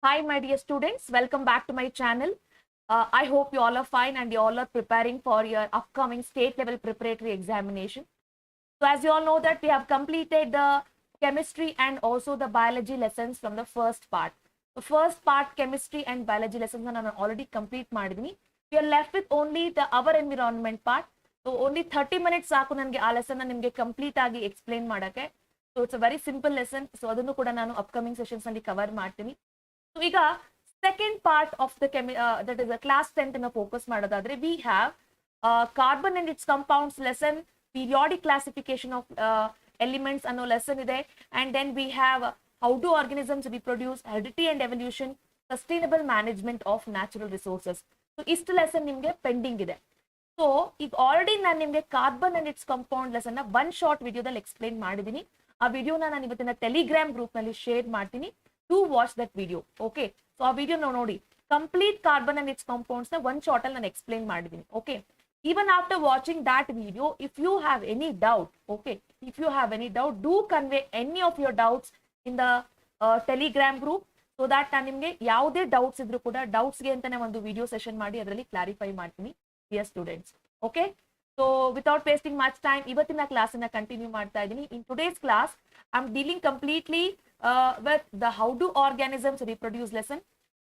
Hi, my dear students. Welcome back to my channel. I hope you all are fine and you all are preparing for your upcoming state level preparatory examination. So, as you all know that we have completed the chemistry and also the biology lessons from the first part. The first part, chemistry and biology lessons, are already complete ಮಾಡಿದೀನಿ. We are left with only the our environment part. So, only 30 minutes ಸಾಕು ನನಗೆ ಆ lesson ನಿಮಗೆ complete ಆಗಿ explain ಮಾಡಕ್ಕೆ. So, it's a very simple lesson. So, ಅದನ್ನು ಕೂಡ ನಾನು upcoming sessions ನಲ್ಲಿ ಕವರ್ ಮಾಡ್ತೀನಿ. So, ಈಗ second part of the that is a class 10th in a focus ಮಾಡೋದಾದ್ರೆ we have carbon and its compounds lesson, periodic classification of elements ಅನ್ನೋ lesson ಇದೆ, and then we have how do organisms reproduce, heredity and evolution, sustainable management of natural resources. So ಇಷ್ಟು lesson ನಿಮಗೆ pending ಇದೆ. So ಈಗ already ನಾನು ನಿಮಗೆ carbon and it's compound lesson ನ one short ವಿಡಿಯೋದಲ್ಲಿ ಎಕ್ಸ್ಪ್ಲೈನ್ ಮಾಡಿದ್ದೀನಿ. ಆ ವಿಡಿಯೋನ ನಾನು ಇವತ್ತಿನ ಟೆಲಿಗ್ರಾಮ್ ಗ್ರೂಪ್ ನಲ್ಲಿ ಶೇರ್ ಮಾಡ್ತೀನಿ. To watch that video. Okay, so ಆ ವಿಡಿಯೋ ನೋಡಿ, complete carbon and it's compounds ನ ಒನ್ ಶಾರ್ಟ್ ಅಲ್ಲಿ ನಾನು ಎಕ್ಸ್ಪ್ಲೈನ್ ಮಾಡಿದ್ದೀನಿ. Okay, even after watching that video, if you have any doubt, okay, if you have any doubt, do convey any of your doubts in the telegram group, so that ನಾನು ನಿಮಗೆ ಯಾವುದೇ doubts ಇದ್ರೂ ಕೂಡ ಡೌಟ್ಸ್ಗೆ ಅಂತಾನೆ ಒಂದು video session ಮಾಡಿ ಅದರಲ್ಲಿ clarify ಮಾಡ್ತೀನಿ dear students. Okay, so without wasting much time, ಇವತ್ತಿನ ಕ್ಲಾಸ್ ಅನ್ನ ಕಂಟಿನ್ಯೂ ಮಾಡ್ತಾ ಇದ್ದೀನಿ. In today's class I am dealing completely with the how do organisms reproduce lesson.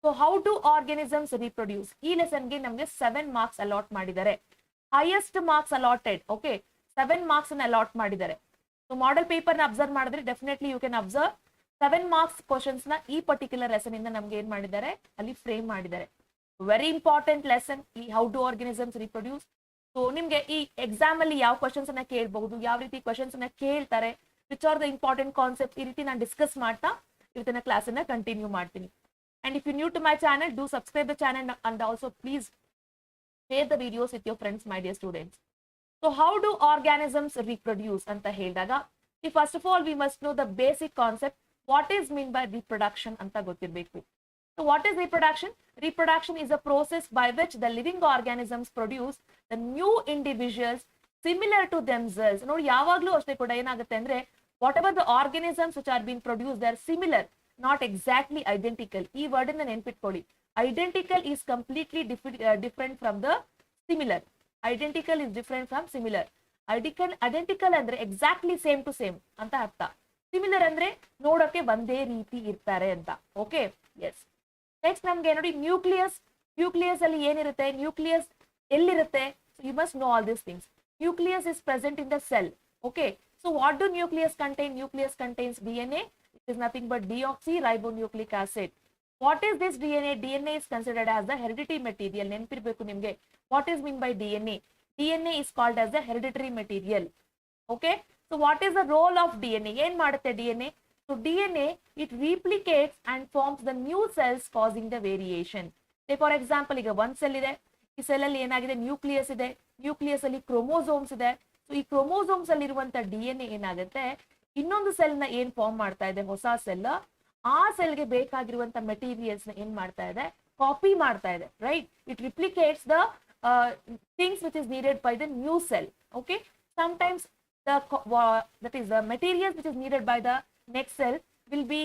So how do organisms reproduce, ಈ lesson ಗೆ ನಮಗೆ 7 marks allot ಮಾಡಿದ್ದಾರೆ. Highest marks allotted. Okay, 7 marks ಅನ್ನ allot ಮಾಡಿದ್ದಾರೆ. ಸೊ ಮಾಡೆಲ್ ಪೇಪರ್ ನ observe ಮಾಡಿದ್ರೆ definitely you can observe 7 marks questions ನ ಈ ಪರ್ಟಿಕ್ಯುಲರ್ ಲೆಸನ್ ಇಂದ ನಮ್ಗೆ ಏನ್ ಮಾಡಿದ್ದಾರೆ, ಅಲ್ಲಿ ಫ್ರೇಮ್ ಮಾಡಿದ್ದಾರೆ. ವೆರಿ ಇಂಪಾರ್ಟೆಂಟ್ ಲೆಸನ್ ಈ how do organisms reproduce. So ನಿಮ್ಗೆ ಈ ಎಕ್ಸಾಮ್ ಅಲ್ಲಿ ಯಾವ ಕ್ವಶನ್ಸ್ ಅನ್ನ ಕೇಳಬಹುದು, ಯಾವ ರೀತಿ ಕ್ವಶನ್ಸ್ ಅನ್ನ ಕೇಳ್ತಾರೆ, which are the important concept, ಈ ರೀತಿ ನಾನು ಡಿಸ್ಕಸ್ ಮಾಡ್ತಾ ಇವತ್ತಿನ ಕ್ಲಾಸ್ ಅನ್ನ ಕಂಟಿನ್ಯೂ ಮಾಡ್ತೀನಿ. And if you're new to my channel, do subscribe the channel and also please share the videos with your friends, my dear students. So how do organisms reproduce anta helidaga, first of all we must know the basic concept, what is mean by reproduction anta ಗೊತ್ತಿರಬೇಕು. So what is reproduction? Reproduction is a process by which the living organisms produce the new individuals similar to themselves. ನೋಡಿ ಯಾವಾಗಲೂ ಅಷ್ಟೇ ಕೂಡ ಏನಾಗುತ್ತೆ ಅಂದ್ರೆ whatever the organisms which are being produced, they are similar, not exactly identical. ಈ word ಅನ್ನ ನೆನ್ಪಿಟ್ಕೊಳ್ಳಿ. Identical is completely different from the similar. Identical is different from similar. Identical ಅಂದ್ರೆ exactly same to same ಅಂತ ಅರ್ಥ. Similar ಅಂದ್ರೆ ನೋಡಕ್ಕೆ ಒಂದೇ ರೀತಿ ಇರ್ತಾರೆ ಅಂತ. Okay, S. ನೆಕ್ಸ್ಟ್ ನಮ್ಗೆ ನೋಡಿ ನ್ಯೂಕ್ಲಿಯಸ್. ನ್ಯೂಕ್ಲಿಯಸ್ ಅಲ್ಲಿ ಏನಿರುತ್ತೆ, ನ್ಯೂಕ್ಲಿಯಸ್ ಎಲ್ಲಿರುತ್ತೆ, you must know all these things. Nucleus is present in the cell. Okay, so what do nucleus contain? Nucleus contains DNA. It is nothing but deoxyribonucleic acid. What is this DNA? DNA is considered as the hereditary material. ನೆನಪಿರಬೇಕು ನಿಮಗೆ. What is mean by DNA? DNA is called as the hereditary material. Okay, so what is the role of DNA? ಏನ್ ಮಾಡುತ್ತೆ DNA? So DNA, it replicates and forms the new cells causing the variation. Say for example, ಈಗ ಒಂದು cell ಇದೆ, ಈ cell ಅಲ್ಲಿ ಏನಾಗಿದೆ, nucleus ಇದೆ, nucleus ಅಲ್ಲಿ ಕ್ರೋಮೋಸೋಮ್ಸ್ ಇದೆ. ಸೊ ಈ ಕ್ರೋಮೋಸೋಮ್ಸ್ ಅಲ್ಲಿ ಇರುವಂತ DNA ಏನಾಗುತ್ತೆ, ಇನ್ನೊಂದು ಸೆಲ್ ನ ಏನ್ ಫಾರ್ಮ್ ಮಾಡ್ತಾ ಇದೆ, ಹೊಸ ಸೆಲ್, ಆ ಸೆಲ್ಗೆ ಬೇಕಾಗಿರುವಂತ ಮೆಟೀರಿಯಲ್ಸ್ ನ ಏನ್ ಮಾಡ್ತಾ ಇದೆ, ಕಾಪಿ ಮಾಡ್ತಾ ಇದೆ. Right, it replicates the things which is needed by the new cell. Okay, sometimes that is the materials which is needed by the next cell will be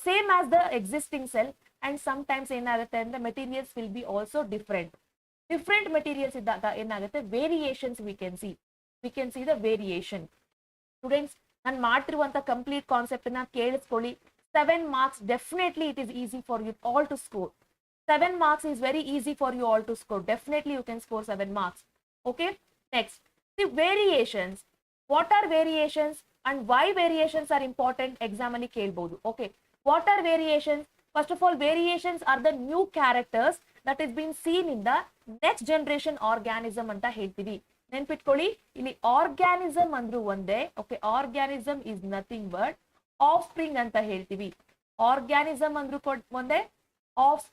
same as the existing cell, and sometimes ಏನಾಗುತ್ತೆ ಅಂದ್ರೆ materials will be also different materials ಇದ್ದಾಗ ಏನಾಗುತ್ತೆ, variations we can see the variation. Students, ನಾನು ಮಾಡ್ತಿರುವಂತ complete concept ನ ಕೇಳಿಸ್ಕೊಳ್ಳಿ. 7 marks, definitely it is easy for you all to score. 7 marks is very easy for you all to score. Definitely you can score 7 marks. Okay, next, the variations. What are variations and why variations are important? Exam ಅಲ್ಲಿ ಕೇಳಬಹುದು. Okay, what are variations? First of all, variations are the new characters that is being seen in the next generation organism ಅಂತ ಹೇಳ್ತೀವಿ. ನೆನ್ಪಿಟ್ಕೊಳ್ಳಿ, ಇಲ್ಲಿ organism ಅಂದ್ರೂ ಒಂದೇ. Okay, organism is nothing but of spring ಅಂತ ಹೇಳ್ತೀವಿ. ಆರ್ಗ್ಯಾನಿಸಮ್ ಅಂದ್ರೂ ಒಂದೇ, ಆಫ್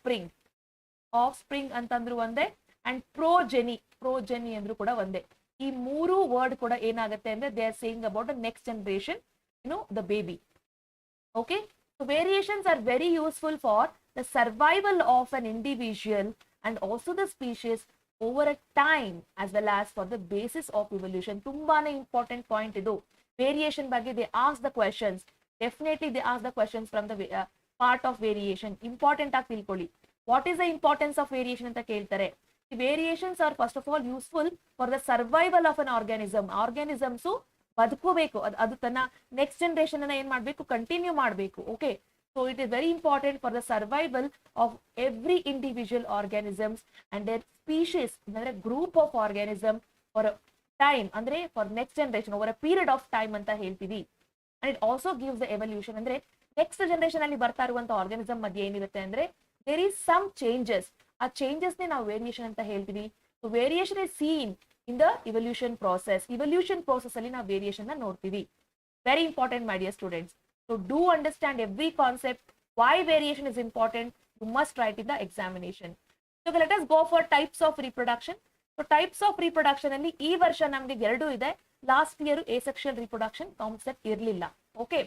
ಸ್ಪ್ರಿಂಗ್ ಅಂತಂದ್ರು ಒಂದೇ, ಅಂಡ್ ಪ್ರೋಜೆನಿ ಅಂದ್ರೂ ಕೂಡ ಒಂದೇ. ಈ ಮೂರು ವರ್ಡ್ ಕೂಡ ಏನಾಗುತ್ತೆ ಅಂದ್ರೆ they are saying about the next generation, the baby. Okay, so variations are very useful for the survival of an individual and also the species over a time, as well as for the basis of evolution. ತುಂಬಾನೇ important point ಇದು. Variation ಬಗ್ಗೆ they ask the questions. Definitely they ask the questions from the part of variation. Important ಆಗಿ ತಿಳ್ಕೊಳ್ಳಿ, what is the importance of variation ಅಂತ ಕೇಳ್ತಾರೆ. Variations are first of all useful for the survival of an organism. Organisms ಬದುಕೋಬೇಕು, ಅದು ತನ್ನ next generation ಅನ್ನ ಏನ್ ಮಾಡ್ಬೇಕು, ಕಂಟಿನ್ಯೂ ಮಾಡಬೇಕು. Okay, so it is very important for the survival of every individual organisms and their species, ಅಂದ್ರೆ group of organism for time, ಅಂದ್ರೆ for next generation over a period of time ಅಂತ ಹೇಳ್ತೀವಿ. And it also gives the evolution, ಅಂದ್ರೆ next generation ಅಲ್ಲಿ ಬರ್ತಾ ಇರುವಂತ organism ಮಧ್ಯೆ ಏನಿರುತ್ತೆ ಅಂದ್ರೆ ದೇರ್ ಈಸ್ ಸಮ್ ಚೇಂಜಸ್. ಆ ಚೇಂಜಸ್ ನೇ ನಾವು ವೇರಿಯೇಷನ್ ಅಂತ ಹೇಳ್ತೀವಿ. So variation is seen in the evolution process. Evolution process ಅಲ್ಲಿ ನಾವು ವೇರಿಯೇಷನ್ ನ ನೋಡ್ತೀವಿ. Very important my dear students. So do understand every concept. Why variation is important, you must write in the examination. So let us go for types of reproduction. So types of reproduction ಅಲ್ಲಿ ಈ ವರ್ಷ ನಮಗೆ 2 ಇದೆ. Last year asexual reproduction concept ಇರಲಿಲ್ಲ. Okay,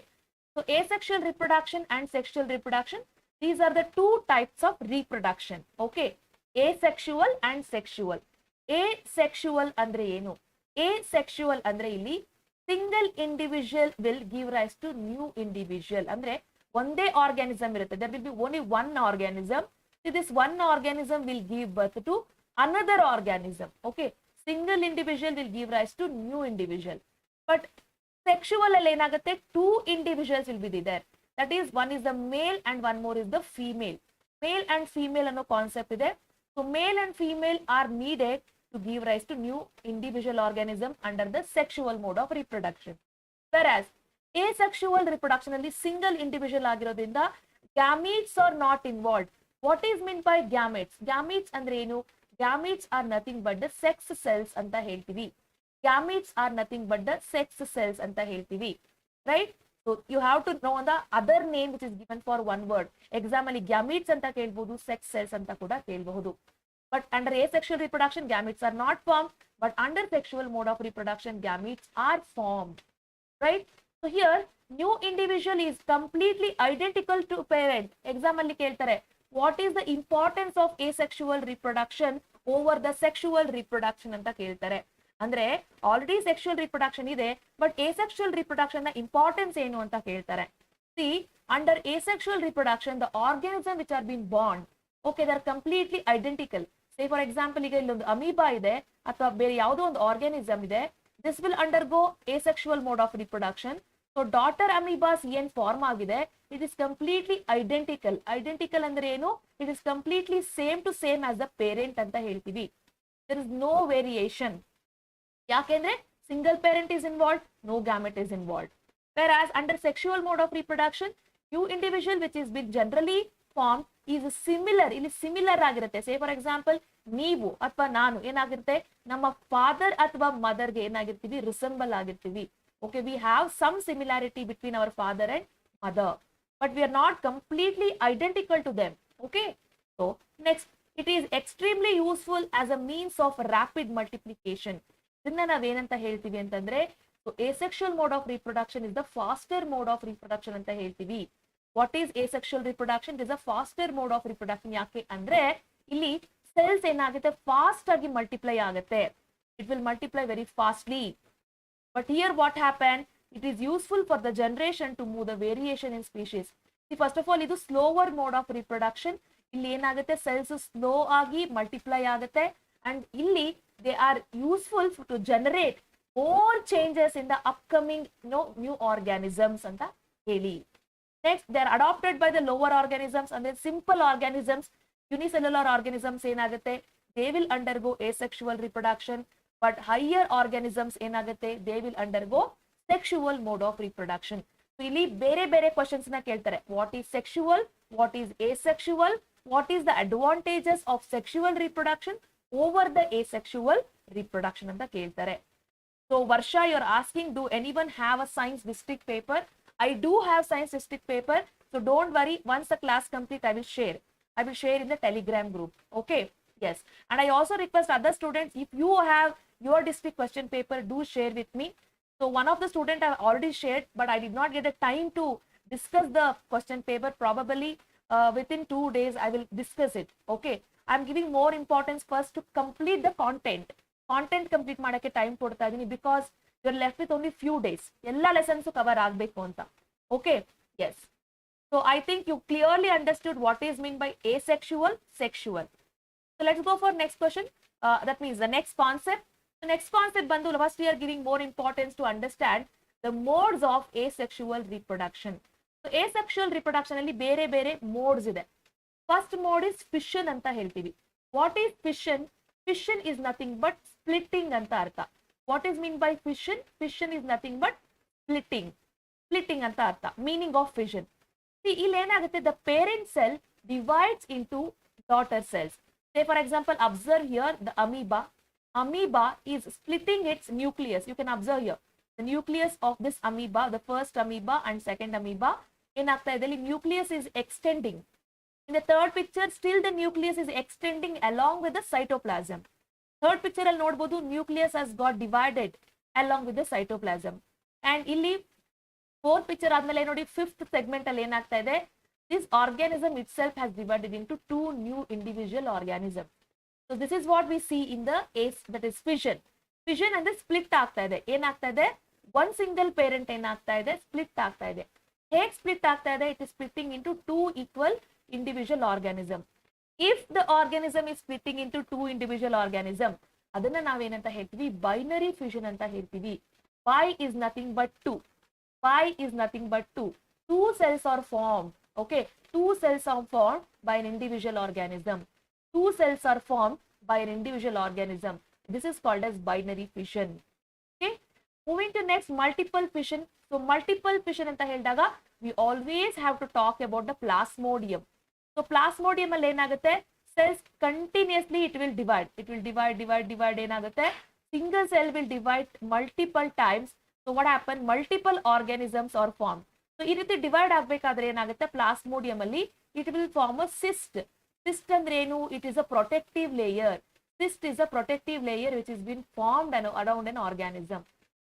so asexual reproduction and sexual reproduction, these are the 2 types of reproduction. Okay, asexual and sexual. Asexual ಅಂದ್ರೆ ಏನು? Asexual ಅಂದ್ರೆ ಇಲ್ಲಿ single individual will give rise to new individual. ಅಂದ್ರೆ ಒಂದೇ organism ಇರುತ್ತೆ, there will be only one organism. This one organism will give birth to another organism. Okay, single individual will give rise to new individual. But sexual ಅಲ್ಲಿ ಏನಾಗುತ್ತೆ, 2 individuals will be there. That is, one is the male and one more is the female. Male and female ಅನ್ನೋ concept ಇದೆ. So male and female are needed to give rise to new individual organism under the sexual mode of reproduction. Whereas asexual reproduction ಅಲ್ಲಿ single individual ಆಗಿರೋದ್ರಿಂದ gametes are not involved. What is meant by gametes? Gametes ಅಂದ್ರೆ ಏನು? Gametes are nothing but the sex cells ಅಂತ ಹೇಳ್ತೀವಿ. Gametes are nothing but the sex cells ಅಂತ ಹೇಳ್ತೀವಿ, right? So you have to know the other name which is given for one word. Exam ಅಲ್ಲಿ gametes ಅಂತ ಕೇಳಬಹುದು, sex cells ಅಂತ ಕೂಡ ಕೇಳಬಹುದು. But under asexual reproduction, gametes are not formed. But under sexual mode of reproduction, gametes are formed, right? So here, new individual is completely identical to parent. Exam ಅಲ್ಲಿ ಕೇಳ್ತಾರೆ, what is the importance of asexual reproduction over the sexual reproduction ಅಂತ ಕೇಳ್ತಾರೆ. ಅಂದ್ರೆ already sexual reproduction ಇದೆ, but asexual reproduction ನ importance ಏನು ಅಂತ ಕೇಳ್ತಾರೆ. See, under asexual reproduction, the organism which are being born, okay, they are completely identical. Say for example, ಈಗ ಇಲ್ಲೊಂದು ಅಮೀಬಾ ಇದೆ ಅಥವಾ ಬೇರೆ ಯಾವುದೋ ಒಂದು ಆರ್ಗಾನಿಸಮ್ ಇದೆ. This will undergo asexual mode of reproduction. So daughter amoebas ಏನ್ ಫಾರ್ಮ್ ಆಗಿದೆ, it is completely identical. Identical ಅಂದ್ರೆ ಏನು? It is completely same to same as the parent ಅಂತ ಹೇಳ್ತೀವಿ. There is no variation. ಯಾಕೆಂದ್ರೆ single parent is involved, no gamete is involved. Whereas under sexual mode of reproduction, new individual which is being generally formed is similar. ಇಲ್ಲಿ similar ಆಗಿರುತ್ತೆ. ಸೇ for example, ನೀವು ಅಥವಾ ನಾನು ಏನಾಗಿರುತ್ತೆ, ನಮ್ಮ ಫಾದರ್ ಅಥವಾ ಮದರ್ಗೆ ಏನಾಗಿರ್ತೀವಿ, resemble ಆಗಿರ್ತೀವಿ. Okay, we have some similarity between our father and mother, but we are not completely identical to them. Okay, so next, it is extremely useful as a means of rapid multiplication. ಇದನ್ನ ನಾವೇನಂತ ಹೇಳ್ತೀವಿ ಅಂತಂದ್ರೆ, so asexual mode of reproduction is the faster mode of reproduction ಅಂತ ಹೇಳ್ತೀವಿ. What is asexual reproduction? It is a faster mode of reproduction. ಯಾಕೆ ಅಂದ್ರೆ ಇಲ್ಲಿ cells ಏನಾಗುತ್ತೆ, ಫಾಸ್ಟ್ ಆಗಿ ಮಲ್ಟಿಪ್ಲೈ ಆಗುತ್ತೆ. It will multiply very fastly. But here what happened? It is useful for the generation to move the variation in species. See, first of all, ಇದು slower mode of reproduction. ಇಲ್ಲಿ ಏನಾಗುತ್ತೆ, cells slow ಆಗಿ multiply ಆಗುತ್ತೆ. And ಇಲ್ಲಿ they are useful to generate more changes in the upcoming new organisms ಅಂತ ಹೇಳಿ. Next, they are adopted by the lower organisms. And then simple organisms, unicellular organisms ಏನಾಗುತ್ತೆ, they will undergo asexual reproduction. But higher organisms ಏನಾಗುತ್ತೆ, they will undergo sexual mode of reproduction. So ಇಲ್ಲಿ ಬೇರೆ ಬೇರೆ questions ನ ಕೇಳ್ತಾರೆ. What is sexual? What is asexual? What is the advantages of sexual reproduction over the asexual reproduction ಅಂತ ಕೇಳ್ತಾರೆ. So Varsha, you are asking, do anyone have a science district paper? I do have science district paper. So don't worry, once the class complete, I will share. I will share in the Telegram group. Okay, yes. And I also request other students, if you have your district question paper, do share with me. So one of the students have already shared, but I did not get a time to discuss the question paper. Probably within 2 days, I will discuss it. Okay, I'm giving more importance first to complete the content. Content complete ಮಾಡಕ್ಕೆ time ಕೊಡ್ತಾ ಇದೀನಿ, because you are left with only few days. ಎಲ್ಲ lessons cover ಆಗಬೇಕು ಅಂತ. Okay, yes. So I think you clearly understood what is meant by asexual, sexual. So let's go for next question. That means the next concept. The next concept, Bandhu, first we are giving more importance to understand the modes of asexual reproduction. So asexual reproduction alli bere bere modes ide. First mode is fission anta heltivi. What is fission? Fission is nothing but splitting anta artha. What is meant by fission? Fission is nothing but splitting. Splitting anta artha. Meaning of fission. See, ಇಲ್ಲಿ ಏನಾಗುತ್ತೆ, the parent cell divides into daughter cells. Say for example, observe here the amoeba. Amoeba is splitting its nucleus. You can observe here the nucleus of this amoeba, the first amoeba and second amoeba. ಏನಾಗ್ತಾ ಇದೆ, ಇಲ್ಲಿ nucleus is extending. In the third picture, still the nucleus is extending along with the cytoplasm. Third picture ಅಲ್ಲಿ ನೋಡಬಹುದು, nucleus has got divided along with the cytoplasm. And ಇಲ್ಲಿ fourth picture ಆದ್ಮೇಲೆ ನೋಡಿ, fifth segment ಅಲ್ಲಿ ಏನಾಗ್ತಾ ಇದೆ, this organism itself has divided into two new individual organisms. So this is what we see in the ACE, that is fission. Fission ಅಂದ್ರೆ split ಆಗ್ತಾ ಇದೆ. ಏನಾಗ್ತಾ ಇದೆ, one single parent ಏನಾಗ್ತಾ ಇದೆ, split ಆಗ್ತಾ ಇದೆ. ಹೇಗೆ split ಆಗ್ತಾ ಇದೆ? It is splitting into two equal individual organism. If the organism is splitting into two individual organism, ಅದನ್ನ ನಾವೇನಂತ ಹೇಳ್ತೀವಿ, binary fission ಅಂತ ಹೇಳ್ತೀವಿ. Bi is nothing but two. Bi is nothing but two. Two cells are formed. Okay, two cells are formed by an individual organism. Two cells are formed by an individual organism. This is called as binary fission. Okay, moving to next, multiple fission. So multiple fission anta helidaga we always have to talk about the plasmodium. So plasmodium alli enagutte, cells continuously it will divide. It will divide enagutte, single cell will divide multiple times. So what happened, multiple organisms are formed. So ಈ ರೀತಿ divide ಆಗ್ಬೇಕಾದ್ರೆ ಏನಾಗುತ್ತೆ, plasmodium ಅಲ್ಲಿ it will form a cyst. Cyst ಅಂದ್ರೆ ಏನು? It is a protective layer. Cyst is a protective layer which is been formed around an organism.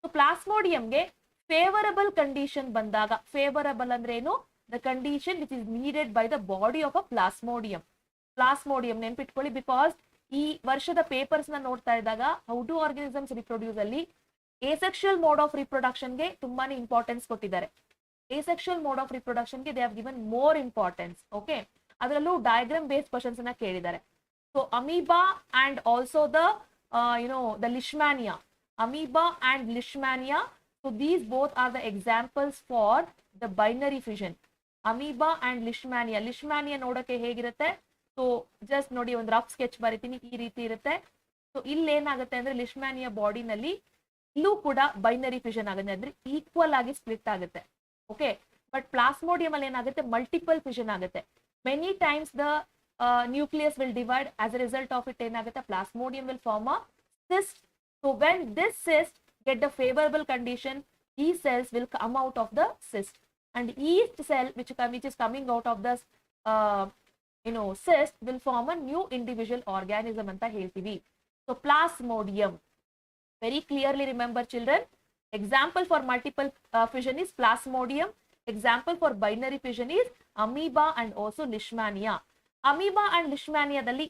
So ಪ್ಲಾಸ್ಮೋಡಿಯಂಗೆ favorable condition ಬಂದಾಗ, favorable ಅಂದ್ರೆ ಏನು? The condition which is needed by the body of a plasmodium. Plasmodium ನೆನ್ಪಿಟ್ಕೊಳ್ಳಿ, because ಈ ವರ್ಷದ papers ನ ನೋಡ್ತಾ ಇದ್ದಾಗ how do organisms reproduce ಅಲ್ಲಿ asexual mode of reproduction ಗೆ ತುಂಬಾನೇ ಇಂಪಾರ್ಟೆನ್ಸ್ ಕೊಟ್ಟಿದ್ದಾರೆ. Asexual mode of reproduction ಗೆ they have given more importance. Okay, ಅದರಲ್ಲೂ diagram based questions ಅನ್ನ ಕೇಳಿದ್ದಾರೆ. So amoeba and also the the leishmania. Amoeba and leishmania. So these both are the examples for the binary fission. Amoeba and leishmania. Leishmania ನೋಡಕ್ಕೆ ಹೇಗಿರುತ್ತೆ? So just ನೋಡಿ, ಒಂದು rough sketch ಬರೀತೀನಿ, ಈ ರೀತಿ ಇರುತ್ತೆ. ಸೊ ಇಲ್ಲಿ ಏನಾಗುತ್ತೆ ಅಂದ್ರೆ, leishmania ಬಾಡಿ ನಲ್ಲಿ ಇಲ್ಲೂ ಕೂಡ ಬೈನರಿ ಫಿಷನ್ ಆಗುತ್ತೆ, ಅಂದ್ರೆ ಈಕ್ವಲ್ ಆಗಿ ಸ್ಪ್ಲಿಟ್ ಆಗುತ್ತೆ. ಓಕೆ, ಬಟ್ ಪ್ಲಾಸ್ಮೋಡಿಯಂ ಅಲ್ಲಿ ಏನಾಗುತ್ತೆ, ಮಲ್ಟಿಪಲ್ ಫಿಷನ್ ಆಗುತ್ತೆ. Many times the nucleus will divide, as a result of it ಏನಾಗುತ್ತೆ, plasmodium will form a cyst. So when this cyst get the favorable condition, these cells will come out of the cyst, and each cell which is coming out of this cyst will form a new individual organism anta heltivi. So plasmodium, very clearly remember children, example for multiple fission is plasmodium, example for binary fission is amoeba and also leishmania. Amoeba and leishmania dalli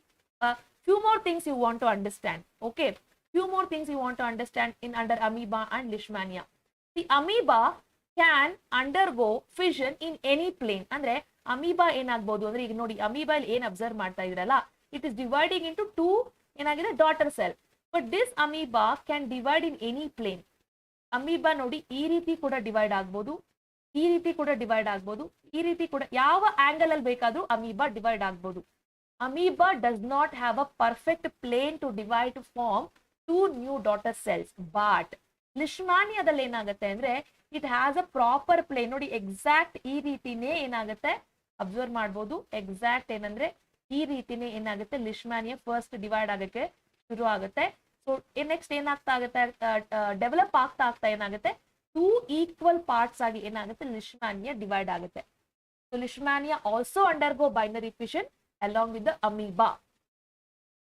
few more things you want to understand. Okay, few more things you want to understand in under amoeba and leishmania. The amoeba can undergo fission in any plane. ಅಂದ್ರೆ amoeba ಏನಾಗಬಹುದು ಅಂದ್ರೆ, ಈಗ ನೋಡಿ amoeba ಇಲ್ಲಿ ಏನ್ observe ಮಾಡ್ತಾ ಇದ್ರಲ್ಲ, it is dividing into two ಏನಾಗಿದೆ, daughter cell. But this amoeba can divide in any plane. Amoeba ನೋಡಿ ಈ ರೀತಿ ಕೂಡ ಡಿವೈಡ್ ಆಗ್ಬೋದು, ಈ ರೀತಿ ಕೂಡ ಡಿವೈಡ್ ಆಗ್ಬೋದು, ಈ ರೀತಿ ಕೂಡ, ಯಾವ ಆಂಗಲ್ ಅಲ್ಲಿ ಬೇಕಾದ್ರೂ amoeba ಡಿವೈಡ್ ಆಗ್ಬೋದು. Amoeba does not have a perfect plane to divide to form two new daughter cells. But leishmaniaದಲ್ಲಿ ಏನಾಗುತ್ತೆ ಅಂದ್ರೆ, it has a proper plane. ನೋಡಿ ಎಕ್ಸಾಕ್ಟ್ ಈ ರೀತಿನೇ ಏನಾಗುತ್ತೆ, ಅಬ್ಸರ್ವ್ ಮಾಡ್ಬೋದು. ಎಕ್ಸಾಕ್ಟ್ ಏನಂದ್ರೆ ಈ ರೀತಿನೇ ಏನಾಗುತ್ತೆ, leishmania ಫಸ್ಟ್ ಡಿವೈಡ್ ಆಗಕ್ಕೆ ಶುರು ಆಗುತ್ತೆ. ಸೊ ನೆಕ್ಸ್ಟ್ ಏನಾಗ್ತಾ ಆಗುತ್ತೆ, ಡೆವಲಪ್ ಆಗ್ತಾ ಏನಾಗುತ್ತೆ, ಟೂ ಈಕ್ವಲ್ ಪಾರ್ಟ್ಸ್ ಆಗಿ ಏನಾಗುತ್ತೆ, leishmania ಡಿವೈಡ್ ಆಗುತ್ತೆ. So leishmania also undergo binary fission along with the amoeba.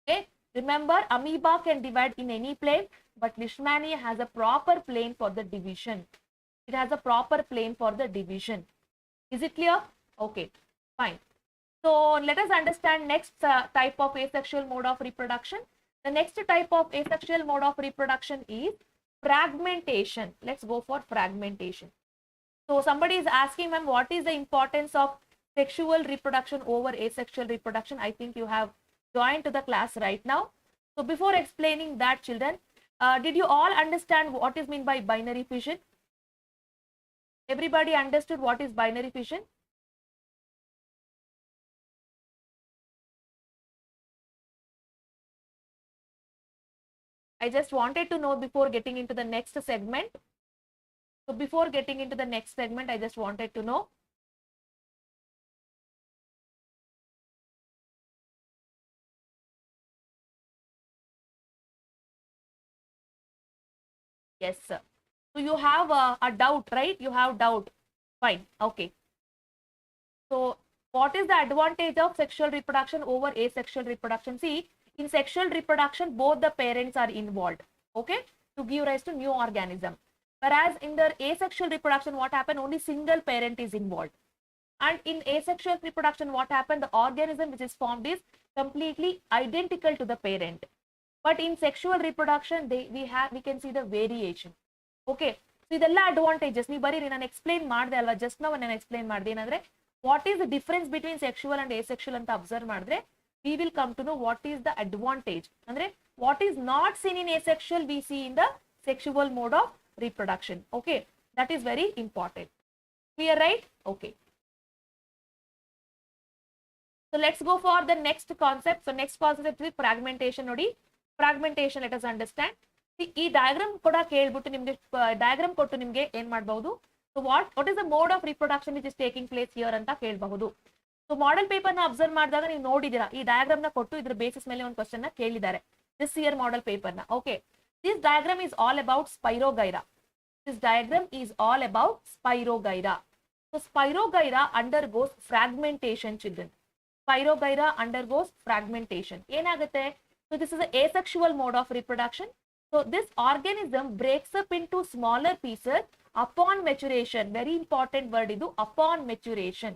Okay, remember amoeba can divide in any plane, but leishmania has a proper plane for the division. It has a proper plane for the division. Is it clear? Okay, fine. So let us understand next type of asexual mode of reproduction. The next type of asexual mode of reproduction is fragmentation. Let's go for fragmentation. So So somebody is asking, ma'am, what is the importance of sexual reproduction over asexual reproduction? I think you have joined to the class right now. So before explaining that, children, did you all understand what is meant by binary fission? Everybody understood what is binary fission? I just wanted to know before getting into the next segment. So before getting into the next segment, I just wanted to know. Yes, sir. So you have a doubt, right? You have doubt. Fine. Okay. So what is the advantage of sexual reproduction over asexual reproduction? See, in sexual reproduction, both the parents are involved, okay, to give rise to new organism. Whereas in the asexual reproduction, what happened? Only single parent is involved. And in asexual reproduction, what happened? The organism which is formed is completely identical to the parent. But in sexual reproduction, we can see the variation. Okay. So ಇದೆಲ್ಲ advantages. ನೀವು ಬರೀರಿ ನಾನು explain ಮಾಡಿದೆ ಅಲ್ವಾ, just ನಾವು ನಾನು explain ಮಾಡಿದೆ ಏನಂದ್ರೆ what is the difference between sexual and asexual ಅಂತ ಅಬ್ಸರ್ವ್ ಮಾಡಿದ್ರೆ we will come to know what is the advantage. ಅಂದ್ರೆ what is not seen in asexual we see in the sexual mode of reproduction. Okay, that is very important. Clear, right? Okay. So let's go for the next concept. So next concept is fragmentation. Nodi, fragmentation, let us understand. See, ಈ diagram ಕೂಡ ಕೇಳ್ಬಿಟ್ಟು ನಿಮಗೆ diagram ಕೊಟ್ಟು ನಿಮಗೆ ಏನ್ ಮಾಡಬಹುದು? So what is the mode of reproduction which is taking place here ಅಂತ ಕೇಳಬಹುದು. ಸೊ ಮಾಡೆಲ್ ಪೇಪರ್ ನ ಅಬ್ಸರ್ವ್ ಮಾಡಿದಾಗ ನೀವು ನೋಡಿದಿರಾ, ಈ ಡಯಾಗ್ರಾಮ್ ನ ಕೊಟ್ಟು ಇದ್ರ ಬೇಸಿಸ್ ಮೇಲೆ ಒಂದು ಕ್ವಶನ್ ನ ಕೇಳಿದ್ದಾರೆ ದಿಸ್ ಇಯರ್ ಮಾಡೆಲ್ ಪೇಪರ್ ನ. Okay, this diagram is all about spirogyra. This diagram is all about spirogyra. So spirogyra undergoes fragmentation children. Spirogyra undergoes fragmentation. ಏನಾಗುತ್ತೆ? So this is asexual mode of reproduction. So this organism breaks up into smaller pieces upon maturation. Very important word ಇದು, upon maturation.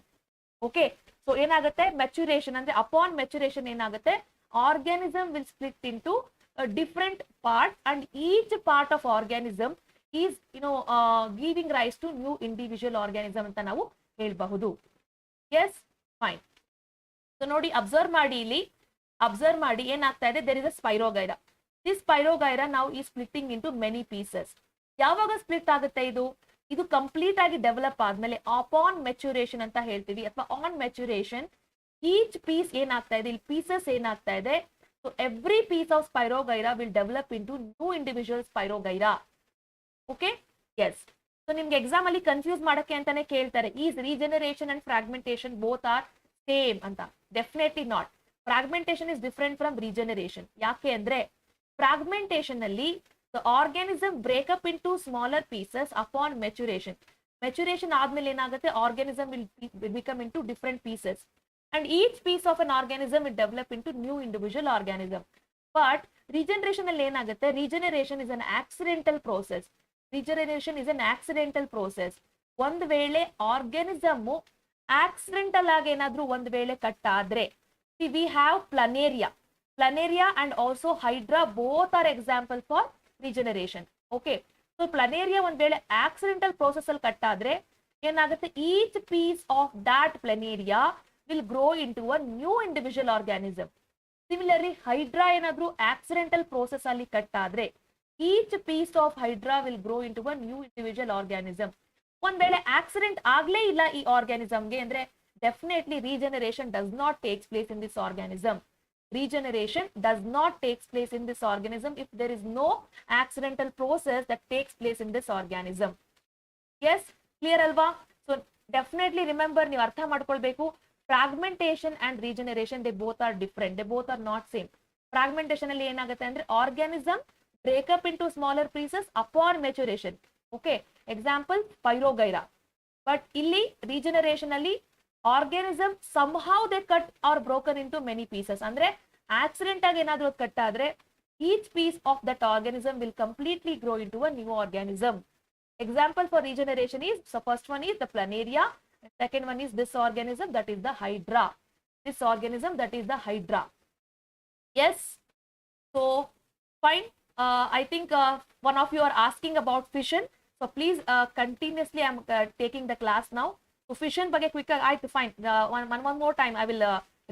Okay, so ಏನಾಗುತ್ತೆ? Maturation ಅಂದ್ರೆ upon maturation ಏನಾಗುತ್ತೆ? Organism will split into different part and each part of organism is giving rise to new individual organism ಅಂತ ನಾವು ಹೇಳಬಹುದು. Yes, fine. So ನೋಡಿ, observe ಮಾಡಿ, ಇಲ್ಲಿ ಅಬ್ಸರ್ವ್ ಮಾಡಿ ಏನಾಗ್ತಾ ಇದೆ. There is a spirogyra. This spirogyra ನಾವು ಈ ಸ್ಪ್ಲಿಟ್ಟಿಂಗ್ ಇಂಟು ಮೆನಿ ಪೀಸಸ್. ಯಾವಾಗ ಸ್ಪ್ಲಿಟ್ ಆಗುತ್ತೆ ಇದು? ಇದು ಕಂಪ್ಲೀಟ್ ಆಗಿ ಡೆವಲಪ್ ಆದ್ಮೇಲೆ ಅಪಾನ್ ಮೆಚುರೇಷನ್ ಅಂತ ಹೇಳ್ತೀವಿ, ಅಥವಾ ಆನ್ ಮೆಚುರೇಷನ್ ಈಚ್ ಪೀಸ್ ಏನಾಗ್ತಾ ಇದೆ, ಇಲ್ಲಿ ಪೀಸಸ್ ಏನಾಗ್ತಾ ಇದೆ. So every piece of spirogyra will develop into new individual spirogyra. Okay, yes. So ನಿಮ್ಗೆ ಎಕ್ಸಾಮ್ ಅಲ್ಲಿ ಕನ್ಫ್ಯೂಸ್ ಮಾಡಕ್ಕೆ ಅಂತಾನೆ ಕೇಳ್ತಾರೆ, is regeneration and fragmentation both are same ಅಂತ. Definitely not. Fragmentation is different from regeneration. ಯಾಕೆ ಅಂದ್ರೆ ಫ್ರಾಗ್ಮೆಂಟೇಶನ್ ಅಲ್ಲಿ the organism break up into smaller pieces upon maturation. Maturation ಆದ್ಮೇಲೆ ಏನಾಗುತ್ತೆ? Organism will become into different pieces, and each piece of an organism will develop into new individual organism. But regeneration ಅಲ್ಲಿ ಏನಾಗುತ್ತೆ? Regeneration is an accidental process. Regeneration is an accidental process. ಒಂದ್ ವೇಳೆ organism accidental ಆಗಿ ಏನಾದ್ರೂ ಒಂದ್ ವೇಳೆ cut ಆದ್ರೆ, we have planaria. Planaria and also hydra both are example for regeneration. Okay, so planaria ಒಂದ್ ವೇಳೆ ಆಕ್ಸಿಡೆಂಟಲ್ ಪ್ರೋಸೆಸ್ ಅಲ್ಲಿ ಕಟ್ ಆದ್ರೆ ಏನಾಗುತ್ತೆ? Each piece of that planaria will grow into a new individual organism. Similarly, hydra ಏನಾದ್ರೂ accidental process ಅಲ್ಲಿ cut ಆದ್ರೆ each piece of hydra will grow into a new individual organism. ಒಂದ್ ವೇಳೆ accident ಆಗ್ಲೇ ಇಲ್ಲ ಈ ಆರ್ಗ್ಯಾನಿಸಮ್ಗೆ ಅಂದ್ರೆ definitely regeneration does not takes place in this organism. Regeneration does not takes place in this organism if there is no accidental process that takes place in this organism. Yes, clear alva? So definitely remember, ನೀವು ಅರ್ಥ ಮಾಡ್ಕೊಳ್ಬೇಕು, fragmentation and regeneration, they both are different. They both are not same. Fragmentation ಅಲ್ಲಿ ಏನಾಗುತ್ತೆ ಅಂದ್ರೆ organism break up into smaller pieces upon maturation. Okay, example Pyrogyra. But ಇಲ್ಲಿ regeneration ಅಲ್ಲಿ organism somehow they cut or broken into many pieces. ಅಂದ್ರೆ accident ಆಗಿ ಏನಾದ್ರೂ cut ಆದ್ರೆ each piece of that organism will completely grow into a new organism. Example for regeneration is, so first one is the planaria, and second one is this organism, that is the hydra. This organism, that is the hydra. Yes, so fine. I think one of you are asking about fission. So please continuously I'm taking the class now. So fission ಬಗ್ಗೆ quick ಆಗಿ ಆಯ್ತು fine. One more time I will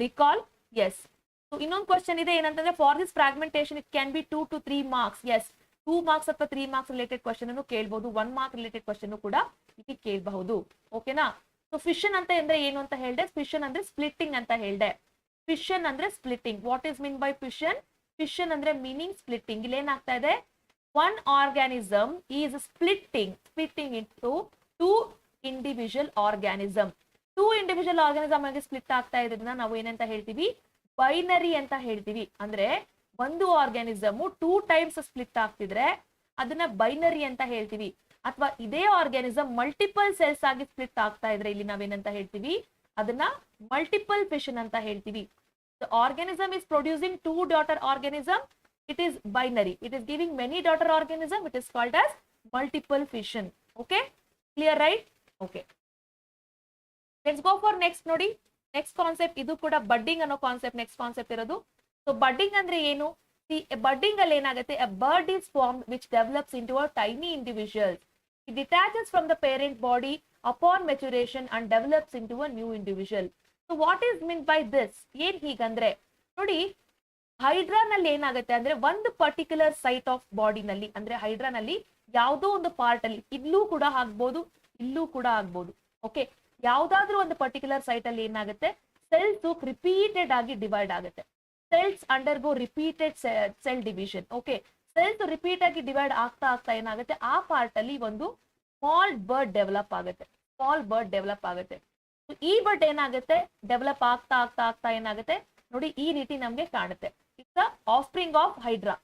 recall. Yes. So ಇನ್ನೊಂದು question ಇದೆ ಏನಂತಂದ್ರೆ for this fragmentation it can be 2 to 3 marks. Yes, 2 marks ಅಥವಾ 3 marks related question ಅನ್ನು ಕೇಳಬಹುದು. 1 mark related question ಕೂಡ ಇಲ್ಲಿ ಕೇಳಬಹುದು. ಓಕೆನಾ? ಸೊ ಫಿಷನ್ ಅಂತ ಅಂದ್ರೆ ಏನು ಅಂತ ಹೇಳಿದೆ. ಫಿಷನ್ ಅಂದ್ರೆ ಸ್ಪ್ಲಿಟ್ಟಿಂಗ್ ಅಂತ ಹೇಳಿದೆ. ಫಿಷನ್ ಅಂದ್ರೆ splitting. What is mean by fission? Fission ಅಂದ್ರೆ ಮೀನಿಂಗ್ ಸ್ಪ್ಲಿಟ್ಟಿಂಗ್. ಇಲ್ಲಿ ಏನಾಗ್ತಾ ಇದೆ, one organism is splitting into two individual organism. Two individual organism ಆಗಿ ಸ್ಪ್ಲಿಟ್ ಆಗ್ತಾ ಇರೋದನ್ನ ನಾವು ಏನಂತ ಹೇಳ್ತೀವಿ? ಬೈನರಿ ಅಂತ ಹೇಳ್ತೀವಿ. ಅಂದ್ರೆ ಒಂದು ಆರ್ಗ್ಯಾನಿಸಮ್ 2 ಟೈಮ್ಸ್ ಸ್ಪ್ಲಿಟ್ ಆಗ್ತಿದ್ರೆ ಅದನ್ನ ಬೈನರಿ ಅಂತ ಹೇಳ್ತೀವಿ. ಅಥವಾ ಇದೇ ಆರ್ಗ್ಯಾನಿಸಮ್ ಮಲ್ಟಿಪಲ್ ಸೆಲ್ಸ್ ಆಗಿ ಸ್ಪ್ಲಿಟ್ ಆಗ್ತಾ ಇದ್ರೆ ಇಲ್ಲಿ ನಾವೇನಂತ ಹೇಳ್ತೀವಿ? ಅದನ್ನ ಮಲ್ಟಿಪಲ್ ಫಿಷನ್ ಅಂತ ಹೇಳ್ತೀವಿ. The organism is producing 2 daughter organism. It is binary. It is giving many daughter organism. It is called as multiple fission. Okay, clear, right? Okay, let's go for next. Nodi, next concept idu kuda budding ano concept. Next concept irodu. So budding andre enu? See, a budding alli enagutte, a bud is formed which develops into a tiny individual. It detaches from the parent body upon maturation and develops into a new individual. So what is meant by this? ಏನ್ ಹೀಗಂದ್ರೆ ನೋಡಿ, ಹೈಡ್ರಾನಲ್ಲಿ ಏನಾಗುತ್ತೆ ಅಂದ್ರೆ ಒಂದು particular site of ಬಾಡಿನಲ್ಲಿ, ಅಂದ್ರೆ ಹೈಡ್ರಾನಲ್ಲಿ ಯಾವುದೋ ಒಂದು part ಅಲ್ಲಿ, ಇಲ್ಲೂ ಕೂಡ ಆಗ್ಬೋದು, ಇಲ್ಲೂ ಕೂಡ ಆಗ್ಬೋದು. ಓಕೆ, ಯಾವ್ದಾದ್ರೂ ಒಂದು ಪರ್ಟಿಕ್ಯುಲರ್ ಸೈಟ್ ಅಲ್ಲಿ ಏನಾಗುತ್ತೆ, ಸೆಲ್ಸ್ ರಿಪೀಟೆಡ್ ಆಗಿ ಡಿವೈಡ್ ಆಗುತ್ತೆ. Cells undergo repeated cell division. Okay, cells repeat ಆಗಿ ಡಿವೈಡ್ ಆಗ್ತಾ ಆಗ್ತಾ ಏನಾಗುತ್ತೆ, ಆ ಪಾರ್ಟ್ ಅಲ್ಲಿ ಒಂದು ಸ್ಮಾಲ್ ಬರ್ಡ್ ಡೆವಲಪ್ ಆಗುತ್ತೆ. ಸ್ಮಾಲ್ ಬರ್ಡ್ ಡೆವಲಪ್ ಆಗುತ್ತೆ. ಈ ಬರ್ಡ್ ಏನಾಗುತ್ತೆ, ಡೆವಲಪ್ ಆಗ್ತಾ ಆಗ್ತಾ ಆಗ್ತಾ ಏನಾಗುತ್ತೆ ನೋಡಿ, ಈ ರೀತಿ ನಮ್ಗೆ ಕಾಣುತ್ತೆ. It's of spring of hydra.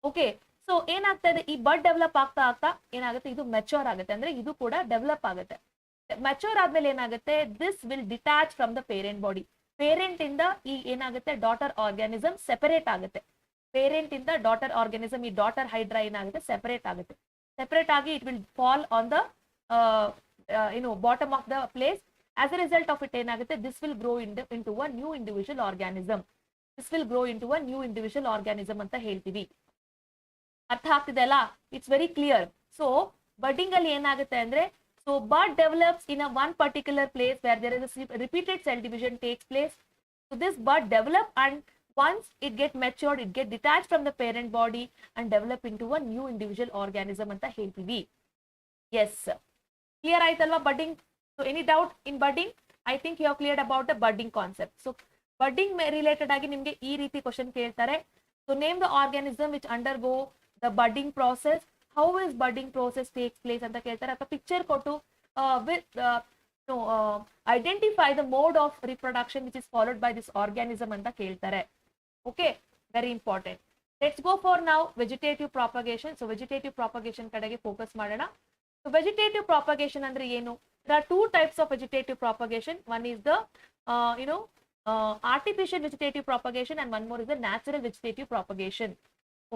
Okay, so ಏನಾಗ್ತಾ ಇದೆ, ಈ ಬರ್ಡ್ ಡೆವಲಪ್ ಆಗ್ತಾ ಆಗ್ತಾ ಏನಾಗುತ್ತೆ, ಇದು ಮೆಚೂರ್ ಆಗುತ್ತೆ. ಅಂದ್ರೆ ಇದು ಕೂಡ ಡೆವಲಪ್ ಆಗುತ್ತೆ. ಮೆಚೂರ್ ಆದ್ಮೇಲೆ ಏನಾಗುತ್ತೆ, this will detach from the parent body. Parent ಇಂದ ಈ ಏನಾಗುತ್ತೆ, ಡಾಟರ್ ಆರ್ಗ್ಯಾನಿಸಮ್ ಸೆಪರೇಟ್ ಆಗುತ್ತೆ. ಪೇರೆಂಟ್ ಇಂದ ಡಾಟರ್ ಆರ್ಗ್ಯಾನಿಸಮ್, ಈ ಡಾಟರ್ ಹೈಡ್ರಾ ಏನಾಗುತ್ತೆ, ಸೆಪರೇಟ್ ಆಗುತ್ತೆ. ಸೆಪರೇಟ್ ಆಗಿ it will fall on the bottom of the place. As a result of it ಏನಾಗುತ್ತೆ, this will grow into a new individual organism. This will grow into a new individual organism ಅಂತ ಹೇಳ್ತೀವಿ. ಅರ್ಥ ಆಗ್ತಿದೆ ಅಲ್ಲ? It's very clear. So budding ಅಲ್ಲಿ ಏನಾಗುತ್ತೆ ಅಂದ್ರೆ, so bud develops in a one particular place where there is a repeated cell division takes place. So this bud develop, and once it get matured, it get detached from the parent body and develop into a new individual organism ಅಂತ ಹೇಳ್ತೀವಿ. S, clear ಆಯ್ತಲ್ವಾ budding? So any doubt in budding? I think you have cleared about the budding concept. So budding related agi nimge ee reeti question keltare. So name the organism which undergo the budding process. How is budding process takes place anta keltare. Atha picture kotu identify the mode of reproduction which is followed by this organism anta keltare. Okay, very important. Let's go for now vegetative propagation. So vegetative propagation kadege focus madana. So vegetative propagation andre ಏನು? There are two types of vegetative propagation. One is the artificial vegetative propagation, and one more is the natural vegetative propagation.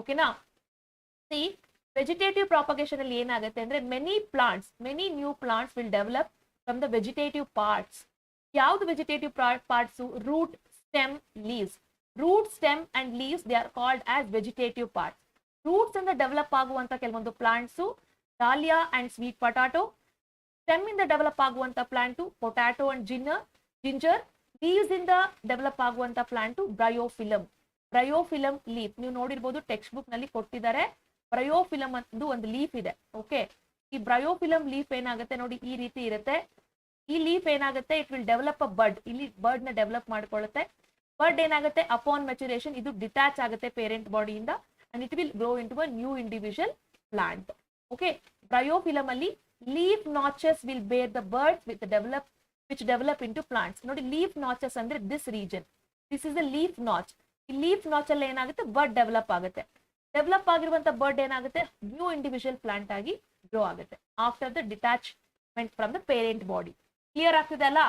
Okay na? See, vegetative propagation alli enagutte andre many new plants will develop from the vegetative parts. Yavdu vegetative parts? Root, stem, leaves. Root, stem and leaves, they are called as vegetative parts. Roots ಇಂದ develop ಆಗುವಂತ ಕೆಲವೊಂದು plants dahlia and sweet potato. Stem ಇಂದ develop ಆಗುವಂತ plant potato and ginger. Leaves ಇಂದ develop ಆಗುವಂತ plant bryophyllum. Bryophyllum leaf ನೀವು ನೋಡಿರ್ಬೋದು, text book ನಲ್ಲಿ ಕೊಟ್ಟಿದ್ದಾರೆ. ಬ್ರಯೋಫಿಲಮ್ ಅಂತ ಒಂದು ಲೀಫ್ ಇದೆ. ಓಕೆ, ಈ ಬ್ರಯೋಫಿಲಮ್ ಲೀಫ್ ಏನಾಗುತ್ತೆ ನೋಡಿ, ಈ ರೀತಿ ಇರುತ್ತೆ. ಈ ಲೀಫ್ ಏನಾಗುತ್ತೆ, ಇಟ್ ವಿಲ್ ಡೆವಲಪ್ ಅ ಬಡ್. ಇಲ್ಲಿ ಬರ್ಡ್ ನ ಡೆವಲಪ್ ಮಾಡ್ಕೊಳ್ಳುತ್ತೆ. ಬರ್ಡ್ ಏನಾಗುತ್ತೆ, ಅಪಾನ್ ಮೆಚುರೇಷನ್ ಇದು ಡಿಟ್ಯಾಚ್ ಆಗುತ್ತೆ ಪೇರೆಂಟ್ ಬಾಡಿಯಿಂದ, and it will grow into a new individual plant. Okay, bryophyllum ಅಲ್ಲಿ leaf notches will bear the birds which develop into plants. ನೋಡಿ, leaf notches ಅಂದ್ರೆ this region. This is the leaf notch. ಈ leaf notch ಅಲ್ಲಿ ಏನಾಗುತ್ತೆ, bird develop ಆಗುತ್ತೆ. Develop ಆಗಿರುವಂತ bird ಏನಾಗುತ್ತೆ, new individual plant ಆಗಿ ಗ್ರೋ ಆಗುತ್ತೆ after the detachment from the parent body. Clear ಆಗ್ತಿದೆ ಅಲ್ಲ?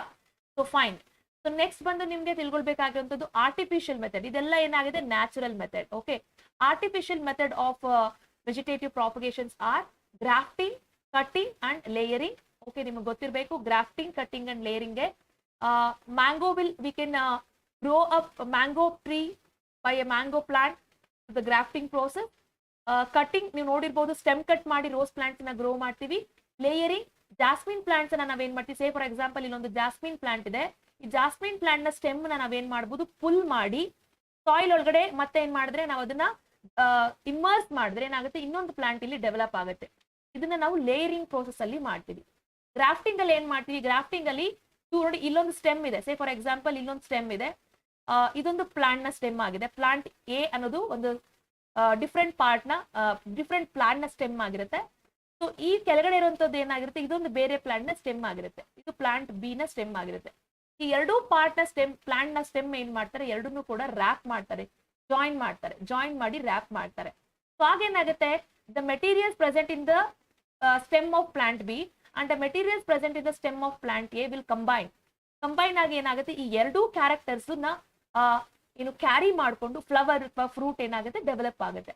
So fine. ಸೊ ನೆಕ್ಸ್ಟ್ ಬಂದು ನಿಮ್ಗೆ ತಿಳ್ಕೊಳ್ಬೇಕಾಗಿರುವಂತದ್ದು ಆರ್ಟಿಫಿಷಿಯಲ್ ಮೆಥಡ್. ಇದೆಲ್ಲ ಏನಾಗಿದೆ, natural method. Okay, artificial method of vegetative propagations are grafting, cutting and layering. Okay, ನಿಮಗೆ ಗೊತ್ತಿರಬೇಕು grafting, cutting and layering. Mango we can grow up a mango tree by a mango plant, the grafting process. Cutting ನೀವು ನೋಡಿರ್ಬೋದು, stem cut ಮಾಡಿ rose plants ನ grow ಮಾಡ್ತೀವಿ. Layering, jasmine plants ನಾವೇನ್ ಮಾಡ್ತೀವಿ, ಸೇ for example ಇಲ್ಲೊಂದು ಜಾಸ್ಮಿನ್ ಪ್ಲಾಂಟ್ ಇದೆ, ಈ ಜಾಸ್ಮಿನ್ ಪ್ಲಾಂಟ್ ನ ಸ್ಟೆಮ್ ನಾವೇನ್ ಮಾಡ್ಬೋದು, ಪುಲ್ ಮಾಡಿ ಸಾಯಿಲ್ ಒಳಗಡೆ ಮತ್ತೆ ಏನ್ ಮಾಡಿದ್ರೆ ನಾವು ಅದನ್ನ ಇಮ್ಮರ್ಸ್ ಮಾಡಿದ್ರೆ ಏನಾಗುತ್ತೆ, ಇನ್ನೊಂದು ಪ್ಲಾಂಟ್ ಇಲ್ಲಿ ಡೆವಲಪ್ ಆಗುತ್ತೆ. ಇದನ್ನ ನಾವು ಲೇಯರಿಂಗ್ ಪ್ರೋಸೆಸ್ ಅಲ್ಲಿ ಮಾಡ್ತೀವಿ. ಗ್ರಾಫ್ಟಿಂಗ್ ಅಲ್ಲಿ ಏನ್ ಮಾಡ್ತೀವಿ, ಗ್ರಾಫ್ಟಿಂಗ್ ಅಲ್ಲಿ ನೋಡಿ ಇಲ್ಲೊಂದು ಸ್ಟೆಮ್ ಇದೆ, ಸೇ ಫಾರ್ ಎಕ್ಸಾಂಪಲ್ ಇಲ್ಲೊಂದು ಸ್ಟೆಮ್ ಇದೆ, ಇದೊಂದು ಪ್ಲಾಂಟ್ ನ ಸ್ಟೆಮ್ ಆಗಿದೆ. ಪ್ಲಾಂಟ್ ಎ ಅನ್ನೋದು ಒಂದು ಡಿಫ್ರೆಂಟ್ ಪಾರ್ಟ್ ನ ಡಿಫ್ರೆಂಟ್ ಪ್ಲಾಂಟ್ ನ ಸ್ಟೆಮ್ ಆಗಿರುತ್ತೆ. ಸೊ ಈ ಕೆಳಗಡೆ ಇರುವಂತದ್ದು ಏನಾಗಿರುತ್ತೆ, ಇದೊಂದು ಬೇರೆ ಪ್ಲಾಂಟ್ ನ ಸ್ಟೆಮ್ ಆಗಿರುತ್ತೆ, ಇದು ಪ್ಲಾಂಟ್ ಬಿ ನ ಸ್ಟೆಮ್ ಆಗಿರುತ್ತೆ. ಈ ಎರಡೂ ಪಾರ್ಟ್ ನ ಸ್ಟೆಮ್, ಪ್ಲಾಂಟ್ ನ ಸ್ಟೆಮ್ ಏನ್ ಮಾಡ್ತಾರೆ, ಎರಡನ್ನೂ ಕೂಡ ರ್ಯಾಪ್ ಮಾಡ್ತಾರೆ, ಜಾಯಿನ್ ಮಾಡ್ತಾರೆ, ಜಾಯಿನ್ ಮಾಡಿ ರ್ಯಾಪ್ ಮಾಡ್ತಾರೆ. ಸೊ ಆಗೇನಾಗುತ್ತೆ, the materials present in the stem of plant B and the materials present in the stem of plant A will combine ಆಗಿ ಏನಾಗುತ್ತೆ, ಈ ಎರಡೂ ಕ್ಯಾರೆಕ್ಟರ್ಸ್ ನ ಏನು ಕ್ಯಾರಿ ಮಾಡ್ಕೊಂಡು ಫ್ಲವರ್ ಅಥವಾ ಫ್ರೂಟ್ ಏನಾಗುತ್ತೆ, ಡೆವಲಪ್ ಆಗುತ್ತೆ.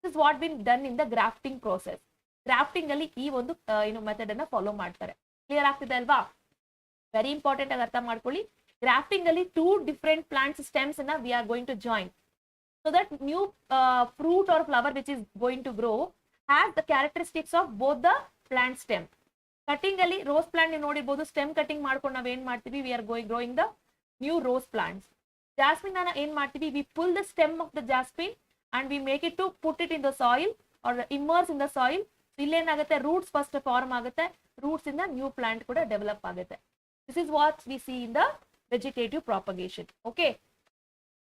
This is what been done in the grafting process. Grafting ಅಲ್ಲಿ ಈ ಒಂದು ಏನು ಮೆಥಡ್ ಅನ್ನ ಫಾಲೋ ಮಾಡ್ತಾರೆ. ಕ್ಲಿಯರ್ ಆಗ್ತಿದೆ ಅಲ್ವಾ? ವೆರಿ ಇಂಪಾರ್ಟೆಂಟ್ ಆಗಿ ಅರ್ಥ ಮಾಡ್ಕೊಳ್ಳಿ. ಗ್ರಾಫ್ಟಿಂಗ್ ಅಲ್ಲಿ 2 ಡಿಫರೆಂಟ್ ಪ್ಲಾಂಟ್ಸ್ ಸ್ಟೆಮ್ಸ್ ನ we are going to join so that new fruit or flower which is going to grow has the characteristics of both the plant stem. Cutting ಅಲ್ಲಿ rose plant ನೀವು ನೋಡಿರ್ಬೋದು, stem cutting ಮಾಡ್ಕೊಂಡು ನಾವ್ ಏನ್ ಮಾಡ್ತೀವಿ, we are growing the new rose plants. Jasmine ಅನ್ನ ಏನ್ ಮಾಡ್ತೀವಿ, we pull the stem of the jasmine and we make it to put it in the soil or immerse in the soil. ಇಲ್ಲೇನಾಗುತ್ತೆ, roots first form ಆಗುತ್ತೆ, roots ಇಂದ new plant ಕೂಡ develop ಆಗುತ್ತೆ. This is what we see in the vegetative propagation. Okay,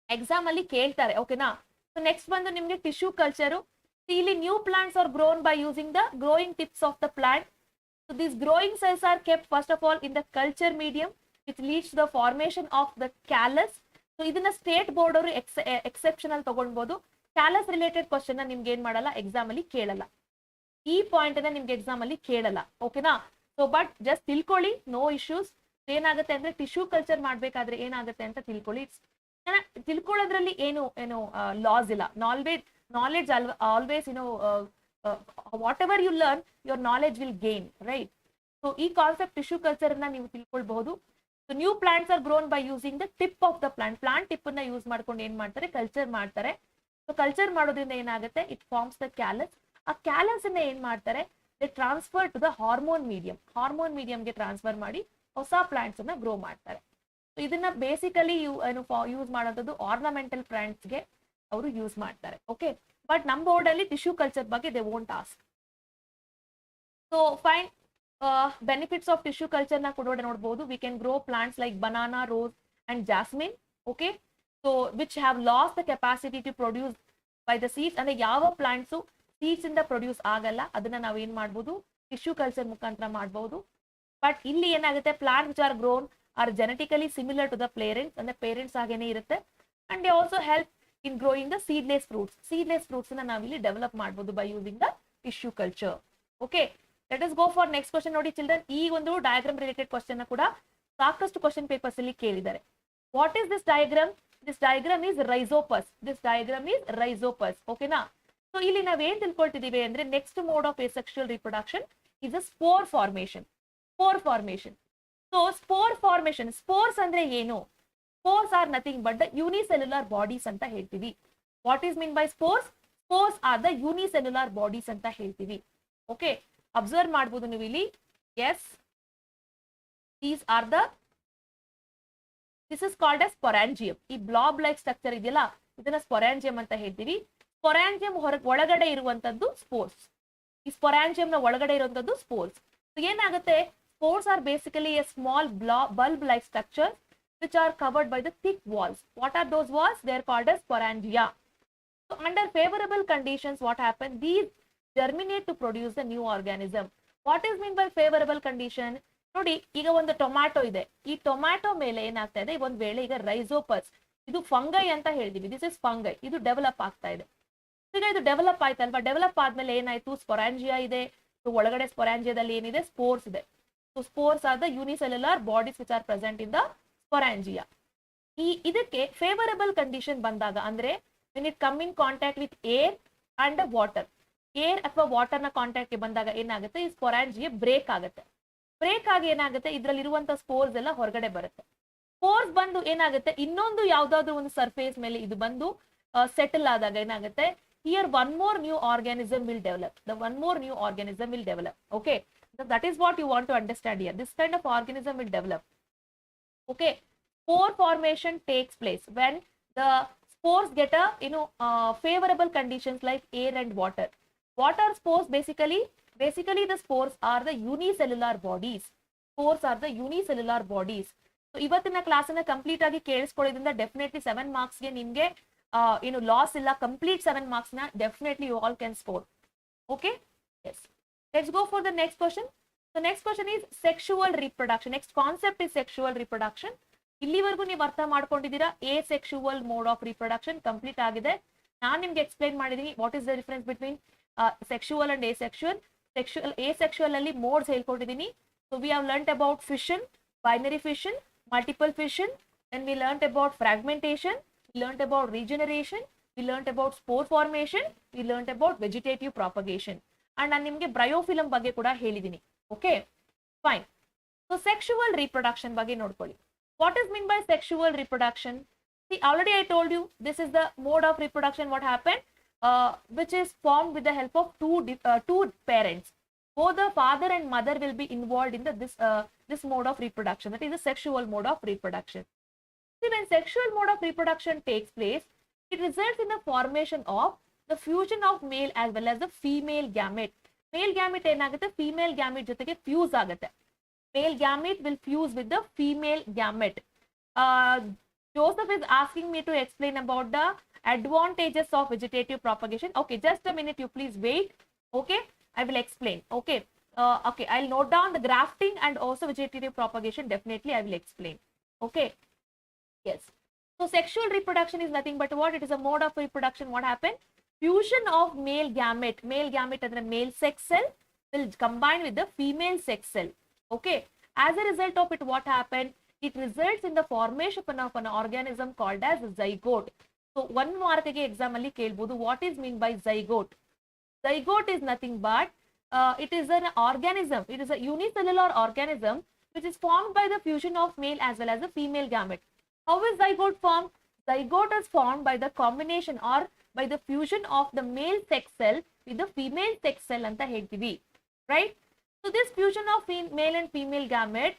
exam ಅಲ್ಲಿ ಕೇಳ್ತಾರೆ, ಓಕೆನಾ? So next ಬಂದು ನಿಮ್ಗೆ ಟಿಶ್ಯೂ ಕಲ್ಚರ್. ಇಲ್ಲಿ new plants are grown by using the growing tips of the plant. So these growing cells are kept first of all in the culture medium which leads the formation of the callus. So ಇದನ್ನ state board ಅವರು exceptional ತಗೊಳ್ಬಹುದು. Callus related question ನಿಮ್ಗೆ ಏನ್ ಮಾಡಲ್ಲ, exam ಅಲ್ಲಿ ಕೇಳಲ್ಲ. ಈ point ಅನ್ನ ನಿಮ್ಗೆ ಎಕ್ಸಾಮ್ ಅಲ್ಲಿ ಕೇಳಲ್ಲ, ಓಕೆನಾ? ಸೊ ಬಟ್ ಜಸ್ಟ್ ತಿಳ್ಕೊಳ್ಳಿ, ನೋ ಇಶ್ಯೂಸ್. ಏನಾಗುತ್ತೆ ಅಂದ್ರೆ ಟಿಶ್ಯೂ ಕಲ್ಚರ್ ಮಾಡ್ಬೇಕಾದ್ರೆ ಏನಾಗುತ್ತೆ ಅಂತ ತಿಳ್ಕೊಳ್ಳಿ. ತಿಳ್ಕೊಳ್ಳೋದ್ರಲ್ಲಿ ಏನು ಲಾಸ್ ಇಲ್ಲ. Knowledge always whatever you learn, your knowledge will gain, right? So ಈ ಕಾನ್ಸೆಪ್ಟ್ ಟಿಶ್ಯೂ ಕಲ್ಚರ್ ನ ನೀವು ತಿಳ್ಕೊಳ್ಬಹುದು. So new plants are grown by using the tip of the plant tip ಅನ್ನ ಯೂಸ್ ಮಾಡ್ಕೊಂಡು ಏನ್ ಮಾಡ್ತಾರೆ, ಕಲ್ಚರ್ ಮಾಡ್ತಾರೆ. ಸೊ ಕಲ್ಚರ್ ಮಾಡೋದ್ರಿಂದ ಏನಾಗುತ್ತೆ, ಇಟ್ ಫಾರ್ಮ್ಸ್ ದ ಕ್ಯಾಲಸ್. ಆ ಕ್ಯಾಲಸ್ ಅನ್ನ ಏನ್ ಮಾಡ್ತಾರೆ, they transfer to the hormone ಮೀಡಿಯಂಗೆ ಟ್ರಾನ್ಸ್ಫರ್ ಮಾಡಿ ಹೊಸ ಪ್ಲಾಂಟ್ಸ್ ಅನ್ನ ಗ್ರೋ ಮಾಡ್ತಾರೆ. ಇದನ್ನ ಬೇಸಿಕಲಿ ಯೂಸ್ ಮಾಡೋದು ಆರ್ನಮೆಂಟಲ್ ಪ್ಲಾಂಟ್ಸ್ ಗೆ ಅವರು ಯೂಸ್ ಮಾಡ್ತಾರೆ. ಓಕೆ, ಬಟ್ ನಮ್ಮ ಬೋರ್ಡ್ ಅಲ್ಲಿ ಟಿಶ್ಯೂ ಕಲ್ಚರ್ ಬಗ್ಗೆ they won't ask. So fine, benefits of tissue culture ನ ಕೂಡ ನೋಡಬಹುದು. We can grow plants like banana, rose and jasmine. Okay, so which have lost the capacity to produce by the seeds. ಅಂದ್ರೆ ಯಾವ plants seeds ಇಂದ produce ಆಗಲ್ಲ, ಅದನ್ನ ನಾವ್ ಏನ್ ಮಾಡ್ಬೋದು, ಟಿಶ್ಯೂ ಕಲ್ಚರ್ ಮುಖಾಂತರ ಮಾಡಬಹುದು. ಬಟ್ ಇಲ್ಲಿ ಏನಾಗುತ್ತೆ, plant which are grown are genetically similar to the parents, ಅಂದ್ರೆ ಪೇರೆಂಟ್ಸ್ ಆಗೇನೆ ಇರುತ್ತೆ. And they also help in growing the seedless fruits ನ ನಾವಿಲ್ಲಿ ಡೆವಲಪ್ ಮಾಡಬಹುದು by using the tissue culture. Okay, let us go for next question. ನೋಡಿ children, ಈ ಒಂದು diagram related question ಕೂಡ ಸಾಕಷ್ಟು ಕ್ವಶನ್ ಪೇಪರ್ಸ್ ಅಲ್ಲಿ ಕೇಳಿದ್ದಾರೆ. What is this diagram? This diagram is rhizopus. ಓಕೆನಾ? ಸೊ ಇಲ್ಲಿ ನಾವೇನ್ ತಿಳ್ಕೊಳ್ತಿದೀವಿ ಅಂದ್ರೆ, next mode of asexual reproduction is a spore formation. So spore formation, spores ಅಂದ್ರೆ ಏನು? Spores are nothing but the unicellular bodies ಅಂತ ಹೇಳ್ತೀವಿ. What is mean by spores? Spores are the unicellular bodies ಅಂತ ಹೇಳ್ತೀವಿ. ಓಕೆ, ಅಬ್ಸರ್ವ್ ಮಾಡಬಹುದು ನೀವು ಇಲ್ಲಿ. Yes, this is called as sporangium. ಈ ಬ್ಲಾಬ್ ಲೈಕ್ ಸ್ಟ್ರಕ್ಚರ್ ಇದೆಯಲ್ಲ, ಇದನ್ನ ಸ್ಪೊರಾಂಜಿಯಂ ಅಂತ ಹೇಳ್ತೀವಿ. ಸ್ಪೊರಾಂಜಿಯಂ ಒಳಗಡೆ ಇರುವಂತದ್ದು ಸ್ಪೋರ್ಸ್. ಈ ಸ್ಪೊರಾಂಜಿಯಂ ನ ಒಳಗಡೆ ಇರುವಂತದ್ದು ಸ್ಪೋರ್ಸ್. ಏನಾಗುತ್ತೆ, spores are basically a small bulb-like structures which are covered by the thick walls. What are those walls? They are called as sporangia. So under favorable conditions, what happens? These germinate to produce the new organism. What is mean by favorable condition? ನೋಡಿ, ಈಗ ಒಂದು tomato ಇದೆ. ಈ tomato ಮೇಲೆ ಏನಾಗ್ತಾ ಇದೆ, ಒಂದ್ ವೇಳೆ ಈಗ ರೈಸೋಪಸ್, ಇದು ಫಂಗೈ ಅಂತ ಹೇಳ್ತೀವಿ. This is fungi. ಇದು ಡೆವಲಪ್ ಆಗ್ತಾ ಇದೆ. ಈಗ ಇದು ಡೆವಲಪ್ ಆಯ್ತಲ್ವಾ? ಡೆವಲಪ್ ಆದ್ಮೇಲೆ ಏನಾಯ್ತು, ಸ್ಪೊರಾಂಜಿಯಾ ಇದೆ. ಒಳಗಡೆ ಸ್ಪೊರಾಂಜಿಯಾದಲ್ಲಿ ಏನಿದೆ, ಸ್ಪೋರ್ಸ್ ಇದೆ. So spores are the unicellular bodies which are present in the sporangia. ಇದಕ್ಕೆ ಫೇವರಬಲ್ ಕಂಡೀಷನ್ ಬಂದಾಗ, ಅಂದ್ರೆ when it come in contact with air and water, air ಅಥವಾ ವಾಟರ್ ನ ಕಾಂಟ್ಯಾಕ್ಟ್ ಬಂದಾಗ ಏನಾಗುತ್ತೆ, ಈ ಸ್ಪೊರಾಂಜಿಯಾ ಬ್ರೇಕ್ ಆಗುತ್ತೆ. ಬ್ರೇಕ್ ಆಗಿ ಏನಾಗುತ್ತೆ, ಇದ್ರಲ್ಲಿ ಇರುವಂತ ಸ್ಪೋರ್ಸ್ ಎಲ್ಲ ಹೊರಗಡೆ ಬರುತ್ತೆ. ಸ್ಪೋರ್ಸ್ ಬಂದು ಏನಾಗುತ್ತೆ, ಇನ್ನೊಂದು ಯಾವ್ದಾದ್ರು ಒಂದು ಸರ್ಫೇಸ್ ಮೇಲೆ ಇದು ಬಂದು ಸೆಟಲ್ ಆದಾಗ ಏನಾಗುತ್ತೆ, here one more new organism will develop. The one more new organism will develop. Okay, so that is what you want to understand here. This kind of organism will develop. Okay, spore formation takes place when the spores get a favorable conditions like air and water. What are spores basically? Basically, the spores are the unicellular bodies. Spores are the unicellular bodies. So ಇವತ್ತಿನ class ಅನ್ನ complete ಆಗಿ ಕೇಳಿಸ್ಕೊಳ್ಳೋದ್ರಿಂದ definitely 7 marks ಗೆ ನಿಮಗೆ loss ಇಲ್ಲ. Complete 7 marks ನ definitely you all can score. Okay, yes. Let's go for the next question. The next question is sexual reproduction. Next concept is sexual reproduction. ಇಲ್ಲಿವರೆಗೂ ನೀವು ಅರ್ಥ ಮಾಡ್ಕೊಂಡಿದ್ದೀರಾ asexual mode of reproduction complete ಆಗಿದೆ. ನಾನು ನಿಮ್ಗೆ explain ಮಾಡಿದೀನಿ what is the difference between sexual and asexual. Asexual ಅಲ್ಲಿ modes ಹೇಳ್ಕೊಟ್ಟಿದ್ದೀನಿ. So we have learnt about fission, binary fission, multiple fission, then we learnt about fragmentation, we learnt about regeneration, we learnt about spore formation, we learnt about vegetative propagation. And ನಾನು ನಿಮಗೆ bryophyllum ಬಗ್ಗೆ ಕೂಡ ಹೇಳಿದ್ದೀನಿ. Okay, fine. So sexual reproduction ಬಗ್ಗೆ ನೋಡ್ಕೊಳ್ಳಿ. What is mean by sexual reproduction? See, already I told you this is the mode of reproduction what happened, which is formed with the help of two parents. Both the father and mother will be involved in this mode of reproduction. That is the sexual mode of reproduction. See, when sexual mode of reproduction takes place, it results in the formation of the fusion of male as well as the female gamete. Male gamete ಏನಾಗುತ್ತೆ, female gamete ಜೊತೆಗೆ fuse ಆಗುತ್ತೆ. Male gamete will fuse with the female gamete. Joseph is asking me to explain about the advantages of vegetative propagation. Okay, just a minute, you please wait. Okay, I will explain. Okay, okay, I'll note down the grafting and also vegetative propagation. Definitely, I will explain. Okay, yes. So sexual reproduction is nothing but what? It is a mode of reproduction. What happened? Fusion of male gamete ಅಂದ್ರೆ male sex cell will combine with the female sex cell. Okay, as a result of it, what happened? It results in the formation of an organism called as zygote. So one mark ಗೆ exam ಅಲ್ಲಿ ಕೇಳಬಹುದು, what is mean by zygote? Zygote is nothing but it is an organism, it is a unicellular organism which is formed by the fusion of male as well as the female gamete. How is zygote formed? Zygote is formed by the combination or by the fusion of the male sex cell with the female sex cell ಅಂತ ಹೇಳ್ತೀವಿ, right? So this fusion of male and female gamete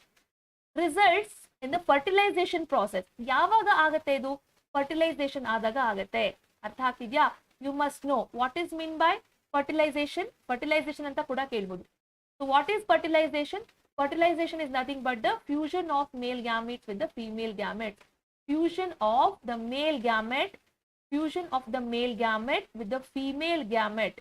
results in the fertilization process. ಯಾವಾಗ ಆಗುತ್ತೆ ಇದು? fertilization ಆದಾಗ ಆಗುತ್ತೆ. ಅರ್ಥ ಆಗ್ತಿದ್ಯಾ? You must know what is mean by fertilization. Fertilization ಅಂತ ಕೂಡ ಕೇಳಬಹುದು. So what is fertilization? Fertilization is nothing but the fusion of male gametes with the female gamete. Fusion of the male gamete with the female gamete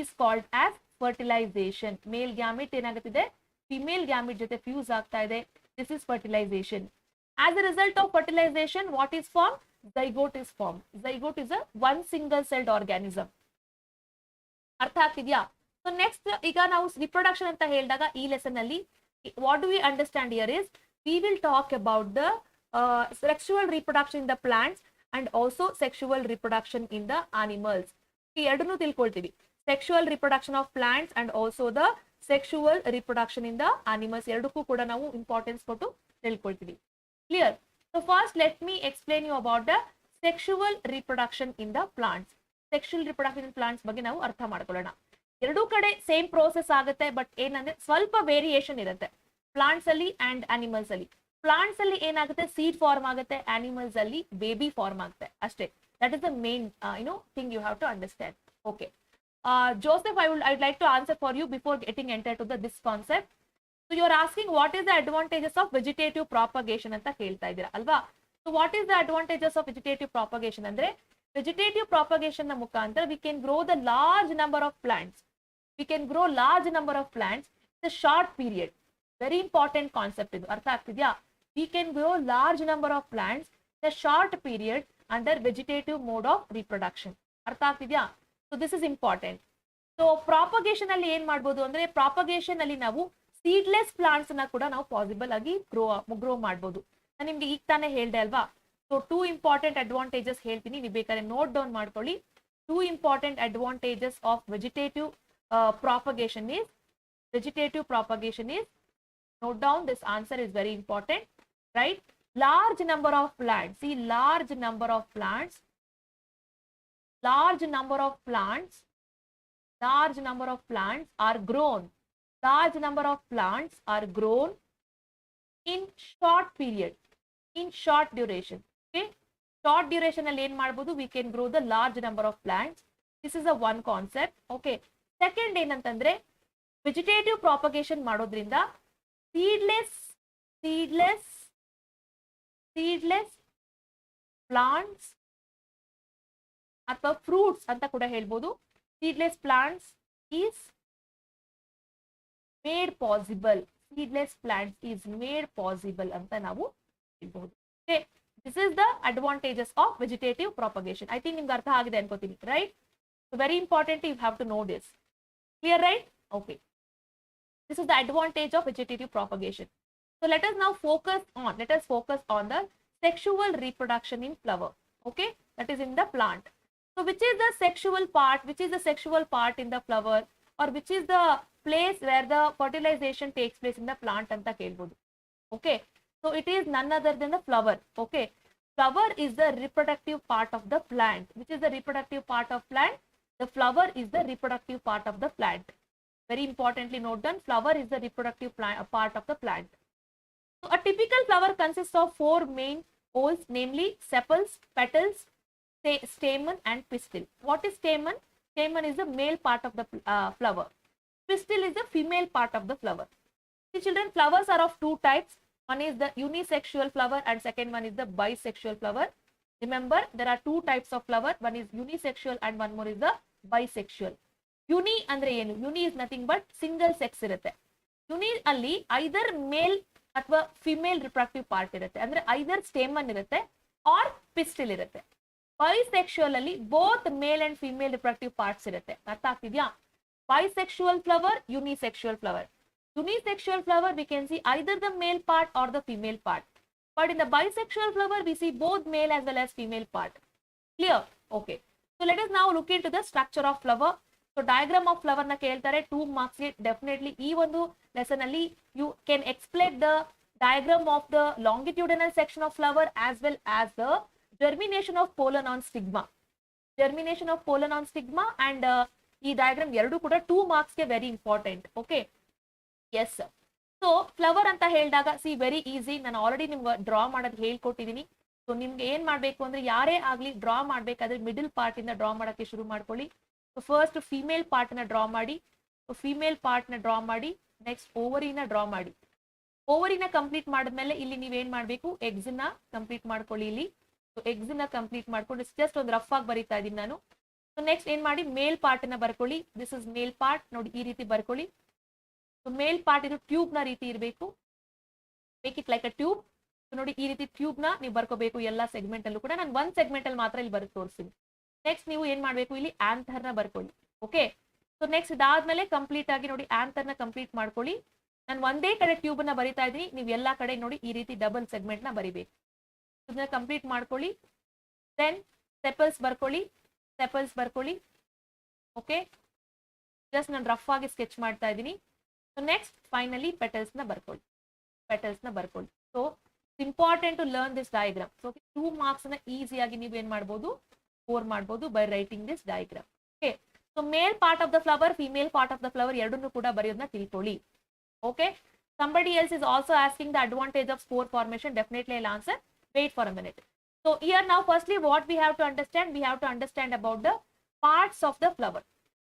is called as fertilization. Male gamete ಏನಾಗುತ್ತಿದೆ, female gamete ಜೊತೆ fuse ಆಗ್ತಾ ಇದೆ. This is fertilization. As a result of fertilization, what is formed? Zygote is formed. Zygote is a one single celled organism. ಅರ್ಥ ಆಗ್ತಿದ್ಯಾ? So next, ಈಗ ನಾವು reproduction ಅಂತ ಹೇಳಿದಾಗ ಈ ಲೆಸನ್ ಅಲ್ಲಿ what do we understand here is we will talk about the sexual reproduction in the plants and also sexual reproduction in the animals. ಈ ಎರಡನ್ನೂ ತಿಳ್ಕೊಳ್ತೀವಿ. Sexual reproduction of plants and also the sexual reproduction in the animals. ಎರಡಕ್ಕೂ ಕೂಡ ನಾವು importance ಕೊಟ್ಟು ತಿಳ್ಕೊಳ್ತೀವಿ. Clear? So first let me explain you about the sexual reproduction in the plants. Sexual reproduction in plants ಬಗ್ಗೆ ನಾವು ಅರ್ಥ ಮಾಡ್ಕೊಳ್ಳೋಣ. ಎರಡೂ ಕಡೆ ಸೇಮ್ ಪ್ರೋಸೆಸ್ ಆಗುತ್ತೆ, ಬಟ್ ಏನಂದ್ರೆ ಸ್ವಲ್ಪ ವೇರಿಯೇಷನ್ ಇರುತ್ತೆ ಪ್ಲಾಂಟ್ಸ್ ಅಲ್ಲಿ ಅಂಡ್ ಅನಿಮಲ್ಸ್ ಅಲ್ಲಿ. ಪ್ಲಾಂಟ್ಸ್ ಅಲ್ಲಿ ಏನಾಗುತ್ತೆ, ಸೀಡ್ ಫಾರ್ಮ್ ಆಗುತ್ತೆ, ಅನಿಮಲ್ಸ್ ಅಲ್ಲಿ ಬೇಬಿ ಫಾರ್ಮ್ ಆಗುತ್ತೆ ಅಷ್ಟೇ. That is the main thing you have to understand. Okay, Joseph, I'd like to answer for you before getting entered to this concept. So you are asking what is the advantages of vegetative propagation ಅಂತ ಕೇಳ್ತಾ ಇದ್ದೀರಾ ಅಲ್ವಾ? So what is the advantages of vegetative propagation ಅಂದ್ರೆ vegetative propagation ನ ಮುಖಾಂತರ we can grow the large number of plants. We can grow large number of plants in a short period. Very important concept ಇದು, ಅರ್ಥ ಆಗ್ತಿದ್ಯಾ? We can grow large number of plants in a short period under vegetative mode of reproduction. ಅರ್ಥ ಆಗ್ತಿದ್ಯಾ? So this is important. So propagation ಅಲ್ಲಿ ಏನ್ ಮಾಡ್ಬೋದು ಅಂದ್ರೆ propagation ಅಲ್ಲಿ ನಾವು ಸೀಡ್ಲೆಸ್ ಪ್ಲಾಂಟ್ಸ್ ನ ಕೂಡ ನಾವು ಪಾಸಿಬಲ್ ಆಗಿ ಗ್ರೋ ಮಾಡ್ಬೋದು. ನಾನು ನಿಮ್ಗೆ ಈಗ ತಾನೇ ಹೇಳ್ದೆ ಅಲ್ವಾ? ಸೊ 2 ಇಂಪಾರ್ಟೆಂಟ್ ಅಡ್ವಾಂಟೇಜಸ್ ಹೇಳ್ತೀನಿ, ನೀವು ಬೇಕಾದ್ರೆ ನೋಟ್ ಡೌನ್ ಮಾಡ್ಕೊಳ್ಳಿ. 2 important advantages of vegetative propagation is note down, this answer is very important, right? Large number of plants. See, large number of plants large number of plants are grown. Large number of plants are grown in short period, in short duration. Okay, short duration alli ಏನು ಮಾಡಬಹುದು, we can grow the large number of plants. This is a one concept. Okay, second ಏನಂತಂದ್ರೆ vegetative propagation ಮಾಡೋದ್ರಿಂದ seedless plants ಅಥವಾ fruits ಅಂತ ಕೂಡ ಹೇಳ್ಬೋದು. seedless plants is made possible. Seedless plants is made possible ಅಂತ ನಾವು ಹೇಳ್ಬಹುದು. Okay, this is the advantages of vegetative propagation. I think ನಿಮ್ಗೆ ಅರ್ಥ ಆಗಿದೆ ಅನ್ಕೋತೀನಿ, right? So very important, you have to know this. Clear, right? Okay, this is the advantage of vegetative propagation. So let us now focus on the sexual reproduction in flower. Okay, that is in the plant. So which is the sexual part in the flower, or which is the place where the fertilization takes place in the plant anta kelbodu. Okay, so it is none other than the flower. Okay, flower is the reproductive part of the plant. Which is the reproductive part of plant? The flower is the reproductive part of the plant. Very importantly note down, flower is the reproductive part of the plant. So a typical flower consists of 4 main poles, namely sepals, petals, stamen and pistil. What is stamen? Stamen is the male part of the flower. Pistil is the female part of the flower. See children, flowers are of two types. One is the unisexual flower and second one is the bisexual flower. Remember, there are two types of flower. One is unisexual and one more is the bisexual. Uni andre ಏನು? Uni is nothing but single sex ಇರುತ್ತೆ. Uni ಅಲ್ಲಿ either male ಅಥವಾ female reproductive part ಇರುತ್ತೆ, ಅಂದ್ರೆ ಐದರ್ stamen ಇರುತ್ತೆ R pistil ಇರುತ್ತೆ. Bisexual ಅಲ್ಲಿ both male and female reproductive parts ಇರುತ್ತೆ. ಅರ್ಥ ಆಗ್ತಿದ್ಯಾ? Bisexual flower, unisexual flower. Unisexual flower we can see either the male part or the female part. But in the bisexual flower we see both male as well as female part. Clear? Okay. So let us now look into the structure of flower. So diagram of flower na keltare 2 marks ge definitely ee ಒಂದು lesson ಅಲ್ಲಿ you can explain the diagram of the longitudinal section of flower as well as the germination of pollen on stigma. Germination of pollen on stigma and ಈ diagram ಎರಡು ಕೂಡ 2 marks ಗೆ very important. Okay, yes. So flower ಅಂತ ಹೇಳಿದಾಗ see very easy, ನಾನು already ನಿಮ್ಗೆ draw ಮಾಡೋದು ಹೇಳ್ಕೊಟ್ಟಿದ್ದೀನಿ. ಸೊ ನಿಮ್ಗೆ ಏನ್ ಮಾಡ್ಬೇಕು ಅಂದ್ರೆ ಯಾರೇ ಆಗ್ಲಿ ಡ್ರಾ ಮಾಡ್ಬೇಕಾದ್ರೆ ಮಿಡಲ್ ಪಾರ್ಟ್ ಇಂದ ಡ್ರಾ ಮಾಡಕ್ಕೆ ಶುರು ಮಾಡ್ಕೊಳ್ಳಿ. ಸೊ ಫಸ್ಟ್ ಫಿಮೇಲ್ ಪಾರ್ಟ್ ನ ಡ್ರಾ ಮಾಡಿ, ಫಿಮೇಲ್ ಪಾರ್ಟ್ ನ ಡ್ರಾ ಮಾಡಿ, ನೆಕ್ಸ್ಟ್ ಓವರಿನ ಡ್ರಾ ಮಾಡಿ. ಓವರಿನ ಕಂಪ್ಲೀಟ್ ಮಾಡಿದ್ಮೇಲೆ ಇಲ್ಲಿ ನೀವೇನ್ ಮಾಡ್ಬೇಕು, ಎಗ್ಸ್ ನ ಕಂಪ್ಲೀಟ್ ಮಾಡ್ಕೊಳ್ಳಿ. ಇಲ್ಲಿ ಎಗ್ಸ್ ನ ಕಂಪ್ಲೀಟ್ ಮಾಡ್ಕೊಂಡು ಜಸ್ಟ್ ಒಂದು ರಫ್ ಆಗಿ ಬರೀತಾ ಇದೀನಿ ನಾನು. ಸೊ ನೆಕ್ಸ್ಟ್ ಏನ್ ಮಾಡಿ, ಮೇಲ್ ಪಾರ್ಟ್ ನ ಬರ್ಕೊಳ್ಳಿ. ದಿಸ್ ಇಸ್ ಮೇಲ್ ಪಾರ್ಟ್, ನೋಡಿ ಈ ರೀತಿ ಬರ್ಕೊಳ್ಳಿ. ಸೊ ಮೇಲ್ ಪಾರ್ಟ್ ಇದು ಟ್ಯೂಬ್ ನ ರೀತಿ ಇರಬೇಕು, make it like a tube. So ನೋಡಿ ಈ ರೀತಿ ಟ್ಯೂಬ್ ನ ನೀವು ಬರ್ಕೋಬೇಕು ಎಲ್ಲಾ ಸೆಗ್ಮೆಂಟ್ ಅಲ್ಲೂ ಕೂಡ. ನಾನು ಒಂದ್ ಸೆಗ್ಮೆಂಟ್ ಅಲ್ಲಿ ಮಾತ್ರ ಇಲ್ಲಿ ಬರೆದು ತೋರಿಸ್ತೀನಿ. ನೆಕ್ಸ್ಟ್ ನೀವು ಏನ್ ಮಾಡ್ಬೇಕು, ಇಲ್ಲಿ ಆಂಥರ್ ನ ಬರ್ಕೊಳ್ಳಿ. ಓಕೆ, ಸೊ ನೆಕ್ಸ್ಟ್ ಇದಾದ್ಮೇಲೆ ಕಂಪ್ಲೀಟ್ ಆಗಿ ನೋಡಿ ಆಂಥರ್ ನ ಕಂಪ್ಲೀಟ್ ಮಾಡ್ಕೊಳ್ಳಿ. ನಾನು ಒಂದೇ ಕಡೆ ಟ್ಯೂಬ್ ನ ಬರಿತಾ ಇದೀನಿ, ನೀವು ಎಲ್ಲಾ ಕಡೆ ನೋಡಿ ಈ ರೀತಿ ಡಬಲ್ ಸೆಗ್ಮೆಂಟ್ ನ ಬರಿಬೇಕು. ಇದನ್ನ ಕಂಪ್ಲೀಟ್ ಮಾಡ್ಕೊಳ್ಳಿ. ದೆನ್ ಸೆಪಲ್ಸ್ ಬರ್ಕೊಳ್ಳಿ, ಸೆಪಲ್ಸ್ ಬರ್ಕೊಳ್ಳಿ. ಓಕೆ, ಜಸ್ಟ್ ನಾನು ರಫ್ ಆಗಿ ಸ್ಕೆಚ್ ಮಾಡ್ತಾ ಇದ್ದೀನಿ. ಸೊ ನೆಕ್ಸ್ಟ್ ಫೈನಲಿ ಪೆಟಲ್ಸ್ ನ ಬರ್ಕೊಳ್ಳಿ, ಪೆಟಲ್ಸ್ ನ ಬರ್ಕೊಳ್ಳಿ. So important to learn this diagram. So 2 marks ನ ಈಸಿಯಾಗಿ ನೀವು ಏನ್ ಮಾಡ್ಬೋದು, ಸ್ಕೋರ್ ಮಾಡ್ಬೋದು by writing this diagram. Okay, so male part of the flower, female part of the flower ಎರಡನ್ನೂ ಕೂಡ ಬರೆಯೋದನ್ನ ತಿಳ್ಕೊಳ್ಳಿ. Okay, somebody else is also asking the advantage of spore formation. Definitely I'll answer. Wait for a minute. So here now firstly what we have to understand, we have to understand about the parts of the flower.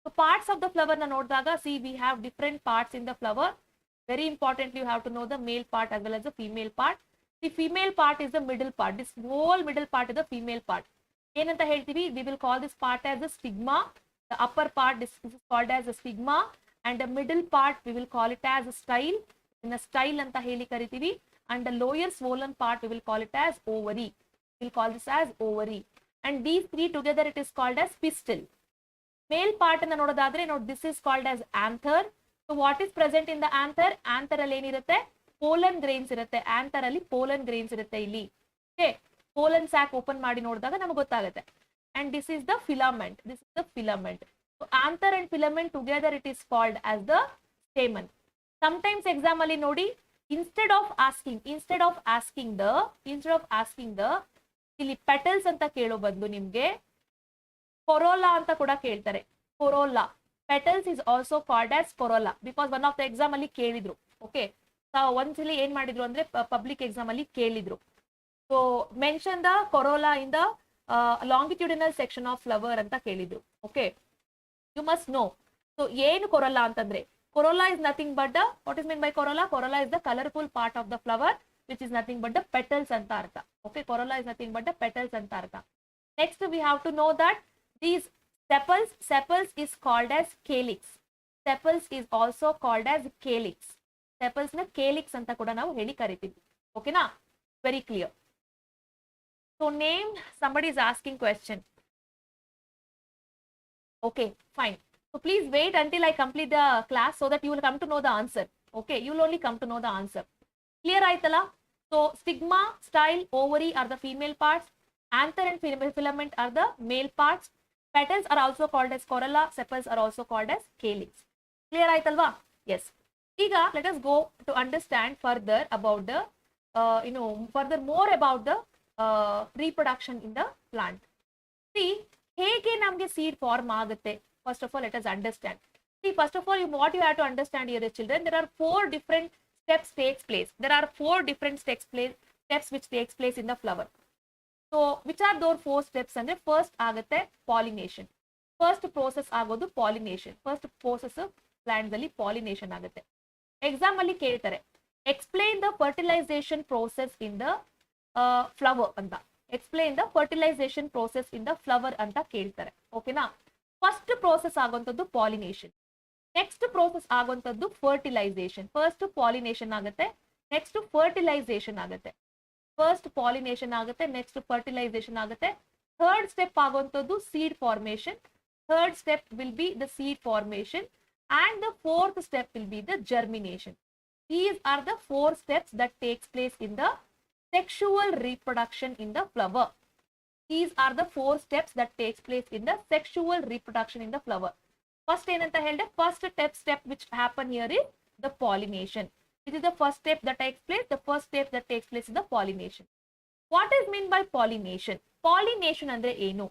So parts of the flower na nodaga, see we have different parts in the flower. Very importantly you have to know the male part as well as the female part. The female part is the middle part. This whole middle part is the female part. Enanta heltivi, we will call this part as the stigma. The upper part this is called as the stigma and the middle part we will call it as a style. In the style anta heli karitivi, and the lower swollen part we will call it as ovary. We will call this as ovary, and these three together it is called as pistil. Male part na nodadadre, note this is called as anther. So what is present in the anther? Anther alli enirutte, pollen grains irutte. Anther alli pollen grains irutte illi. Okay, pollen sac open ಮಾಡಿ ನೋಡಿದಾಗ ನಮಗೆ ಗೊತ್ತಾಗುತ್ತೆ. And this is the filament. This is the filament. So anther and filament together it is called as the stamen. Sometimes exam ಅಲ್ಲಿ ನೋಡಿ, instead of asking the ಇಲ್ಲಿ petals ಅಂತ ಕೇಳೋ ಬದಲು ನಿಮ್ಗೆ corolla anta kuda keltare. Corolla. Petals is also called as corolla because one of the exam alli kelidru. Okay. So ondsali ಏನು ಮಾಡಿದ್ರು ಅಂದ್ರೆ public exam alli kelidru. So mention the corolla in the longitudinal section of flower anta kelidru. Okay. You must know. So ಏನು corolla ಅಂತಂದ್ರೆ corolla is nothing but the, what is meant by corolla? Corolla is the colorful part of the flower which is nothing but the petals anta artha. Okay, corolla is nothing but the petals anta artha. Next we have to know that these sepals is called as calyx. Sepals is also called as calyx. Sepals na calyx anta kuda ನಾವು ಹೇಳಿ ಕರೀತೀವಿ. Okay na? Very clear. So name, somebody is asking question. Okay, fine. So please wait until I complete the class so that you will come to know the answer. Okay, you will only come to know the answer. Clear aitala? So stigma, style, ovary are the female parts. Anther and filament are the male parts. Petals are also called as corolla. Sepals are also called as calyx. Clear aitalva? Yes. Iga let us go to understand further about the further more about the reproduction in the plant. See, hege namge seed form agutte. First of all, let us understand. See, first of all, what you have to understand here, children, there are 4 different steps takes place. There are 4 different steps which takes place in the flower. So, which are those 4 steps? And first agutte pollination. First process agodu pollination. First process plants alli pollination agutte. Exam alli keltare. Explain the fertilization process in the flower anta. Explain the fertilization process in the flower anta keltare. Okay na? First process ಆಗುವಂತದ್ದು pollination. Next process ಆಗುವಂತದ್ದು fertilization. First pollination ಆಗುತ್ತೆ, next fertilization ಆಗುತ್ತೆ. First pollination ಆಗುತ್ತೆ, next fertilization ಆಗುತ್ತೆ. Third step ಆಗುವಂತದ್ದು seed formation. Third step will be the seed formation and the fourth step will be the germination. These are the 4 steps that takes place in the sexual reproduction in the flower. These are the 4 steps that takes place in the sexual reproduction in the flower. First ಏನಂತ ಹೇಳಿದೆ, first step which happen here is the pollination. This is the first step that takes place. The first step that takes place is the pollination. What is meant by pollination? Pollination andre ಏನು?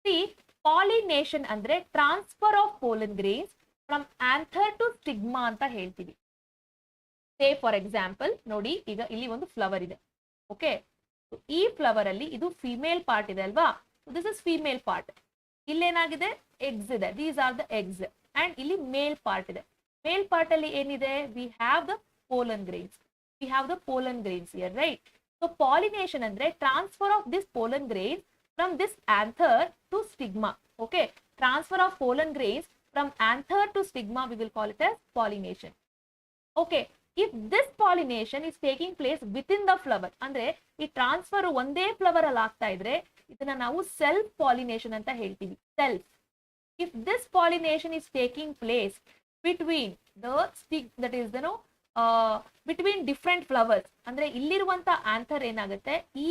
See, pollination andre transfer of pollen grains from anther to stigma ಅಂತ ಹೇಳ್ತೀವಿ. Say for example, ನೋಡಿ ಈಗ ಇಲ್ಲಿ ಒಂದು flower ಇದೆ. Okay. ಈ flower ಅಲ್ಲಿ ಇದು ಫಿಮೇಲ್ ಪಾರ್ಟ್ ಇದೆ ಅಲ್ವಾ? This is female part. ಇಲ್ಲೇನಾಗಿದೆ? ಎಗ್ಸ್ ಇದೆ. These are the eggs. And ಇಲ್ಲಿ ಮೇಲ್ ಪಾರ್ಟ್ ಇದೆ. ಮೇಲ್ ಪಾರ್ಟ್ ಅಲ್ಲಿ ಏನಿದೆ? We have the pollen grains. We have the pollen grains here, right? So pollination ಅಂದ್ರೆ transfer of this pollen grains from this anther to stigma. Okay, transfer of pollen grains from anther to stigma we will call it as pollination. Okay, if this pollination is taking place within the flower, ಅಂದ್ರೆ ಈ transfer ಒಂದೇ flower ಅಲ್ಲಿ ಆಗ್ತಾ ಇದ್ರೆ ಇದನ್ನ ನಾವು self pollination ಅಂತ ಹೇಳ್ತೀವಿ. Self. if this pollination is taking place between the stick, that is between different flowers, ಅಂದ್ರೆ ಇಲ್ಲಿರುವಂತ ಆಂಥರ್ ಏನಾಗುತ್ತೆ, ಈ